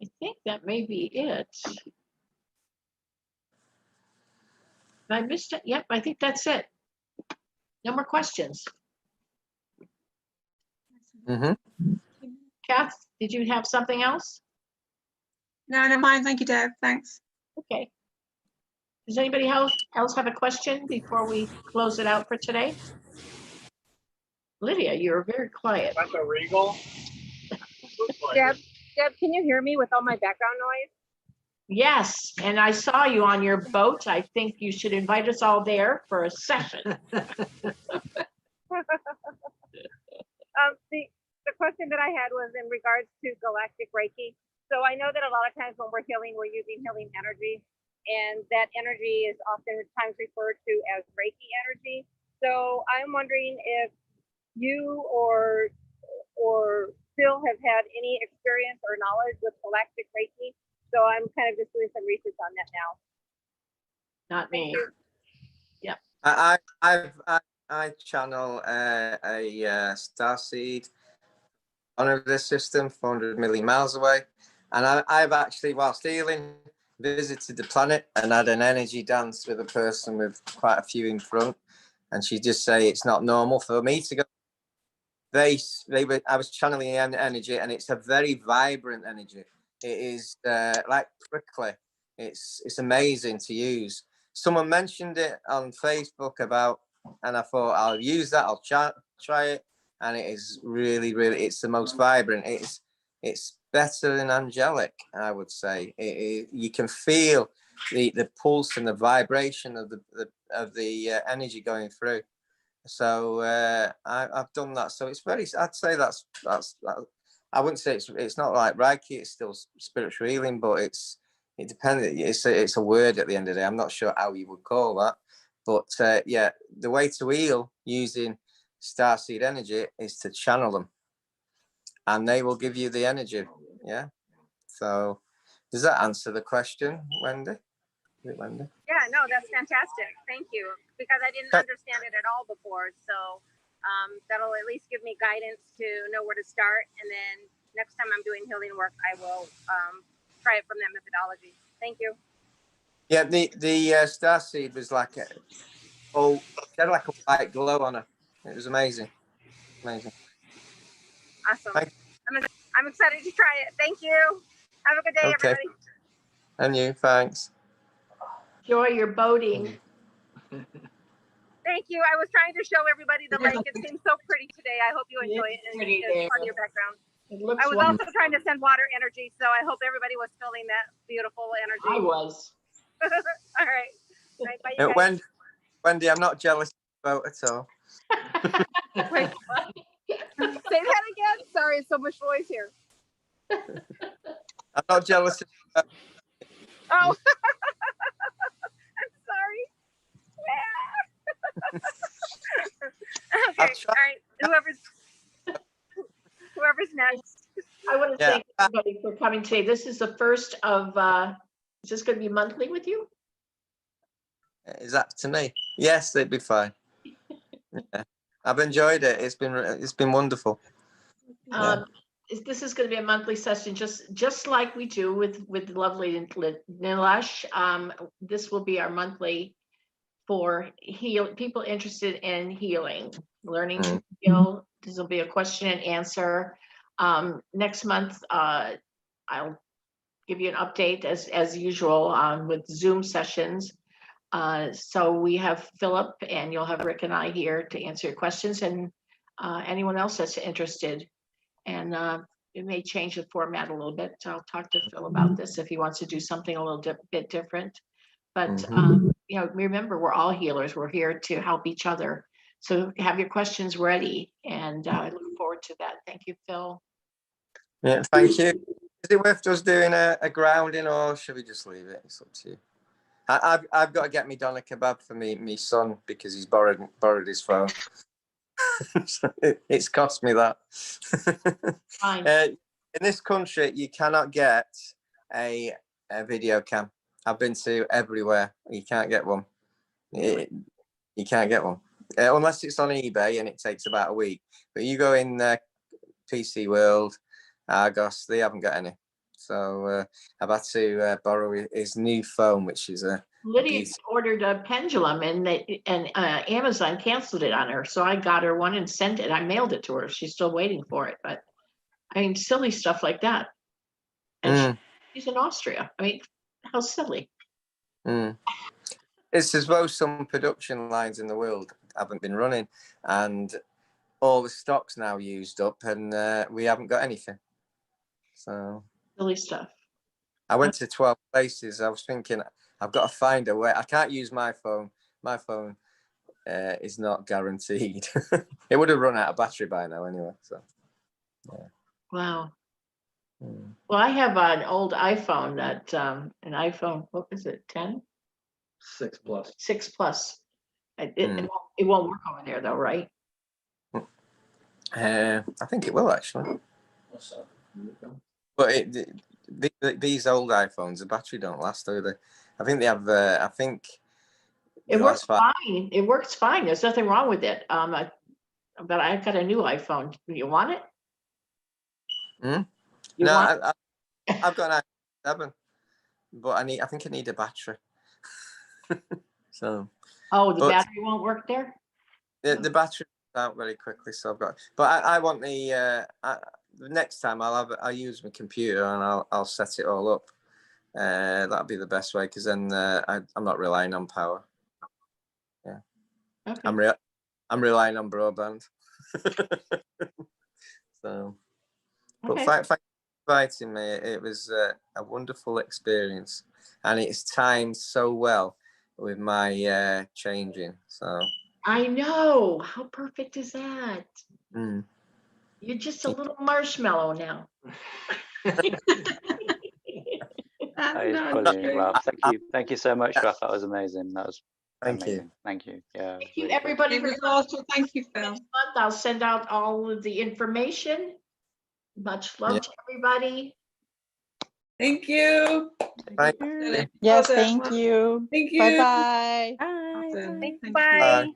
I think that may be it. I missed it. Yep, I think that's it. No more questions. Kath, did you have something else? No, never mind. Thank you, Deb. Thanks. Okay. Does anybody else have a question before we close it out for today? Lydia, you're very quiet. That's a regal. Deb, can you hear me with all my background noise? Yes, and I saw you on your boat. I think you should invite us all there for a session. The question that I had was in regards to galactic Reiki. So I know that a lot of times when we're healing, we're using healing energy, and that energy is oftentimes referred to as Reiki energy. So I'm wondering if you or Phil have had any experience or knowledge with galactic Reiki. So I'm kind of just doing some research on that now. Not me. Yep. I channel a starseed on this system 400 million miles away, and I've actually, whilst healing, visited the planet and had an energy dance with a person with quite a few in front, and she just say it's not normal for me to go. I was channeling energy, and it's a very vibrant energy. It is like prickly. It's amazing to use. Someone mentioned it on Facebook about, and I thought I'll use that. I'll try it, and it is really, it's the most vibrant. It's better than angelic, I would say. You can feel the pulse and the vibration of the energy going through. So I've done that. So it's very. I'd say that's. I wouldn't say it's not like Reiki. It's still spiritual healing, but it depends. It's a word at the end of the day. I'm not sure how you would call that, but yeah, the way to heal using starseed energy is to channel them, and they will give you the energy. Yeah. So does that answer the question, Wendy? Is it Wendy? Yeah, no, that's fantastic. Thank you. Because I didn't understand it at all before. So that'll at least give me guidance to know where to start. And then next time I'm doing healing work, I will try it from that methodology. Thank you. Yeah, the starseed was like she had like a white glow on her. It was amazing. Amazing. Awesome. I'm excited to try it. Thank you. Have a good day, Okay. everybody. And you, thanks. Enjoy your boating. Thank you. I was trying to show everybody the lake. It seems so pretty today. I hope you enjoy it and pretty it's part of there. your background. It looks I was wonderful. also trying to send water energy, so I hope everybody was feeling that beautiful energy. I was. All right. All right. Bye, you guys. Wendy, I'm not jealous about it at all. Wait, say that again. Sorry, so much noise here. I'm not jealous. Oh, I'm sorry. Okay, all right. Whoever's next. I want to thank everybody for coming today. This is the first of, is this going to be monthly with you? Is that to me? Yes, it'd be fine. Yeah. I've enjoyed it. It's been wonderful. Yeah. This is going to be a monthly session, just like we do with lovely Nilesh. This will be our monthly for people interested in healing, learning to heal. This will be a question and answer. Next month, I'll give you an update as usual with Zoom sessions. So we have Philip, and you'll have Rick and I here to answer your questions, and anyone else that's interested. And it may change the format a little bit. So I'll talk to Phil about this if he wants to do something a little bit different. But you know, remember, we're all healers. We're here to help each other. So have your questions ready, and I look forward to that. Thank you, Phil. Yeah, thank you. Is it worth just doing a grounding, or should we just leave it? It's up to you. I've got to get me doner kebab for me son because he's borrowed his phone. So it's cost me that. In this country, you cannot get a video cam. I've been to everywhere. You can't get one. You can't get one unless it's on eBay, and it takes about a week. But you go in PC World, Argos, they haven't got any. So I've had to borrow his new phone, which is Lydia ordered a pendulum, and Amazon canceled it on her. So I got her one and sent it. I mailed it to her. She's still waiting for it. But I mean, silly stuff like that. And she's in Austria. I mean, how silly. It's as though some production lines in the world haven't been running, and all the stock's now used up, and we haven't got anything. So silly stuff. I went to 12 places. I was thinking, I've got to find a way. I can't use my phone. My phone is not guaranteed. It would have run out of battery by now anyway. So, yeah. Wow. Well, I have an old iPhone that an iPhone. What was it? 10? 6 Plus. 6 Plus. It won't work over there though, right? I think it will actually. But these old iPhones, the battery don't last, do they? I think they have. I think it works fine. It works fine. There's nothing wrong with it. But I've got a new iPhone. Do you want it? I've got an iPhone 7, but I think I need a battery. So. Oh, the battery won't work there? The battery goes out very quickly, so I've got. But I want the next time I'll use my computer and I'll set it all up. That'll be the best way, because then I'm not relying on power. Yeah, Okay. I'm relying on broadband. So, but Okay. thank you for inviting me. It was a wonderful experience, and it's timed so well with my changing. So I know. How perfect is that? mm. You're just a little marshmallow now. That is brilliant, Ralph. Thank you so much, Ralph. That was amazing. That was amazing. Thank you. Yeah. Thank you, everybody. It was awesome. Thank you, Phil. Next month, I'll send out all of the information. Much love to everybody. Thank you. Thank you. Yes, thank you. Thank you. Bye-bye. Bye. Awesome. Thanks, Thank you. bye.